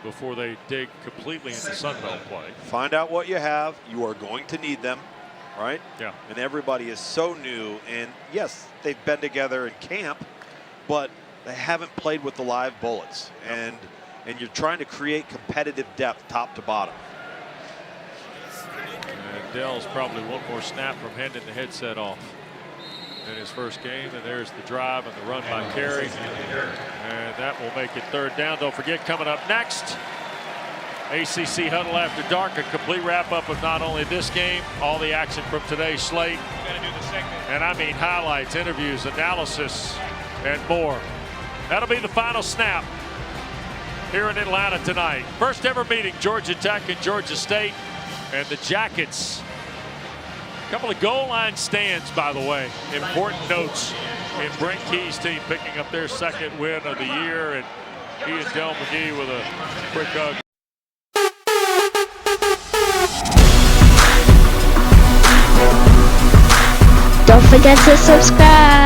before they dig completely into Sun Belt play. Find out what you have. You are going to need them, right? Yeah. And everybody is so new. And yes, they've been together in camp, but they haven't played with the live bullets. And you're trying to create competitive depth top to bottom. And Dell's probably one more snap from handing the headset off in his first game. And there's the drive and the run by Carey. And that will make it 3rd down. Don't forget, coming up next, ACC Huddle After Dark, a complete wrap-up of not only this game, all the action from today's slate. And I mean highlights, interviews, analysis, and more. That'll be the final snap here in Atlanta tonight. First ever meeting, Georgia Tech and Georgia State. And the Jackets, a couple of goal line stands, by the way. Important notes in Brent Key's team picking up their 2nd win of the year. And he and Del McGee with a quick hug. Don't forget to subscribe.